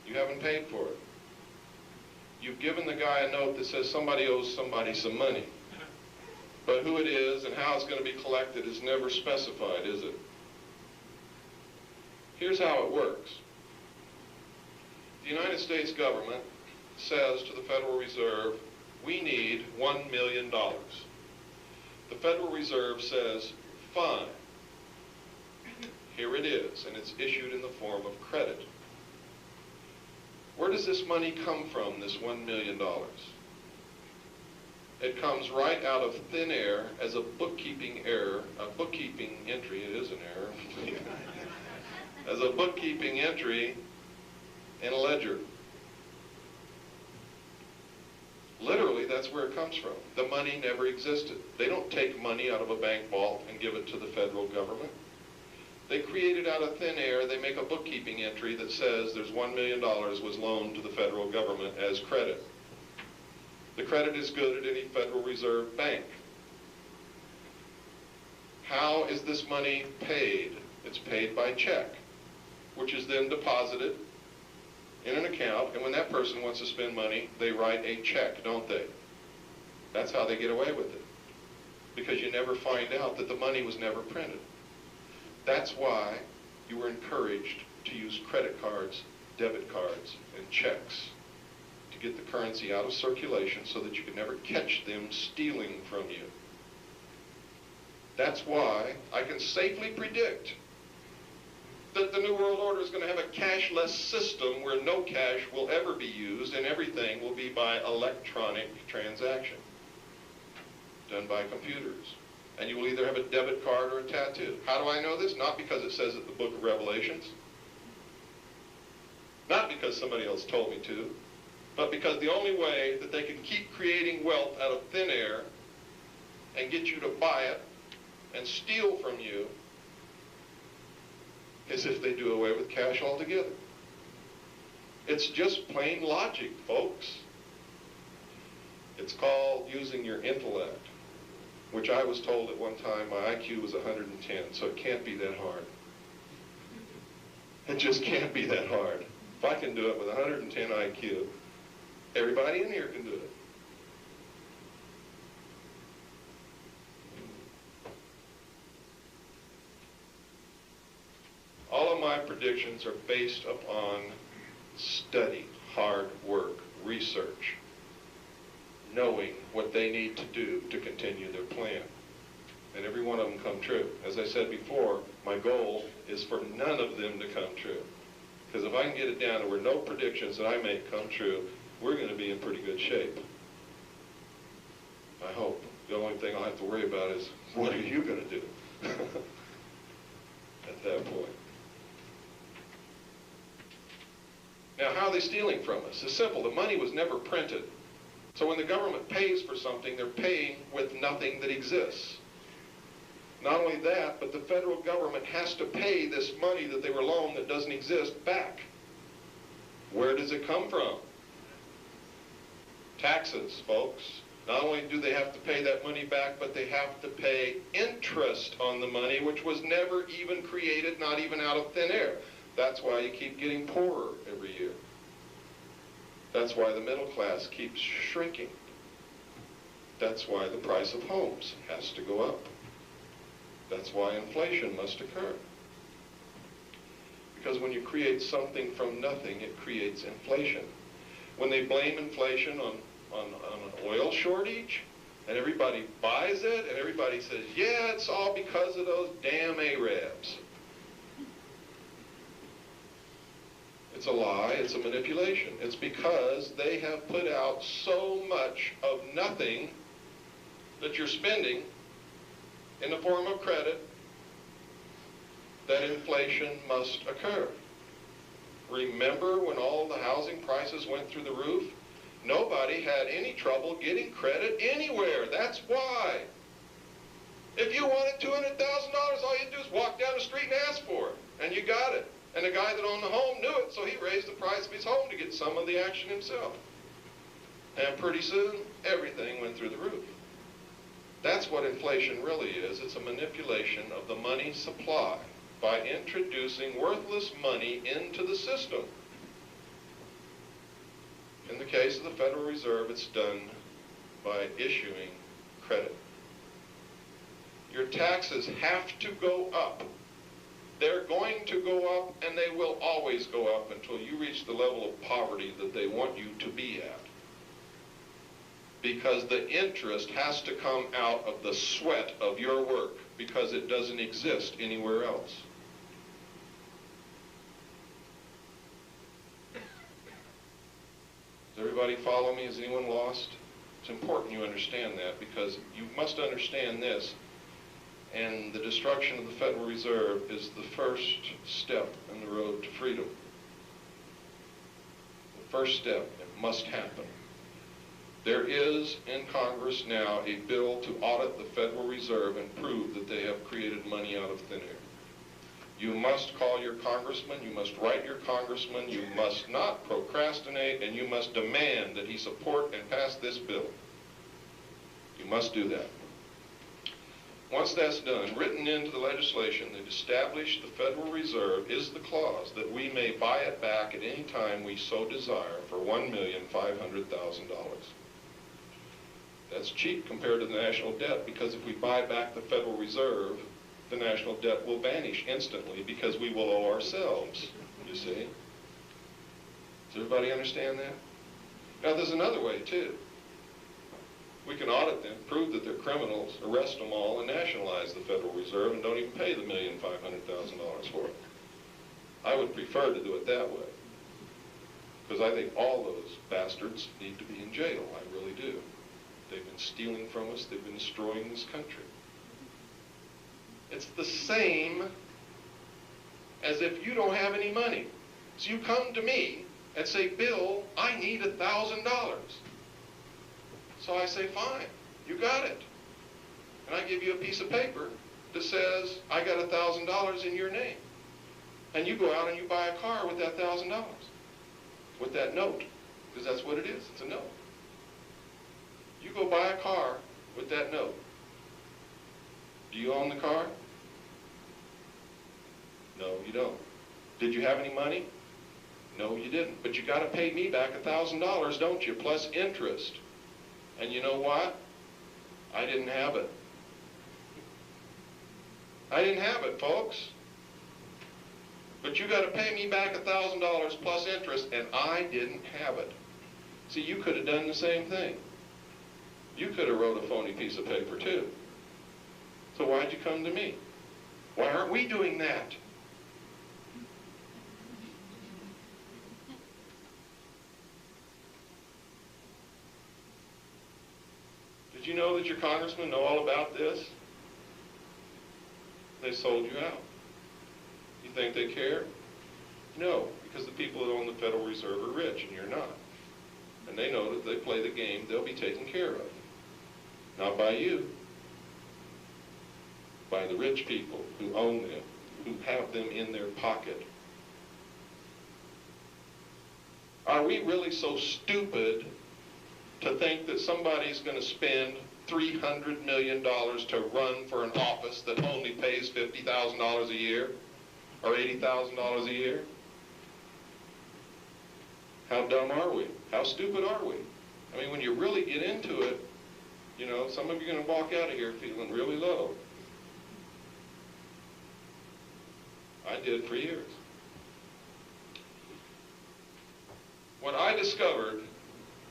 You haven't paid for it. You've given the guy a note that says somebody owes somebody some money. But who it is and how it's going to be collected is never specified, is it? Here's how it works. The United States government says to the Federal Reserve, we need $1 million. The Federal Reserve says, fine. Here it is, and it's issued in the form of credit. Where does this money come from, this $1 million? It comes right out of thin air as a bookkeeping error, a bookkeeping entry, it is an error, as a bookkeeping entry in a ledger. Literally, that's where it comes from. The money never existed. They don't take money out of a bank vault and give it to the federal government. They create it out of thin air. They make a bookkeeping entry that says there's $1 million was loaned to the federal government as credit. The credit is good at any Federal Reserve bank. How is this money paid? It's paid by check, which is then deposited in an account, and when that person wants to spend money, they write a check, don't they? That's how they get away with it, because you never find out that the money was never printed. That's why you were encouraged to use credit cards, debit cards, and checks to get the currency out of circulation so that you could never catch them stealing from you. That's why I can safely predict that the New World Order is going to have a cashless system where no cash will ever be used and everything will be by electronic transaction, done by computers. And you will either have a debit card or a tattoo. How do I know this? Not because it says it in the book of Revelations, not because somebody else told me to, but because the only way that they can keep creating wealth out of thin air and get you to buy it and steal from you is if they do away with cash altogether. It's just plain logic, folks. It's called using your intellect, which I was told at one time my IQ was 110, so it can't be that hard. It just can't be that hard. If I can do it with 110 IQ, everybody in here can do it. All of my predictions are based upon study, hard work, research, knowing what they need to do to continue their plan. And every one of them come true. As I said before, my goal is for none of them to come true. Because if I can get it down to where no predictions that I make come true, we're going to be in pretty good shape. I hope. The only thing I'll have to worry about is, what are you going to do at that point? Now, how are they stealing from us? It's simple. The money was never printed. So when the government pays for something, they're paying with nothing that exists. Not only that, but the federal government has to pay this money that they were loaned that doesn't exist back. Where does it come from? Taxes, folks. Not only do they have to pay that money back, but they have to pay interest on the money, which was never even created, not even out of thin air. That's why you keep getting poorer every year. That's why the middle class keeps shrinking. That's why the price of homes has to go up. That's why inflation must occur. Because when you create something from nothing, it creates inflation. When they blame inflation on an oil shortage, and everybody buys it, and everybody says, yeah, it's all because of those damn Arabs. It's a lie, it's a manipulation. It's because they have put out so much of nothing that you're spending in the form of credit that inflation must occur. Remember when all the housing prices went through the roof? Nobody had any trouble getting credit anywhere. That's why. If you wanted $200,000, all you do is walk down the street and ask for it, and you got it. And the guy that owned the home knew it, so he raised the price of his home to get some of the action himself. And pretty soon, everything went through the roof. That's what inflation really is. It's a manipulation of the money supply by introducing worthless money into the system. In the case of the Federal Reserve, it's done by issuing credit. Your taxes have to go up. They're going to go up, and they will always go up until you reach the level of poverty that they want you to be at. Because the interest has to come out of the sweat of your work, because it doesn't exist anywhere else. Does everybody follow me? Is anyone lost? It's important you understand that, because you must understand this. And the destruction of the Federal Reserve is the first step in the road to freedom. The first step. It must happen. There is in Congress now a bill to audit the Federal Reserve and prove that they have created money out of thin air. You must call your congressman, you must write your congressman, you must not procrastinate, and you must demand that he support and pass this bill. You must do that. Once that's done, written into the legislation that established the Federal Reserve is the clause that we may buy it back at any time we so desire for $1,500,000. That's cheap compared to the national debt, because if we buy back the Federal Reserve, the national debt will vanish instantly because we will owe ourselves, you see. Does everybody understand that? Now there's another way too. We can audit them, prove that they're criminals, arrest them all, and nationalize the Federal Reserve and don't even pay the $1,500,000 for it. I would prefer to do it that way, because I think all those bastards need to be in jail. I really do. They've been stealing from us. They've been destroying this country. It's the same as if you don't have any money. So you come to me and say, Bill, I need $1,000. So I say, fine, you got it. And I give you a piece of paper that says, I got $1,000 in your name. And you go out and you buy a car with that $1,000, with that note, because that's what it is, it's a note. You go buy a car with that note. Do you own the car? No, you don't. Did you have any money? No, you didn't. But you got to pay me back $1,000, don't you, plus interest. And you know what? I didn't have it. I didn't have it, folks. But you got to pay me back $1,000 plus interest, and I didn't have it. See, you could have done the same thing. You could have wrote a phony piece of paper, too. So why'd you come to me? Why aren't we doing that? Did you know that your congressmen know all about this? They sold you out. You think they care? No, because the people that own the Federal Reserve are rich and you're not. And they know that if they play the game, they'll be taken care of. Not by you. By the rich people who own them, who have them in their pocket. Are we really so stupid to think that somebody's going to spend $300 million to run for an office that only pays $50,000 a year or $80,000 a year? How dumb are we? How stupid are we? I mean, when you really get into it, you know, some of you are going to walk out of here feeling really low. I did for years. discovered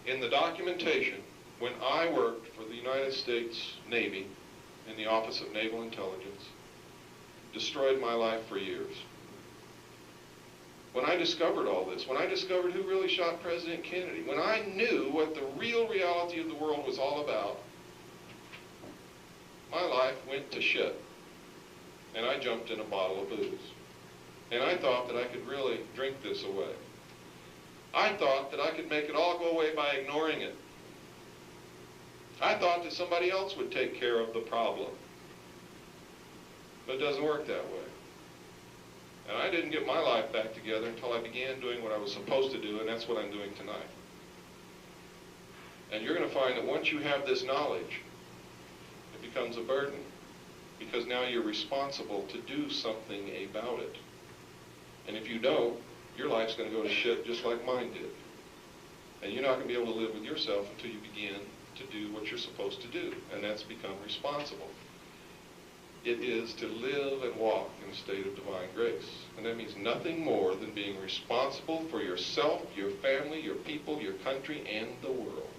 in the documentation when I worked for the United States Navy in the Office of Naval Intelligence, destroyed my life for years. When I discovered all this, when I discovered who really shot President Kennedy, when I knew what the real reality of the world was all about, my life went to shit. And I jumped in a bottle of booze. And I thought that I could really drink this away. I thought that I could make it all go away by ignoring it. I thought that somebody else would take care of the problem. But it doesn't work that way. And I didn't get my life back together until I began doing what I was supposed to do, and that's what I'm doing tonight. And you're going to find that once you have this knowledge, it becomes a burden, because now you're responsible to do something about it. And if you don't, your life's going to go to shit just like mine did. And you're not going to be able to live with yourself until you begin to do what you're supposed to do, and that's become responsible. It is to live and walk in a state of divine grace. And that means nothing more than being responsible for yourself, your family, your people, your country, and the world.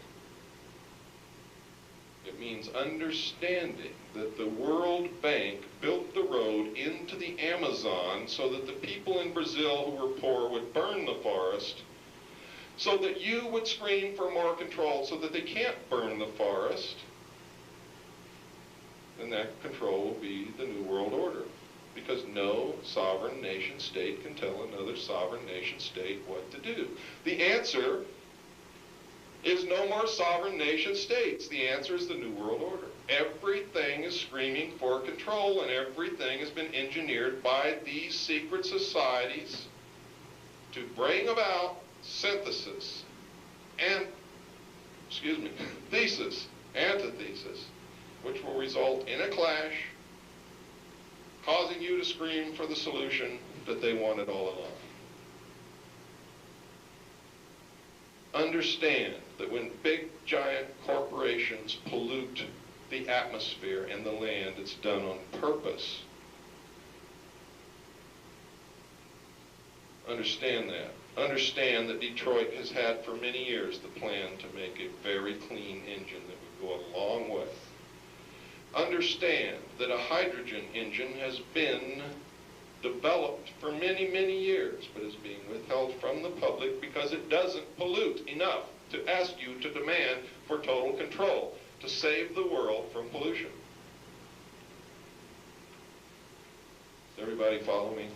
It means understanding that the World Bank built the road into the Amazon so that the people in Brazil who were poor would burn the forest, so that you would scream for more control so that they can't burn the forest. And that control will be the New World Order, because no sovereign nation state can tell another sovereign nation state what to do. The answer is no more sovereign nation states. The answer is the New World Order. Everything is screaming for control, and everything has been engineered by these secret societies to bring about synthesis and, thesis, antithesis, which will result in a clash, causing you to scream for the solution that they wanted all along. Understand that when big, giant corporations pollute the atmosphere and the land, it's done on purpose. Understand that. Understand that Detroit has had for many years the plan to make a very clean engine that would go a long way. Understand that a hydrogen engine has been developed for many, many years, but is being withheld from the public because it doesn't pollute enough to ask you to demand for total control, to save the world from pollution. Does everybody follow me?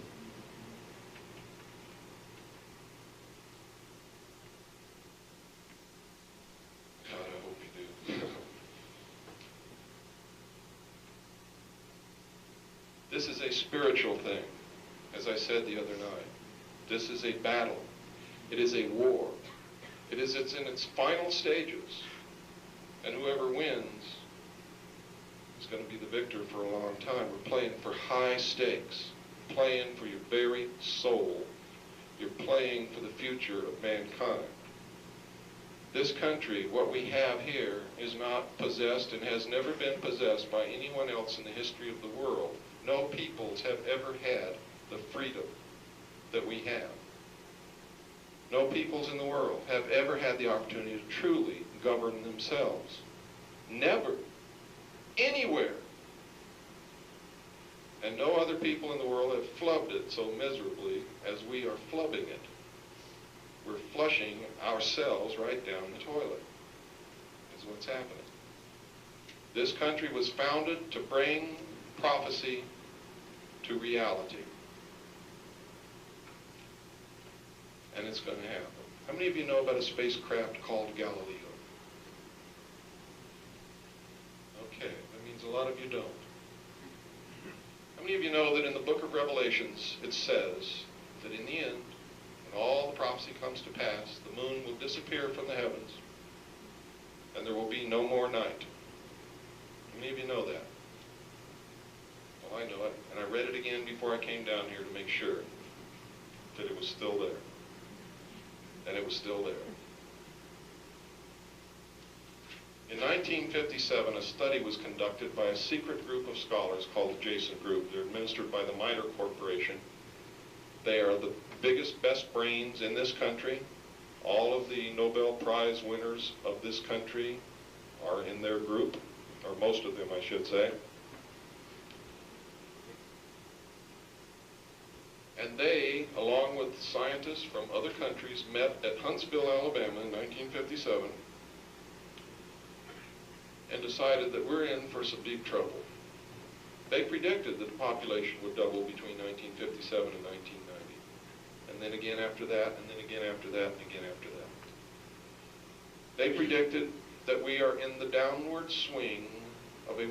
God, I hope you do. This is a spiritual thing, as I said the other night. This is a battle. It is a war. It's in its final stages. And whoever wins is going to be the victor for a long time. We're playing for high stakes, playing for your very soul. You're playing for the future of mankind. This country, what we have here, is not possessed and has never been possessed by anyone else in the history of the world. No peoples have ever had the freedom that we have. No peoples in the world have ever had the opportunity to truly govern themselves. Never. Anywhere. And no other people in the world have flubbed it so miserably as we are flubbing it. We're flushing ourselves right down the toilet. That's what's happening. This country was founded to bring prophecy to reality. And it's going to happen. How many of you know about a spacecraft called Galileo? Okay, that means a lot of you don't. How many of you know that in the book of Revelations it says that in the end, when all the prophecy comes to pass, the moon will disappear from the heavens and there will be no more night? How many of you know that? Well, I know it, and I read it again before I came down here to make sure that it was still there. And it was still there. In 1957, a study was conducted by a secret group of scholars called the Jason Group. They're administered by the Miner Corporation. They are the biggest, best brains in this country, All of the Nobel Prize winners of this country are in their group, or most of them, I should say. And they, along with scientists from other countries, met at Huntsville, Alabama in 1957 and decided that we're in for some deep trouble. They predicted that the population would double between 1957 and 1990. And then again after that, and then again after that, and again after that. They predicted that we are in the downward swing of a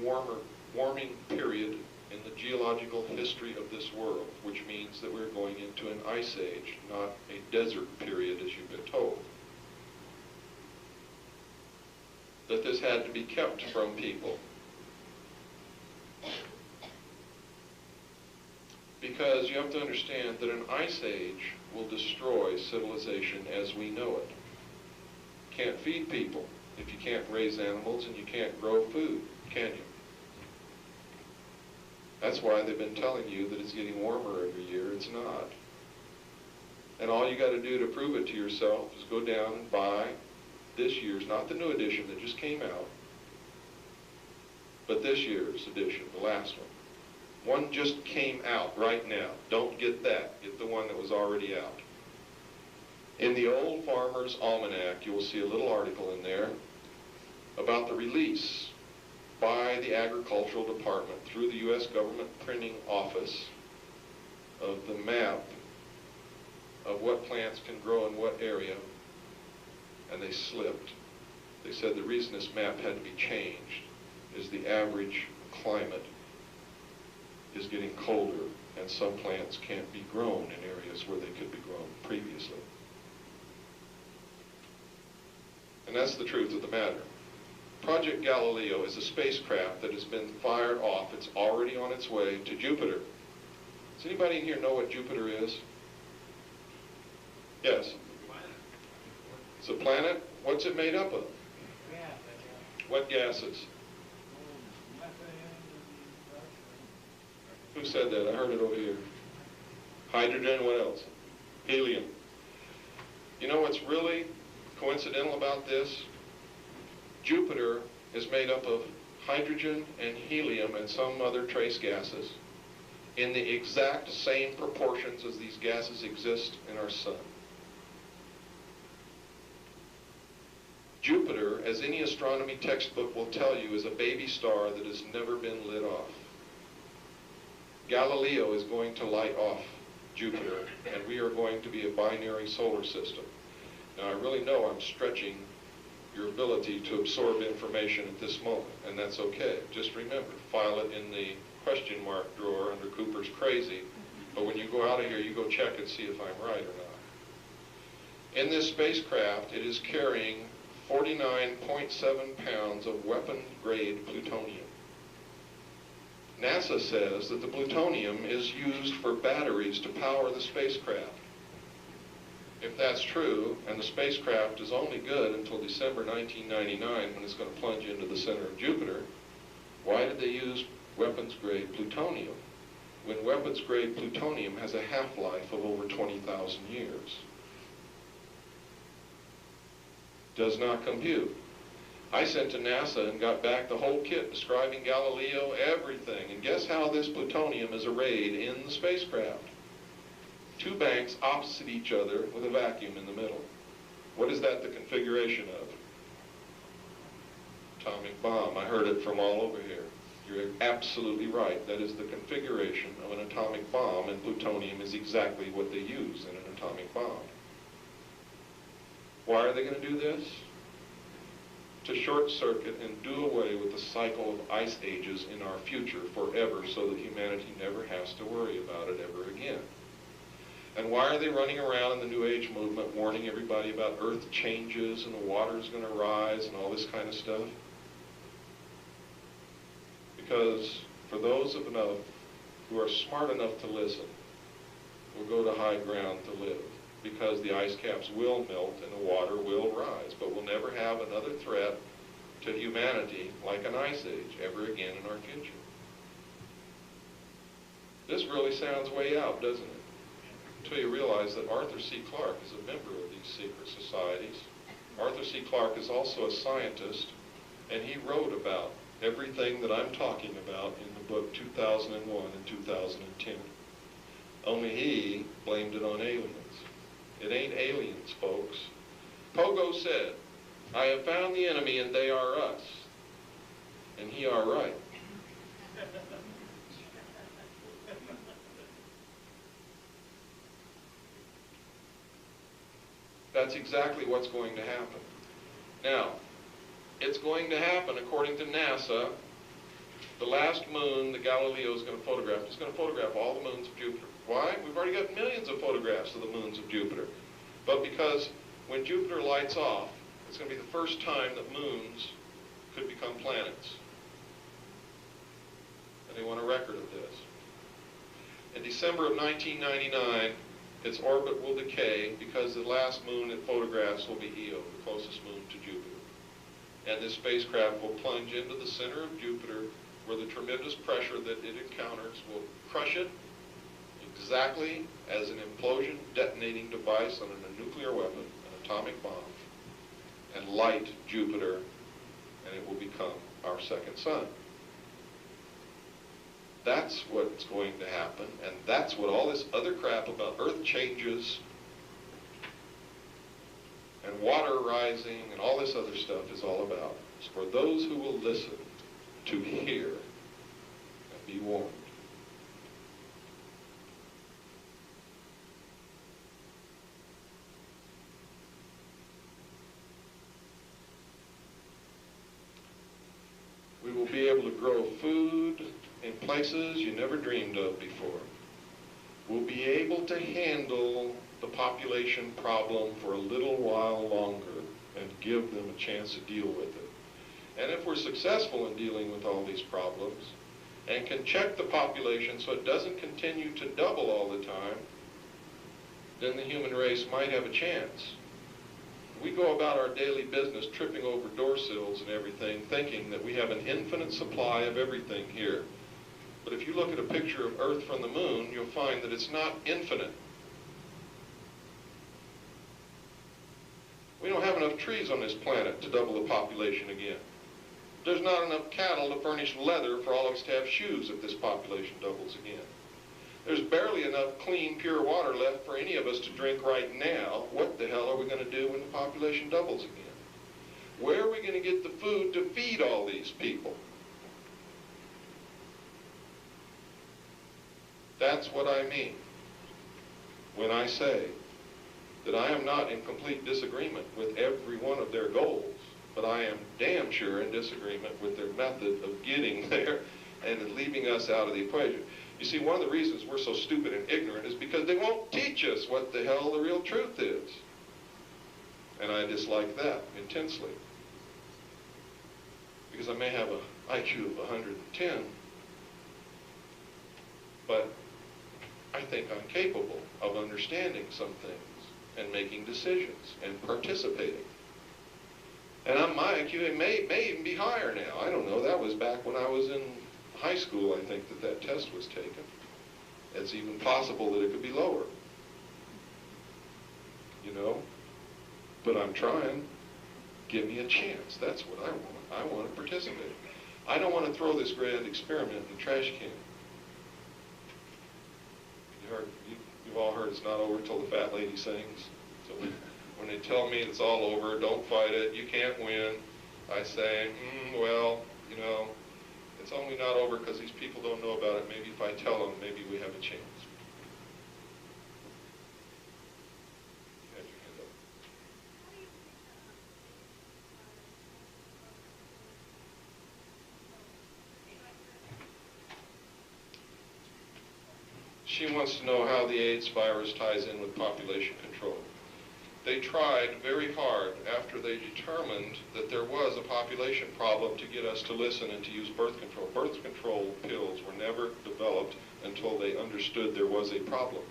warming period in the geological history of this world, which means that we're going into an ice age, not a desert period as you've been told. That this had to be kept from people. Because you have to understand that an ice age will destroy civilization as we know it. Can't feed people if you can't raise animals and you can't grow food, can you? That's why they've been telling you that it's getting warmer every year. It's not. And all you got to do to prove it to yourself is go down and buy this year's, not the new edition that just came out, but this year's edition, the last one. One just came out right now. Don't get that. Get the one that was already out. In the Old Farmer's Almanac, you will see a little article in there about the release by the Agricultural Department through the U.S. Government Printing Office of the map of what plants can grow in what area, and they slipped. They said the reason this map had to be changed is the average climate is getting colder, and some plants can't be grown in areas where they could be grown previously. And that's the truth of the matter. Project Galileo is a spacecraft that has been fired off. It's already on its way to Jupiter. Does anybody in here know what Jupiter is? Yes? It's a planet. What's it made up of? What gases? Who said that? I heard it over here. Hydrogen, what else? Helium. You know what's really coincidental about this? Jupiter is made up of hydrogen and helium and some other trace gases in the exact same proportions as these gases exist in our sun. Jupiter, as any astronomy textbook will tell you, is a baby star that has never been lit off. Galileo is going to light off Jupiter, and we are going to be a binary solar system. Now, I really know I'm stretching your ability to absorb information at this moment, and that's okay. Just remember, file it in the question mark drawer under Cooper's Crazy, but when you go out of here, you go check and see if I'm right or not. In this spacecraft, it is carrying 49.7 pounds of weapon-grade plutonium. NASA says that the plutonium is used for batteries to power the spacecraft. If that's true, and the spacecraft is only good until December 1999 when it's going to plunge into the center of Jupiter, why did they use weapons-grade plutonium when weapons-grade plutonium has a half-life of over 20,000 years? Does not compute. I sent to NASA and got back the whole kit describing Galileo, everything. And guess how this plutonium is arrayed in the spacecraft? Two banks opposite each other with a vacuum in the middle. What is that the configuration of? Atomic bomb. I heard it from all over here. You're absolutely right. That is the configuration of an atomic bomb, and plutonium is exactly what they use in an atomic bomb. Why are they going to do this? To short circuit and do away with the cycle of ice ages in our future forever so that humanity never has to worry about it ever again. And why are they running around in the New Age movement warning everybody about earth changes and the water is going to rise and all this kind of stuff? Because for those of enough who are smart enough to listen, will go to high ground to live. Because the ice caps will melt and the water will rise, but we'll never have another threat to humanity like an ice age ever again in our future. This really sounds way out, doesn't it? until you realize that Arthur C. Clarke is a member of these secret societies. Arthur C. Clarke is also a scientist, and he wrote about everything that I'm talking about in the book 2001 and 2010. Only he blamed it on aliens. It ain't aliens, folks. Pogo said, "I have found the enemy and they are us." And he are right. That's exactly what's going to happen. Now, it's going to happen according to NASA. The last moon that Galileo is going to photograph is going to photograph all the moons of Jupiter. Why? We've already got millions of photographs of the moons of Jupiter. But because when Jupiter lights off, it's going to be the first time that moons could become planets. And they want a record of this. In December of 1999, its orbit will decay because the last moon it photographs will be Io, the closest moon to Jupiter. And this spacecraft will plunge into the center of Jupiter, where the tremendous pressure that it encounters will crush it exactly as an implosion detonating device on a nuclear weapon, an atomic bomb, and light Jupiter, and it will become our second sun. That's what's going to happen, and that's what all this other crap about Earth changes and water rising and all this other stuff is all about. It's for those who will listen to hear and be warned. We will be able to grow food in places you never dreamed of before. We'll be able to handle the population problem for a little while longer and give them a chance to deal with it. And if we're successful in dealing with all these problems and can check the population so it doesn't continue to double all the time, then the human race might have a chance. We go about our daily business tripping over door sills and everything, thinking that we have an infinite supply of everything here. But if you look at a picture of Earth from the moon, you'll find that it's not infinite. We don't have enough trees on this planet to double the population again. There's not enough cattle to furnish leather for all of us to have shoes if this population doubles again. There's barely enough clean, pure water left for any of us to drink right now. What the hell are we going to do when the population doubles again? Where are we going to get the food to feed all these people? That's what I mean when I say that I am not in complete disagreement with every one of their goals, but I am damn sure in disagreement with their method of getting there and leaving us out of the equation. You see, one of the reasons we're so stupid and ignorant is because they won't teach us what the hell the real truth is. And I dislike that intensely. Because I may have an IQ of 110, but I think I'm capable of understanding some things and making decisions and participating. And my IQ may even be higher now. I don't know. That was back when I was in high school, I think, that test was taken. It's even possible that it could be lower. You know? But I'm trying. Give me a chance. That's what I want. I want to participate. I don't want to throw this grand experiment in the trash can. You've all heard it's not over till the fat lady sings. So when they tell me it's all over, don't fight it, you can't win, I say, well, you know, it's only not over because these people don't know about it. Maybe if I tell them, maybe we have a chance. You have your hand up. She wants to know how the AIDS virus ties in with population control. They tried very hard after they determined that there was a population problem to get us to listen and to use birth control. Birth control pills were never developed until they understood there was a problem.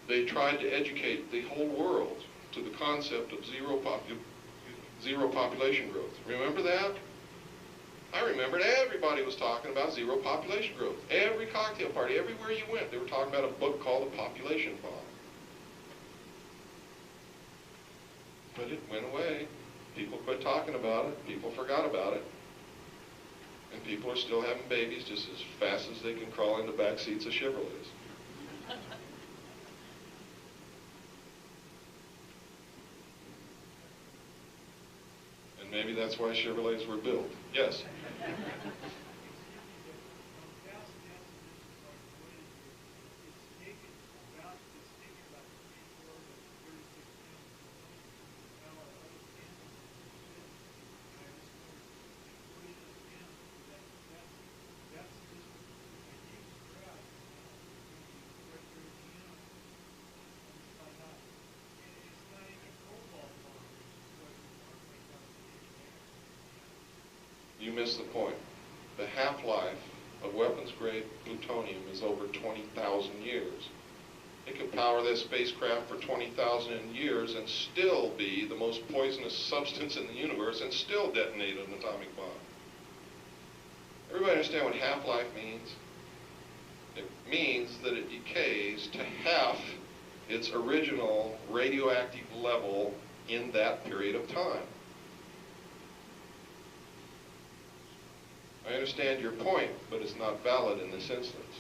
They tried to educate the whole world to the concept of zero population growth. Remember that? I remembered everybody was talking about zero population growth. Every cocktail party, everywhere you went, they were talking about a book called The Population Bomb. But it went away. People quit talking about it. People forgot about it. And people are still having babies just as fast as they can crawl into back seats of Chevrolets. And maybe that's why Chevrolets were built. Yes? You miss the point. The half-life of weapons-grade plutonium is over 20,000 years. It could power this spacecraft for 20,000 years and still be the most poisonous substance in the universe and still detonate an atomic bomb. Everybody understand what half-life means? It means that it decays to half its original radioactive level in that period of time. I understand your point, but it's not valid in this instance.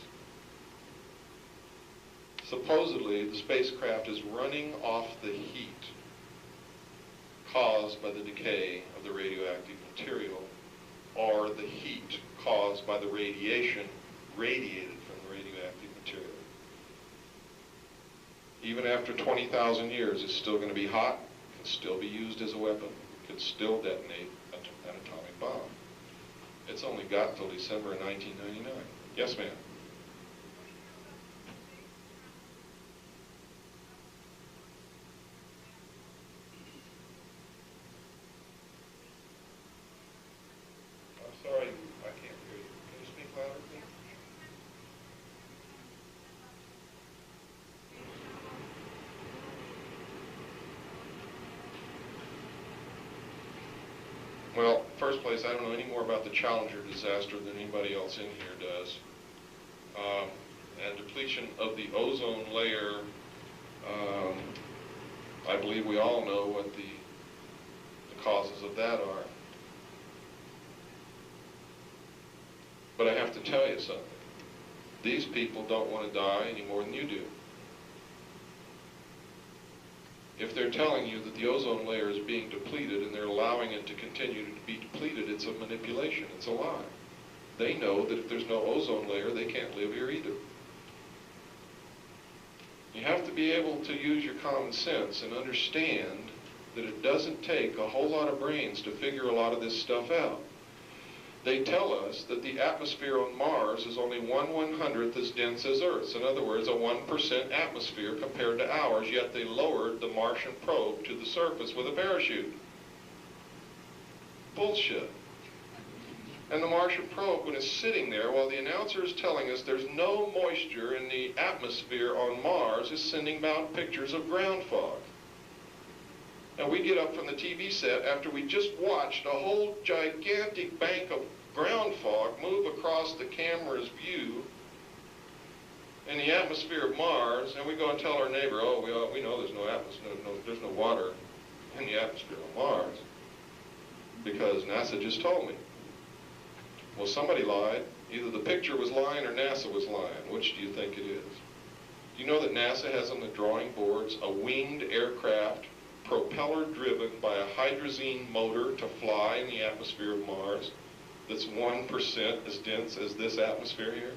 Supposedly, the spacecraft is running off the heat caused by the decay of the radioactive material, or the heat caused by the radiation radiated from the radioactive material. Even after 20,000 years, it's still going to be hot, can still be used as a weapon, can still detonate an atomic bomb. It's only got till December of 1999. Yes, ma'am? I'm sorry, I can't hear you. Can you speak louder, please? Well, first place, I don't know any more about the Challenger disaster than anybody else in here does. And depletion of the ozone layer, I believe we all know what the causes of that are. But I have to tell you something. These people don't want to die any more than you do. If they're telling you that the ozone layer is being depleted and they're allowing it to continue to be depleted, it's a manipulation, it's a lie. They know that if there's no ozone layer, they can't live here either. You have to be able to use your common sense and understand that it doesn't take a whole lot of brains to figure a lot of this stuff out. They tell us that the atmosphere on Mars is only 1/100th as dense as Earth's. In other words, a 1% atmosphere compared to ours, yet they lowered the Martian probe to the surface with a parachute. Bullshit. And the Martian probe, when it's sitting there, while the announcer is telling us there's no moisture in the atmosphere on Mars, is sending out pictures of ground fog. And we get up from the TV set after we just watched a whole gigantic bank of ground fog move across the camera's view in the atmosphere of Mars, and we go and tell our neighbor, oh, we know there's no atmosphere, there's no water in the atmosphere of Mars, because NASA just told me. Well, somebody lied. Either the picture was lying or NASA was lying. Which do you think it is? Do you know that NASA has on the drawing boards a winged aircraft, propeller driven by a hydrazine motor to fly in the atmosphere of Mars that's 1% as dense as this atmosphere here?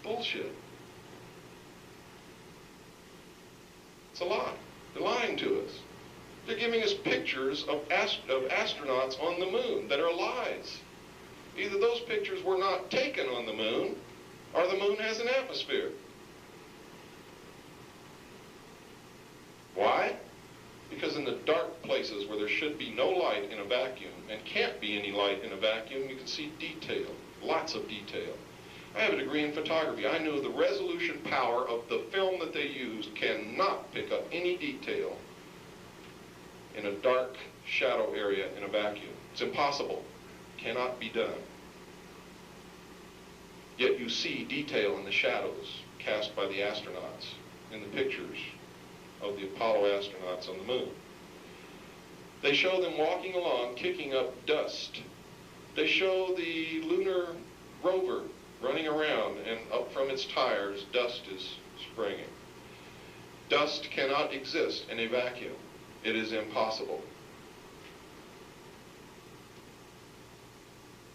Bullshit. It's a lie. They're lying to us. They're giving us pictures of astronauts on the moon that are lies. Either those pictures were not taken on the moon, or the moon has an atmosphere. Why? Because in the dark places where there should be no light in a vacuum, and can't be any light in a vacuum, you can see detail, lots of detail. I have a degree in photography. I know the resolution power of the film that they used cannot pick up any detail in a dark shadow area in a vacuum. It's impossible. cannot be done. Yet you see detail in the shadows cast by the astronauts in the pictures of the Apollo astronauts on the moon. They show them walking along, kicking up dust. They show the lunar rover running around, and up from its tires, dust is springing. Dust cannot exist in a vacuum. It is impossible.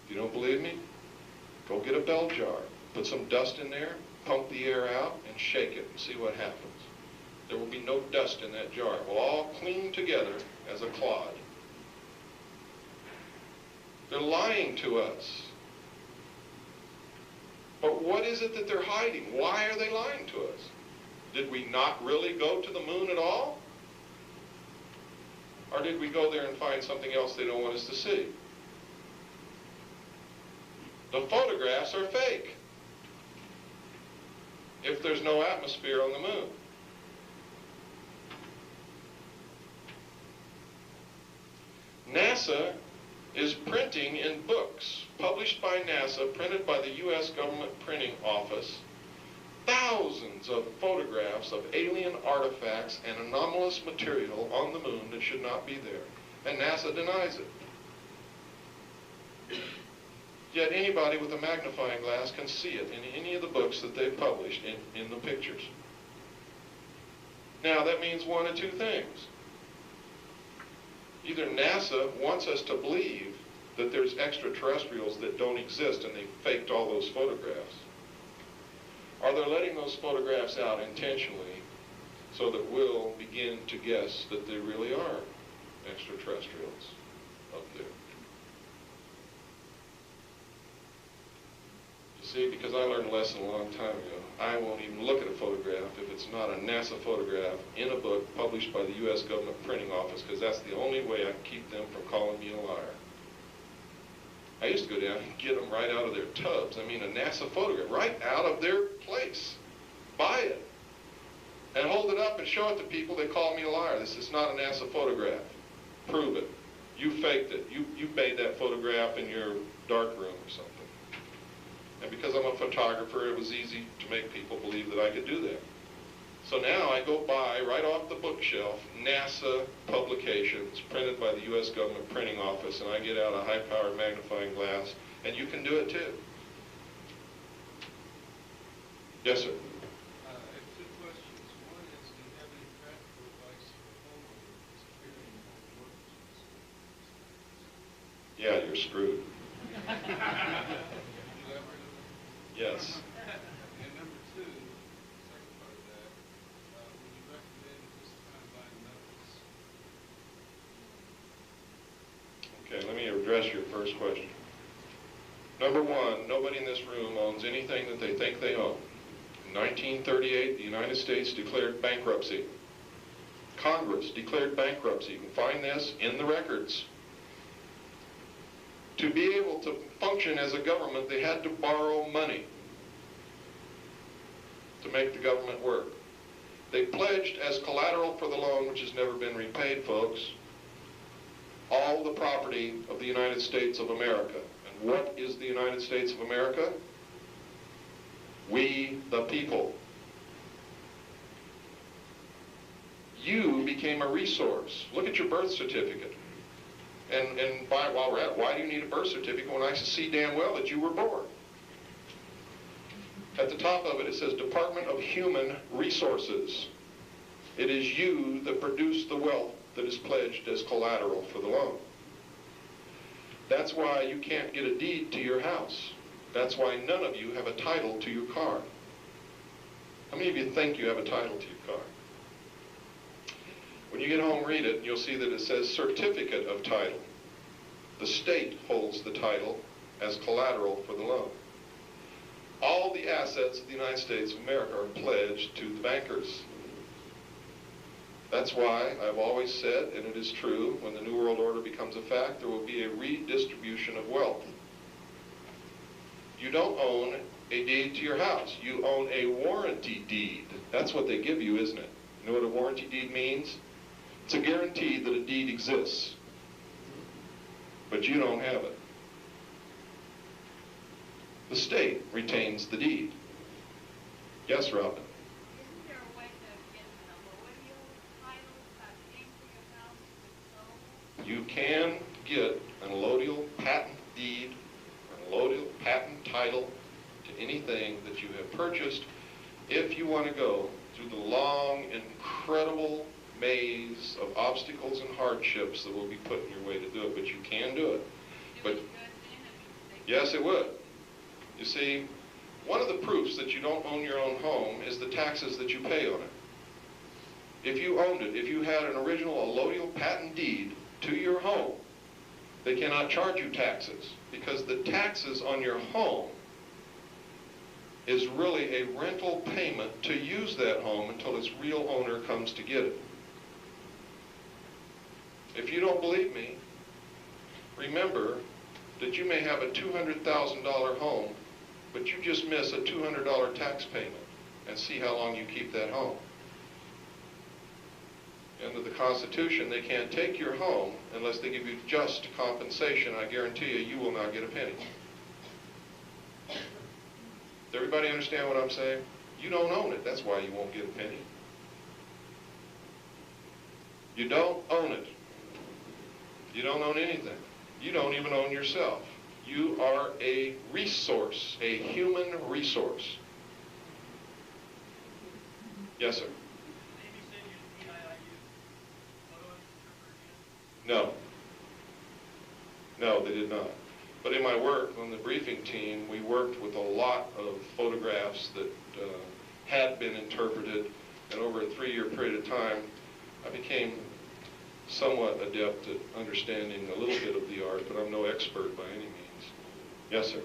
If you don't believe me, go get a bell jar, put some dust in there, pump the air out, and shake it and see what happens. There will be no dust in that jar. It will all cling together as a clod. They're lying to us. But what is it that they're hiding? Why are they lying to us? Did we not really go to the moon at all? Or did we go there and find something else they don't want us to see? The photographs are fake if there's no atmosphere on the moon. NASA is printing in books published by NASA, printed by the U.S. government printing office, thousands of photographs of alien artifacts and anomalous material on the moon that should not be there. And NASA denies it. Yet anybody with a magnifying glass can see it in any of the books that they've published in the pictures. Now that means one of two things. Either NASA wants us to believe that there's extraterrestrials that don't exist and they faked all those photographs, or they're letting those photographs out intentionally so that we'll begin to guess that there really are extraterrestrials up there. You see, because I learned a lesson a long time ago, I won't even look at a photograph if it's not a NASA photograph in a book published by the U.S. government printing office, because that's the only way I can keep them from calling me a liar. I used to go down and get them right out of their tubs. I mean, a NASA photograph, right out of their place. Buy it. And hold it up and show it to people. They call me a liar. This is not a NASA photograph. Prove it. You faked it. You made that photograph in your dark room or something. And because I'm a photographer, it was easy to make people believe that I could do that. So now I go buy, right off the bookshelf, NASA publications printed by the U.S. government printing office, and I get out a high-powered magnifying glass, and you can do it too. Yes, sir? I have two questions. One is, do you have any practical advice for homeowners carrying home workers? Yeah, you're screwed. Have you ever? Yes. And number two, second part of that, would you recommend this kind of buying methods? Okay, let me address your first question. Number one, nobody in this room owns anything that they think they own. In 1938, the United States declared bankruptcy. Congress declared bankruptcy. You can find this in the records. To be able to function as a government, they had to borrow money to make the government work. They pledged as collateral for the loan, which has never been repaid, folks, all the property of the United States of America. And what is the United States of America? We, the people. You became a resource. Look at your birth certificate. And while we're at it, why do you need a birth certificate when I see damn well that you were born? At the top of it, it says Department of Human Resources. It is you that produce the wealth that is pledged as collateral for the loan. That's why you can't get a deed to your house. That's why none of you have a title to your car. How many of you think you have a title to your car? When you get home, read it, and you'll see that it says Certificate of Title. The state holds the title as collateral for the loan. All the assets of the United States of America are pledged to the bankers. That's why I've always said, and it is true, when the New World Order becomes a fact, there will be a redistribution of wealth. You don't own a deed to your house. You own a warranty deed. That's what they give you, isn't it? You know what a warranty deed means? It's a guarantee that a deed exists, but you don't have it. The state retains the deed. Yes, Robin? Isn't there a way to get an allodial title by paying for your house if it's sold? You can get an allodial patent deed, an allodial patent title to anything that you have purchased if you want to go through the long, incredible maze of obstacles and hardships that will be put in your way to do it, but you can do it. But yes, it would. You see, one of the proofs that you don't own your own home is the taxes that you pay on it. If you owned it, if you had an original allodial patent deed to your home, they cannot charge you taxes, because the taxes on your home is really a rental payment to use that home until its real owner comes to get it. If you don't believe me, remember that you may have a $200,000 home, but you just miss a $200 tax payment, and see how long you keep that home. Under the Constitution, they can't take your home unless they give you just compensation. I guarantee you, you will not get a penny. Does everybody understand what I'm saying? You don't own it. That's why you won't get a penny. You don't own it. You don't own anything. You don't even own yourself. You are a resource, a human resource. Yes, sir? Maybe said you photo interpreter again? No. No, they did not. But in my work on the briefing team, we worked with a lot of photographs that had been interpreted, and over a 3-year period of time, I became somewhat adept at understanding a little bit of the art, but I'm no expert by any means. Yes, sir?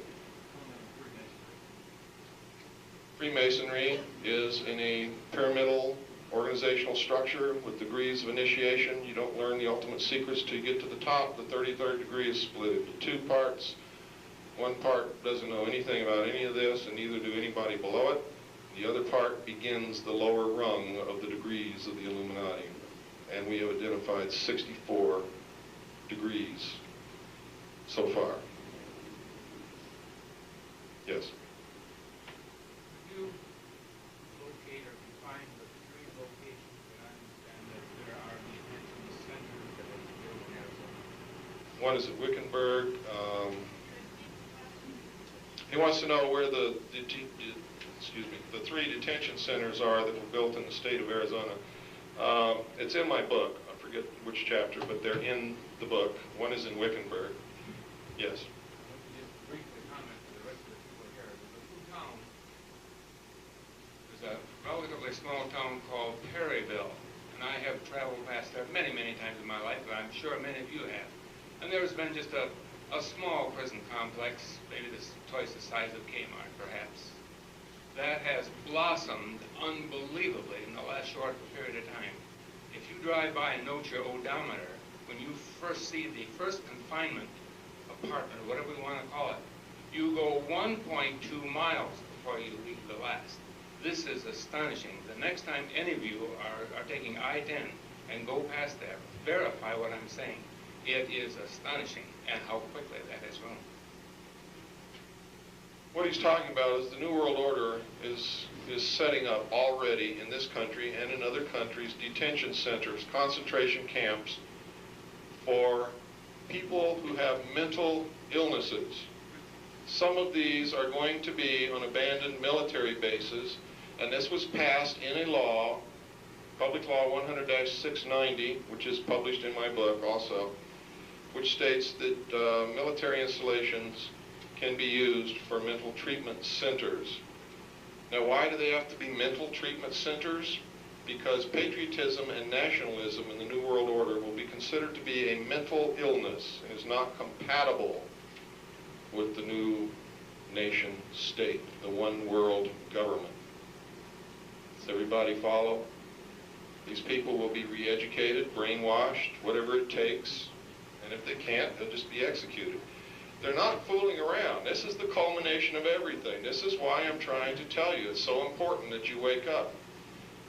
Freemasonry is in a pyramidal organizational structure with degrees of initiation. You don't learn the ultimate secrets till you get to the top. The 33rd degree is split into 2 parts. One part doesn't know anything about any of this, and neither do anybody below it. The other part begins the lower rung of the degrees of the Illuminati. And we have identified 64 degrees so far. Yes? Could you locate or define the 3 locations that I understand that there are detention centers that have been built in Arizona? One is at Wickenburg. He wants to know where the 3 detention centers are that were built in the state of Arizona. It's in my book. I forget which chapter, but they're in the book. One is in Wickenburg. Yes. Just briefly comment to the rest of the people here. There's a relatively small town called Perryville, and I have traveled past there many, many times in my life, and I'm sure many of you have. And there's been just a small prison complex, maybe twice the size of Kmart, perhaps, that has blossomed unbelievably in the last short period of time. If you drive by and note your odometer, when you first see the first confinement apartment, or whatever we want to call it, you go 1.2 miles before you leave the last. This is astonishing. The next time any of you are taking I-10 and go past there, verify what I'm saying. It is astonishing, and how quickly that has grown. What he's talking about is the New World Order is setting up already in this country and in other countries detention centers, concentration camps for people who have mental illnesses. Some of these are going to be on abandoned military bases, and this was passed in a law, Public Law 100-690, which is published in my book also, which states that military installations can be used for mental treatment centers. Now, why do they have to be mental treatment centers? Because patriotism and nationalism in the New World Order will be considered to be a mental illness and is not compatible with the new nation state, the one world government. Does everybody follow? These people will be re-educated, brainwashed, whatever it takes, and if they can't, they'll just be executed. They're not fooling around. This is the culmination of everything. This is why I'm trying to tell you it's so important that you wake up.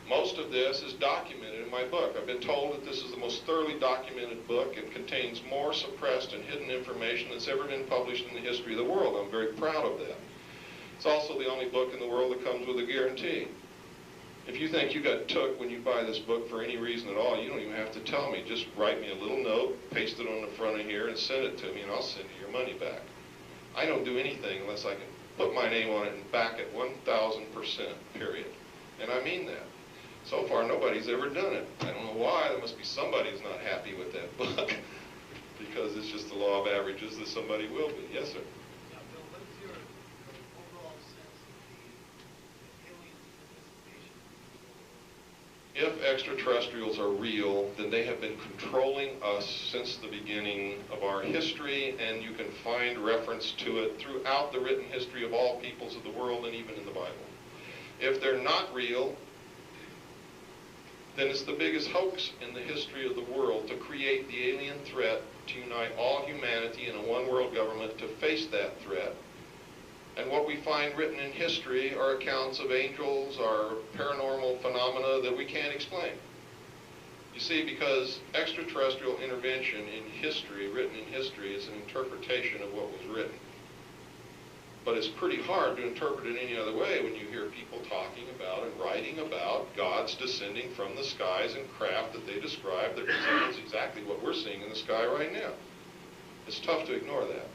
Most of this is documented in my book. I've been told that this is the most thoroughly documented book and contains more suppressed and hidden information that's ever been published in the history of the world. I'm very proud of that. It's also the only book in the world that comes with a guarantee. If you think you got took when you buy this book for any reason at all, you don't even have to tell me. Just write me a little note, paste it on the front of here, and send it to me, and I'll send you your money back. I don't do anything unless I can put my name on it and back it 1,000%, period. And I mean that. So far, nobody's ever done it. I don't know why. There must be somebody who's not happy with that book, because it's just the law of averages that somebody will be. Yes, sir? Now, Bill, what is your overall sense of the alien participation? If extraterrestrials are real, then they have been controlling us since the beginning of our history, and you can find reference to it throughout the written history of all peoples of the world and even in the Bible. If they're not real, then it's the biggest hoax in the history of the world to create the alien threat, to unite all humanity in a one-world government to face that threat. And what we find written in history are accounts of angels or paranormal phenomena that we can't explain. You see, because extraterrestrial intervention in history, written in history, is an interpretation of what was written. But it's pretty hard to interpret it any other way when you hear people talking about and writing about gods descending from the skies in craft that they describe that resembles exactly what we're seeing in the sky right now. It's tough to ignore that.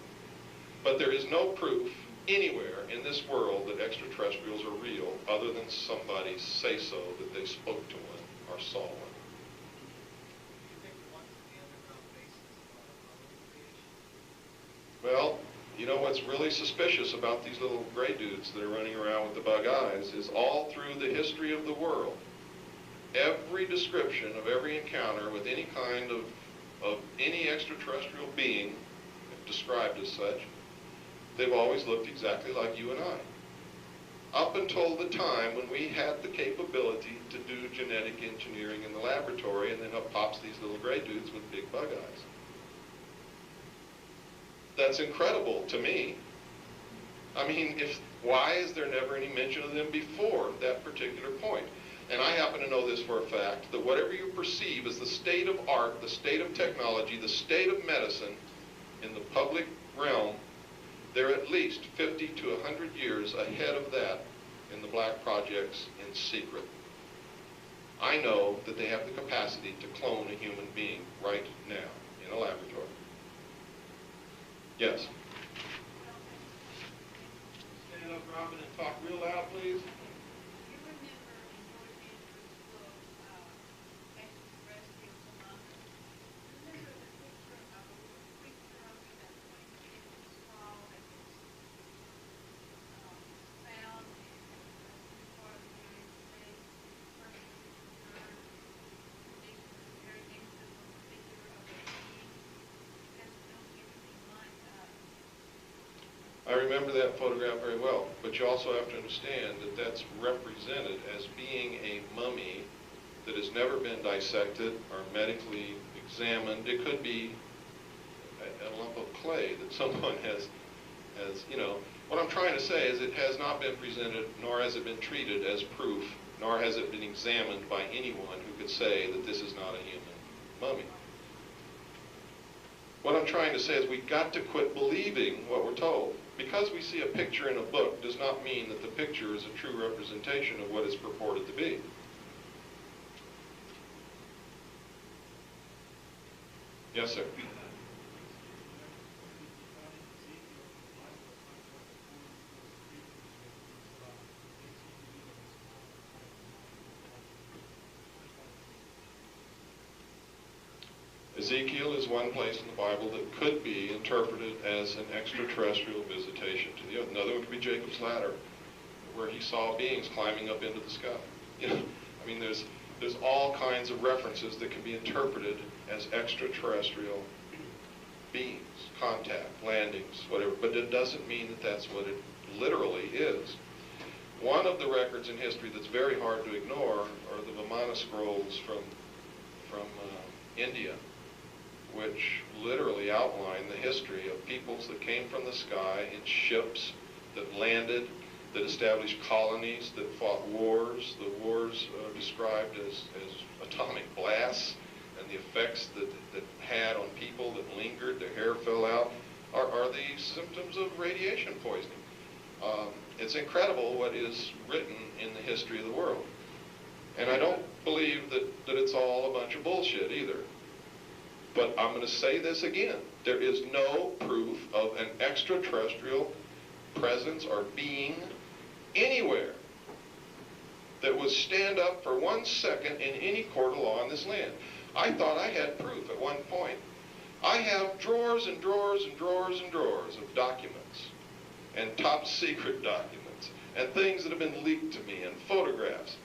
But there is no proof anywhere in this world that extraterrestrials are real other than somebody say so that they spoke to one or saw one. Do you think the ones at the underground bases are creation? Well, you know what's really suspicious about these little gray dudes that are running around with the bug eyes is all through the history of the world, every description of every encounter with any kind of any extraterrestrial being, if described as such, they've always looked exactly like you and I. Up until the time when we had the capability to do genetic engineering in the laboratory, and then up pops these little gray dudes with big bug eyes. That's incredible to me. I mean, why is there never any mention of them before that particular point? And I happen to know this for a fact, that whatever you perceive as the state of art, the state of technology, the state of medicine in the public realm, they're at least 50 to 100 years ahead of that in the black projects in secret. I know that they have the capacity to clone a human being right now in a laboratory. Yes? Stand up, Robin, and talk real loud, please. You remember in George Andrews' book, Extraterrestrial Phenomena, remember the picture of a creature up at that point, it was small, that was found in a part of the United States, person returned, they were very interested in the picture of a being that's built everything like us. I remember that photograph very well, but you also have to understand that that's represented as being a mummy that has never been dissected or medically examined. It could be a lump of clay that someone has, you know. What I'm trying to say is it has not been presented, nor has it been treated as proof, nor has it been examined by anyone who could say that this is not a human mummy. What I'm trying to say is we've got to quit believing what we're told. Because we see a picture in a book does not mean that the picture is a true representation of what it's purported to be. Yes, sir. Ezekiel is one place in the Bible that could be interpreted as an extraterrestrial visitation to the earth. Another one could be Jacob's ladder, where he saw beings climbing up into the sky. You know, I mean, there's all kinds of references that can be interpreted as extraterrestrial beings, contact, landings, whatever. But it doesn't mean that that's what it literally is. One of the records in history that's very hard to ignore are the Vimana scrolls from India, which literally outline the history of peoples that came from the sky in ships that landed, that established colonies, that fought wars. The wars described as atomic blasts, and the effects that had on people that lingered, their hair fell out, are the symptoms of radiation poisoning. It's incredible what is written in the history of the world. And I don't believe that it's all a bunch of bullshit either. But I'm going to say this again. There is no proof of an extraterrestrial presence or being anywhere that would stand up for 1 second in any court of law in this land. I thought I had proof at one point. I have drawers and drawers and drawers and drawers of documents, and top secret documents, and things that have been leaked to me, and photographs.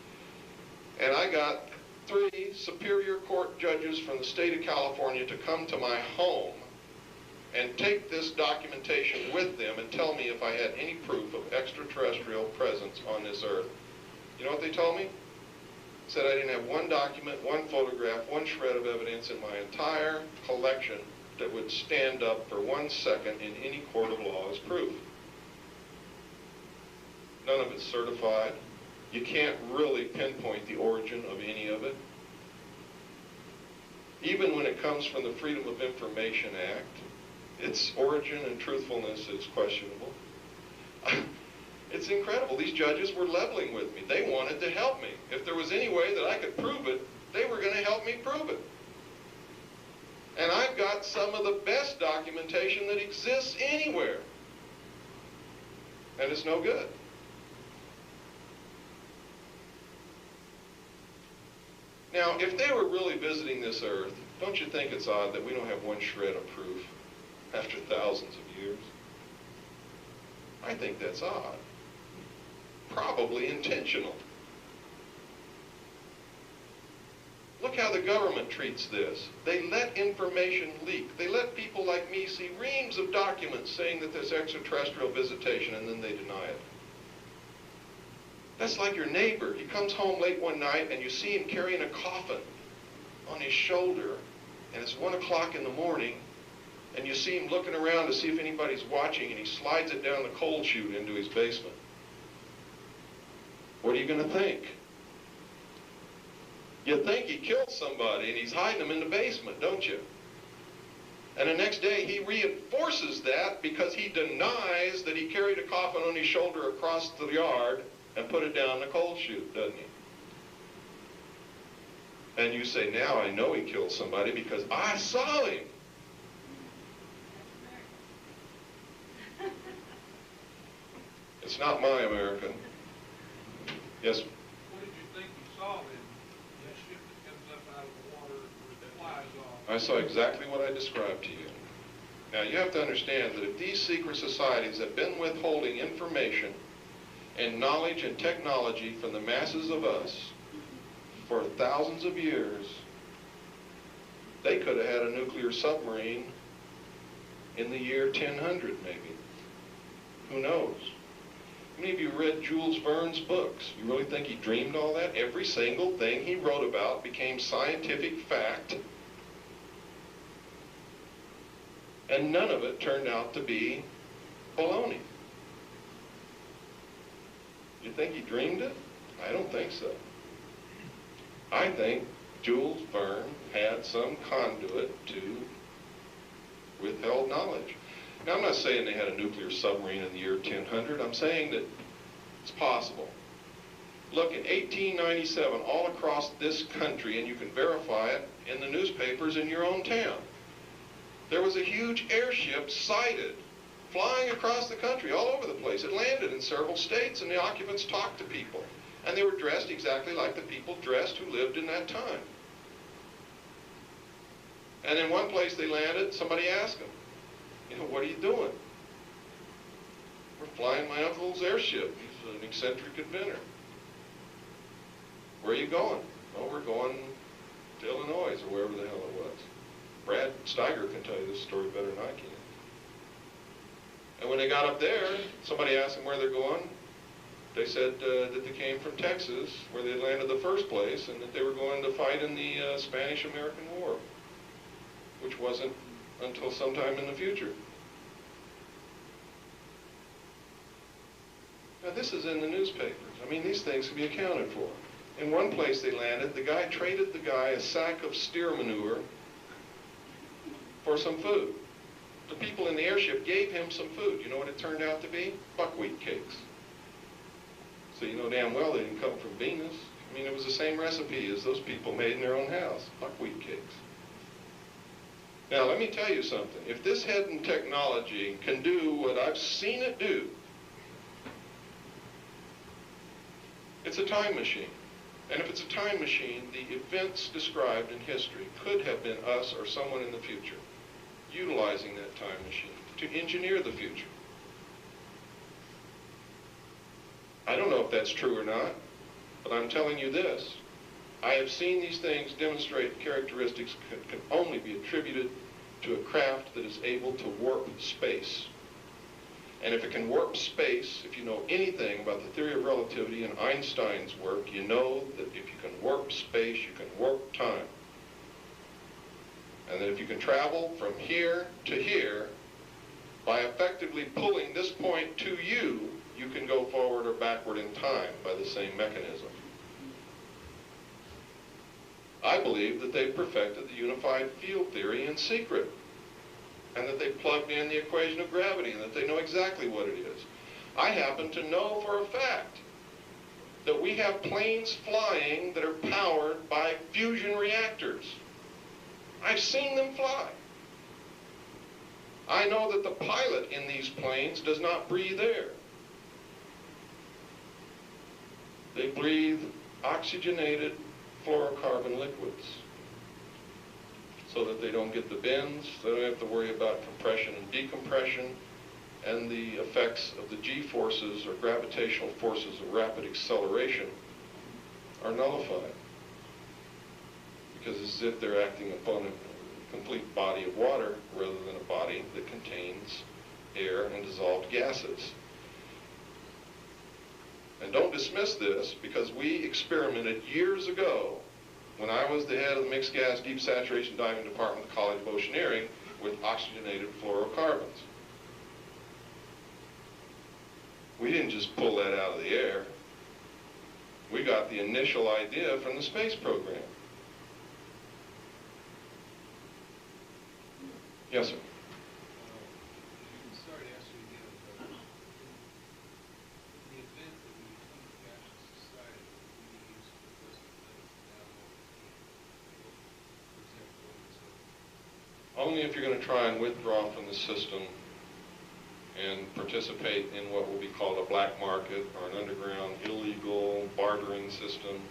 And I got 3 Superior Court judges from the state of California to come to my home and take this documentation with them and tell me if I had any proof of extraterrestrial presence on this earth. You know what they told me? Said I didn't have one document, one photograph, one shred of evidence in my entire collection that would stand up for 1 second in any court of law as proof. None of it's certified. You can't really pinpoint the origin of any of it. Even when it comes from the Freedom of Information Act, its origin and truthfulness is questionable. It's incredible. These judges were leveling with me. They wanted to help me. If there was any way that I could prove it, they were going to help me prove it. And I've got some of the best documentation that exists anywhere. And it's no good. Now, if they were really visiting this earth, don't you think it's odd that we don't have one shred of proof after thousands of years? I think that's odd. Probably intentional. Look how the government treats this. They let information leak. They let people like me see reams of documents saying that there's extraterrestrial visitation, and then they deny it. That's like your neighbor. He comes home late one night and you see him carrying a coffin on his shoulder, and it's 1 o'clock in the morning, and you see him looking around to see if anybody's watching, and he slides it down the coal chute into his basement. What are you going to think? You think he killed somebody and he's hiding them in the basement, don't you? And the next day he reinforces that because he denies that he carried a coffin on his shoulder across the yard and put it down the coal chute, doesn't he? And you say, now I know he killed somebody because I saw him. It's not my America. Yes? What did you think you saw then? That ship that comes up out of the water where it flies off? I saw exactly what I described to you. Now, you have to understand that if these secret societies have been withholding information and knowledge and technology from the masses of us for thousands of years, they could have had a nuclear submarine in the year 1000, maybe. Who knows? How many of you read Jules Verne's books? You really think he dreamed all that? Every single thing he wrote about became scientific fact, and none of it turned out to be baloney. You think he dreamed it? I don't think so. I think Jules Verne had some conduit to withheld knowledge. Now, I'm not saying they had a nuclear submarine in the year 1000. I'm saying that it's possible. Look, in 1897, all across this country, and you can verify it in the newspapers in your own town, there was a huge airship sighted flying across the country, all over the place. It landed in several states, and the occupants talked to people. And they were dressed exactly like the people dressed who lived in that time. And in one place they landed, somebody asked them, you know, what are you doing? We're flying my uncle's airship. He's an eccentric inventor. Where are you going? Oh, we're going to Illinois, or wherever the hell it was. Brad Steiger can tell you this story better than I can. And when they got up there, somebody asked them where they're going. They said that they came from Texas, where they landed the first place, and that they were going to fight in the Spanish-American War, which wasn't until sometime in the future. Now, this is in the newspapers. I mean, these things can be accounted for. In one place they landed, the guy traded the guy a sack of steer manure for some food. The people in the airship gave him some food. You know what it turned out to be? Buckwheat cakes. So you know damn well they didn't come from Venus. I mean, it was the same recipe as those people made in their own house, buckwheat cakes. Now, let me tell you something. If this hidden technology can do what I've seen it do, it's a time machine. And if it's a time machine, the events described in history could have been us or someone in the future utilizing that time machine to engineer the future. I don't know if that's true or not, but I'm telling you this. I have seen these things demonstrate characteristics that can only be attributed to a craft that is able to warp space. And if it can warp space, if you know anything about the theory of relativity and Einstein's work, you know that if you can warp space, you can warp time. And that if you can travel from here to here, by effectively pulling this point to you, you can go forward or backward in time by the same mechanism. I believe that they've perfected the unified field theory in secret, and that they plugged in the equation of gravity, and that they know exactly what it is. I happen to know for a fact that we have planes flying that are powered by fusion reactors. I've seen them fly. I know that the pilot in these planes does not breathe air. They breathe oxygenated fluorocarbon liquids so that they don't get the bends, they don't have to worry about compression and decompression, and the effects of the G-forces or gravitational forces of rapid acceleration are nullified, because it's as if they're acting upon a complete body of water rather than a body that contains air and dissolved gases. And don't dismiss this, because we experimented years ago when I was the head of the Mixed Gas Deep Saturation Diving Department of the College of Oceaneering with oxygenated fluorocarbons. We didn't just pull that out of the air. We got the initial idea from the space program. Yes, sir. I'm sorry to ask you again, but in the event that we become a cashless society, we use the present methods now for example, Only if you're going to try and withdraw from the system and participate in what will be called a black market or an underground illegal bartering system,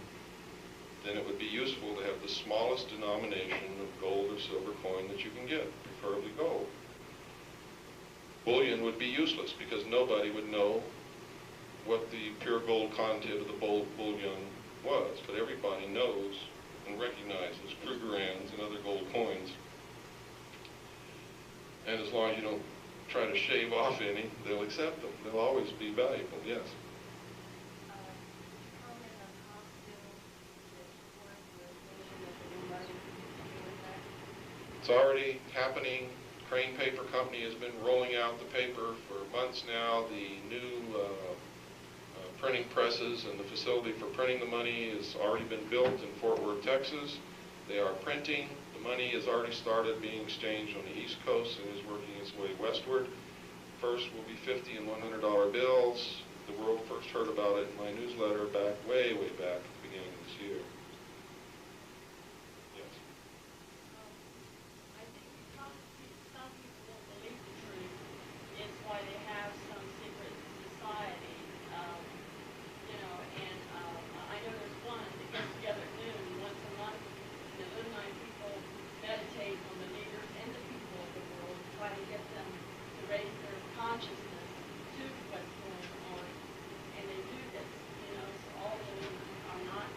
then it would be useful to have the smallest denomination of gold or silver coin that you can get, preferably gold. Bullion would be useless because nobody would know what the pure gold content of the bullion was, but everybody knows and recognizes Krugerrands and other gold coins. And as long as you don't try to shave off any, they'll accept them. They'll always be valuable, yes. It's already happening. Crane Paper Company has been rolling out the paper for months now. The new printing presses and the facility for printing the money has already been built in Fort Worth, Texas. They are printing. The money has already started being exchanged on the East Coast and is working its way westward. First will be $50 and $100 bills. The world first heard about it in my newsletter way back at the beginning of this year. Yes. I think because some people don't believe the truth, it's why they have some secret society, and I know there's one that gets together at noon once a month, and the Illuminati people meditate on the leaders and the people of the world, try to get them to raise their consciousness to what's going on, and they do this, so all of them are not,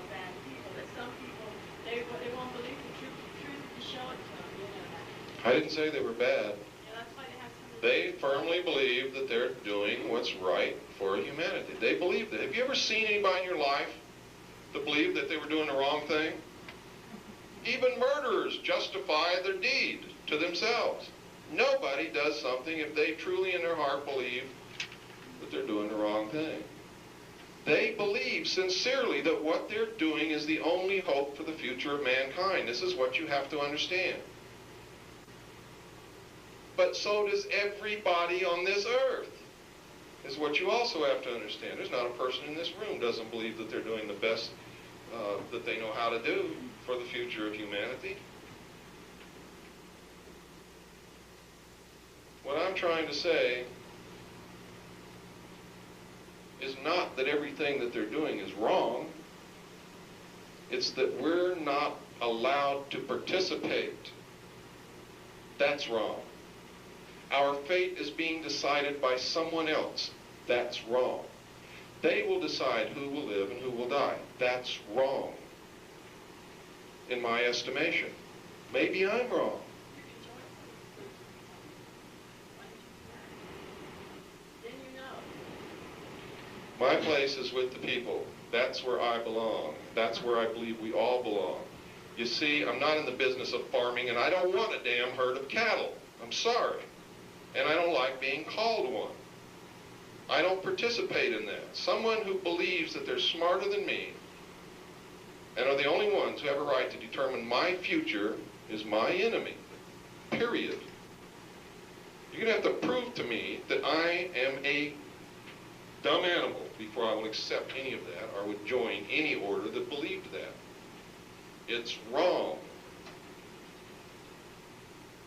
bad people, but some people, they won't believe the truth if you show it to them, I didn't say they were bad. Yeah, that's why they have some of They firmly believe that they're doing what's right for humanity. They believe that. Have you ever seen anybody in your life that believed that they were doing the wrong thing? Even murderers justify their deed to themselves. Nobody does something if they truly in their heart believe that they're doing the wrong thing. They believe sincerely that what they're doing is the only hope for the future of mankind. This is what you have to understand. But so does everybody on this earth. is what you also have to understand. There's not a person in this room doesn't believe that they're doing the best that they know how to do for the future of humanity. What I'm trying to say is not that everything that they're doing is wrong. It's that we're not allowed to participate. That's wrong. Our fate is being decided by someone else. That's wrong. They will decide who will live and who will die. That's wrong, in my estimation. Maybe I'm wrong. Then you know. My place is with the people. That's where I belong. That's where I believe we all belong. You see, I'm not in the business of farming, and I don't want a damn herd of cattle. I'm sorry. And I don't like being called one. I don't participate in that. Someone who believes that they're smarter than me and are the only ones who have a right to determine my future is my enemy. Period. You're going to have to prove to me that I am a dumb animal before I will accept any of that or would join any order that believed that. It's wrong.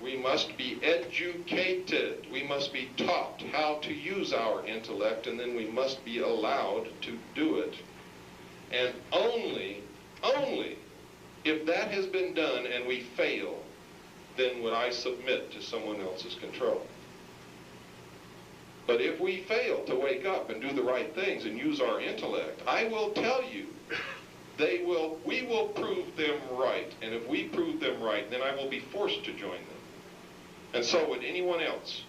We must be educated. We must be taught how to use our intellect, and then we must be allowed to do it. And only if that has been done and we fail, then would I submit to someone else's control. But if we fail to wake up and do the right things and use our intellect, I will tell you, we will prove them right. And if we prove them right, then I will be forced to join them. And so would anyone else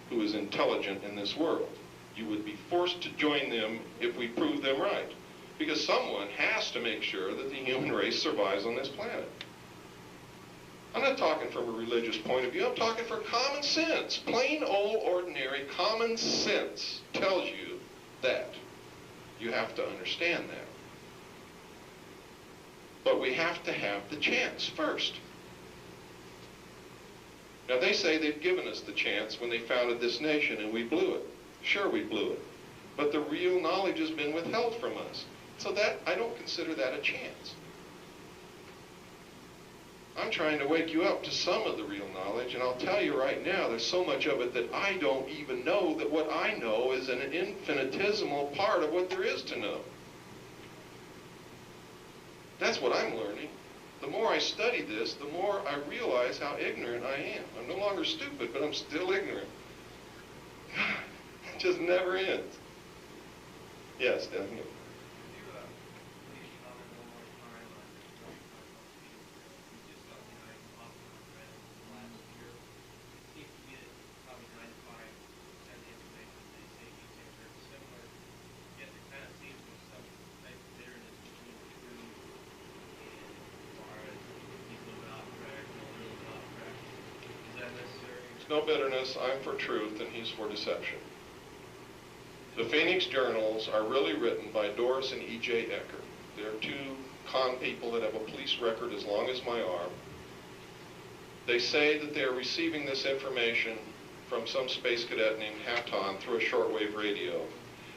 who is intelligent in this world. You would be forced to join them if we prove them right. Because someone has to make sure that the human race survives on this planet. I'm not talking from a religious point of view. I'm talking for common sense. Plain old ordinary common sense tells you that. You have to understand that. But we have to have the chance first. Now they say they've given us the chance when they founded this nation and we blew it. Sure, we blew it. But the real knowledge has been withheld from us. So that, I don't consider that a chance. I'm trying to wake you up to some of the real knowledge, and I'll tell you right now, there's so much of it that I don't even know that what I know is an infinitesimal part of what there is to know. That's what I'm learning. The more I study this, the more I realize how ignorant I am. I'm no longer stupid, but I'm still ignorant. It just never ends. Yes, definitely. No bitterness. I'm for truth and he's for deception. The Phoenix Journals are really written by Doris and E.J. Ecker. They're two con people that have a police record as long as my arm. They say that they're receiving this information from some space cadet named Haton through a shortwave radio,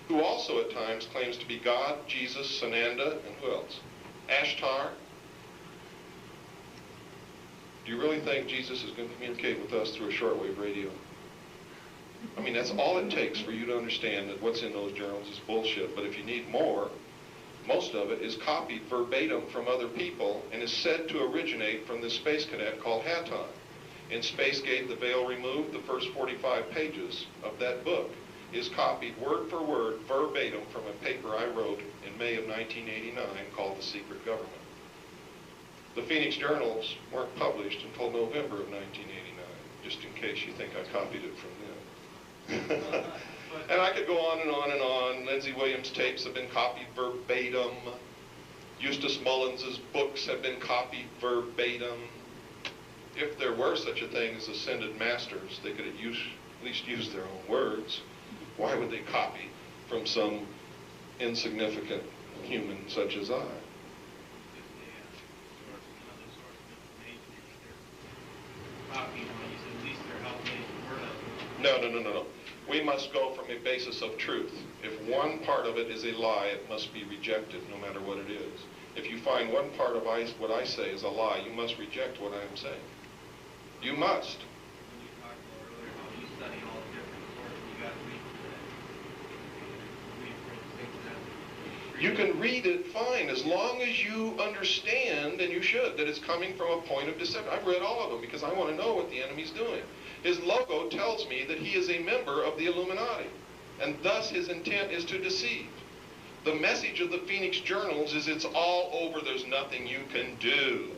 who also at times claims to be God, Jesus, Sananda, and who else? Ashtar. Do you really think Jesus is going to communicate with us through a shortwave radio? I mean, that's all it takes for you to understand that what's in those journals is bullshit. But if you need more, most of it is copied verbatim from other people and is said to originate from this space cadet called Haton. In Spacegate, The Veil Removed, the first 45 pages of that book is copied word for word, verbatim from a paper I wrote in May of 1989 called The Secret Government. The Phoenix Journals weren't published until November of 1989, just in case you think I copied it from them. And I could go on and on and on. Lindsey Williams' tapes have been copied verbatim. Eustace Mullins's books have been copied verbatim. If there were such a thing as ascended masters, they could at least use their own words. Why would they copy from some insignificant human such as I? No. We must go from a basis of truth. If one part of it is a lie, it must be rejected, no matter what it is. If you find one part of what I say is a lie, you must reject what I am saying. You must. When you talked about earlier how you study all the different sources, you got to read that. You can read it fine, as long as you understand, and you should, that it's coming from a point of deception. I've read all of them because I want to know what the enemy's doing. His logo tells me that he is a member of the Illuminati, and thus his intent is to deceive. The message of the Phoenix Journals is it's all over, there's nothing you can do.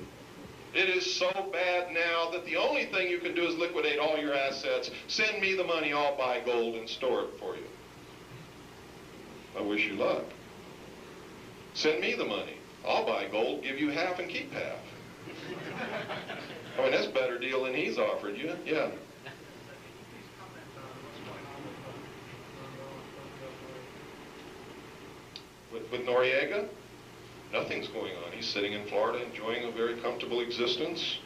It is so bad now that the only thing you can do is liquidate all your assets, send me the money, I'll buy gold and store it for you. I wish you luck. Send me the money. I'll buy gold, give you half and keep half. I mean, that's a better deal than he's offered you. Yeah. Please comment on what's going on With Noriega, nothing's going on. He's sitting in Florida enjoying a very comfortable existence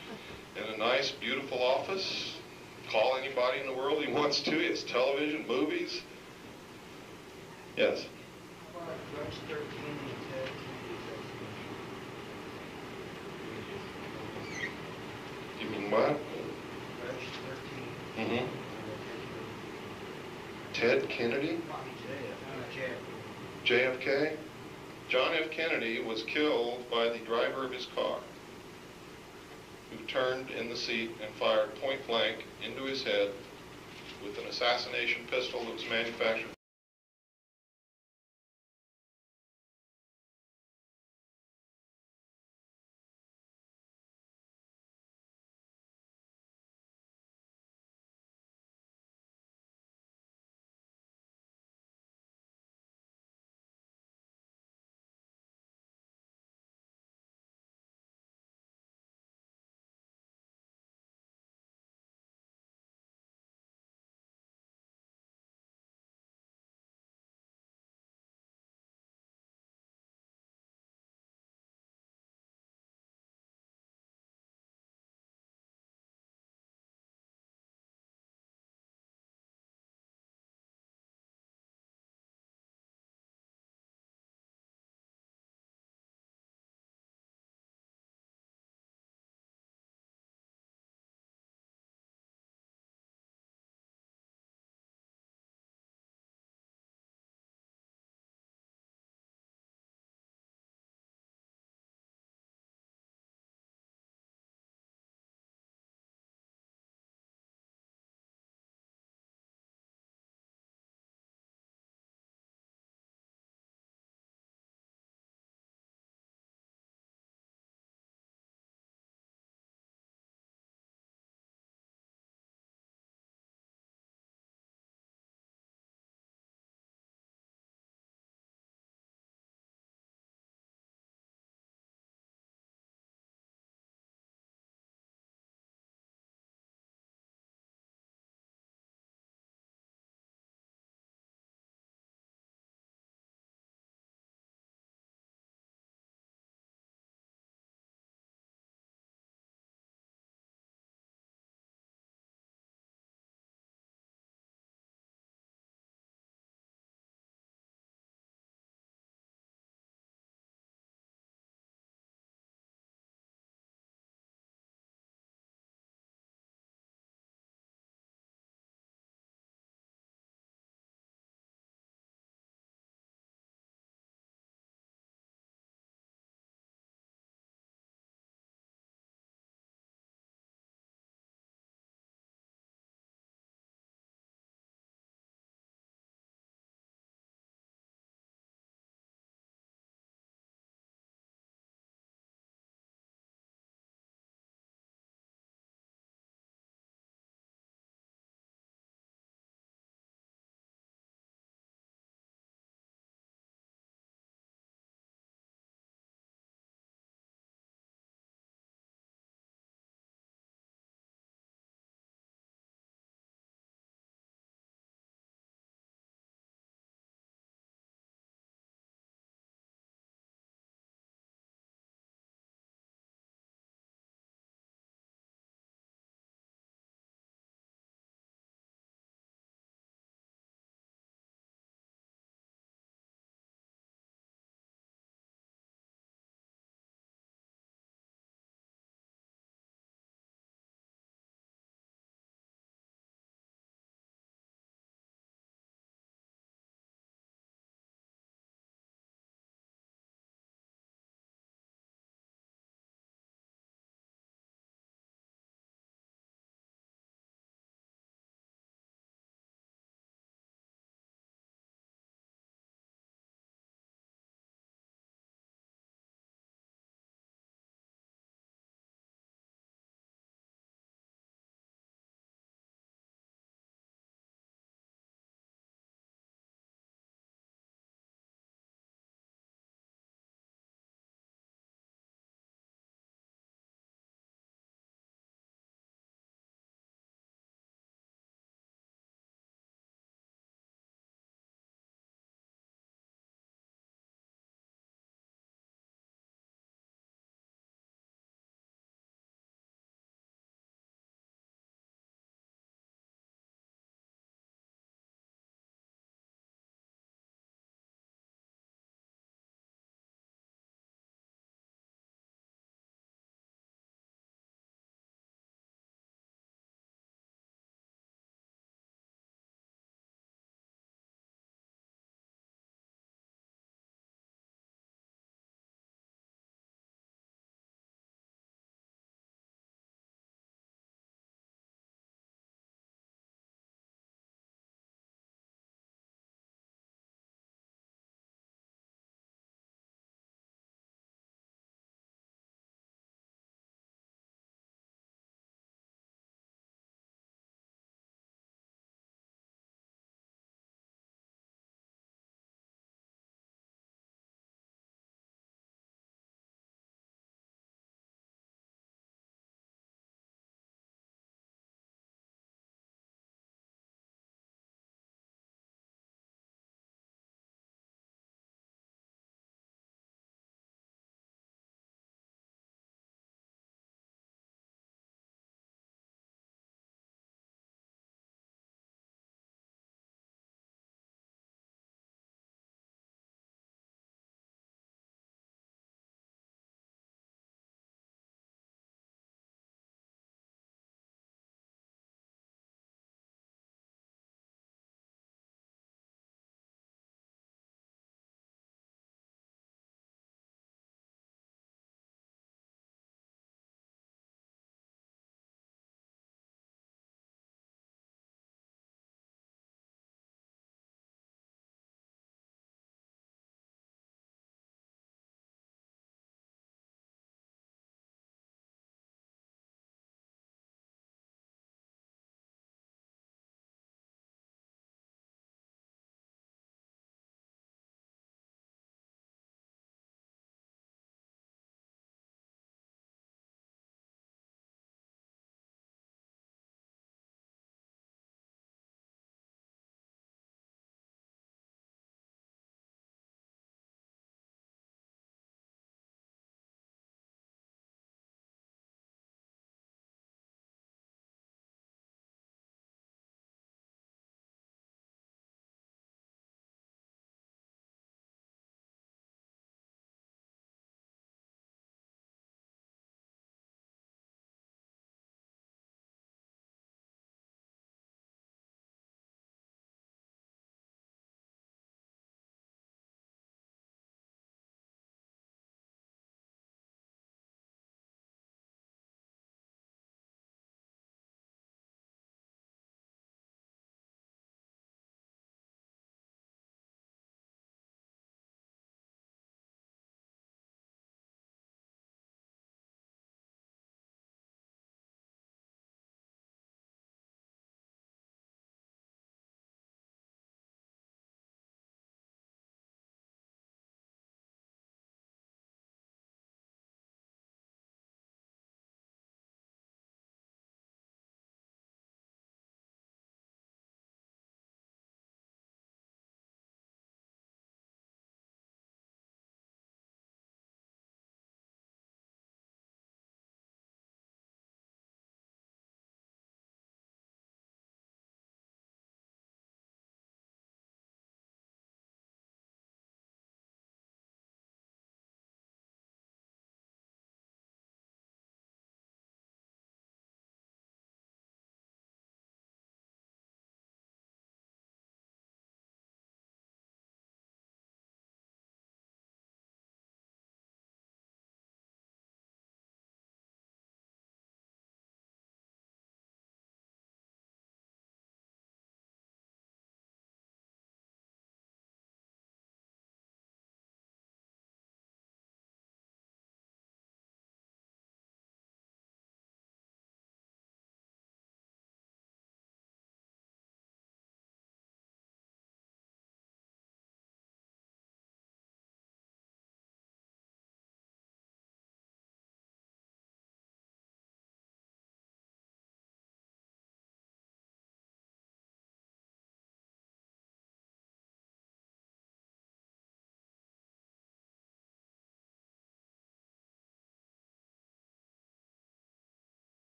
in a nice, beautiful office. Call anybody in the world he wants to. He has television, movies. Yes? How about Judge 13 and Ted Kennedy's execution? You mean what? Judge 13. Mm-hmm. Ted Kennedy? JFK? John F. Kennedy was killed by the driver of his car, who turned in the seat and fired point blank into his head with an assassination pistol that was manufactured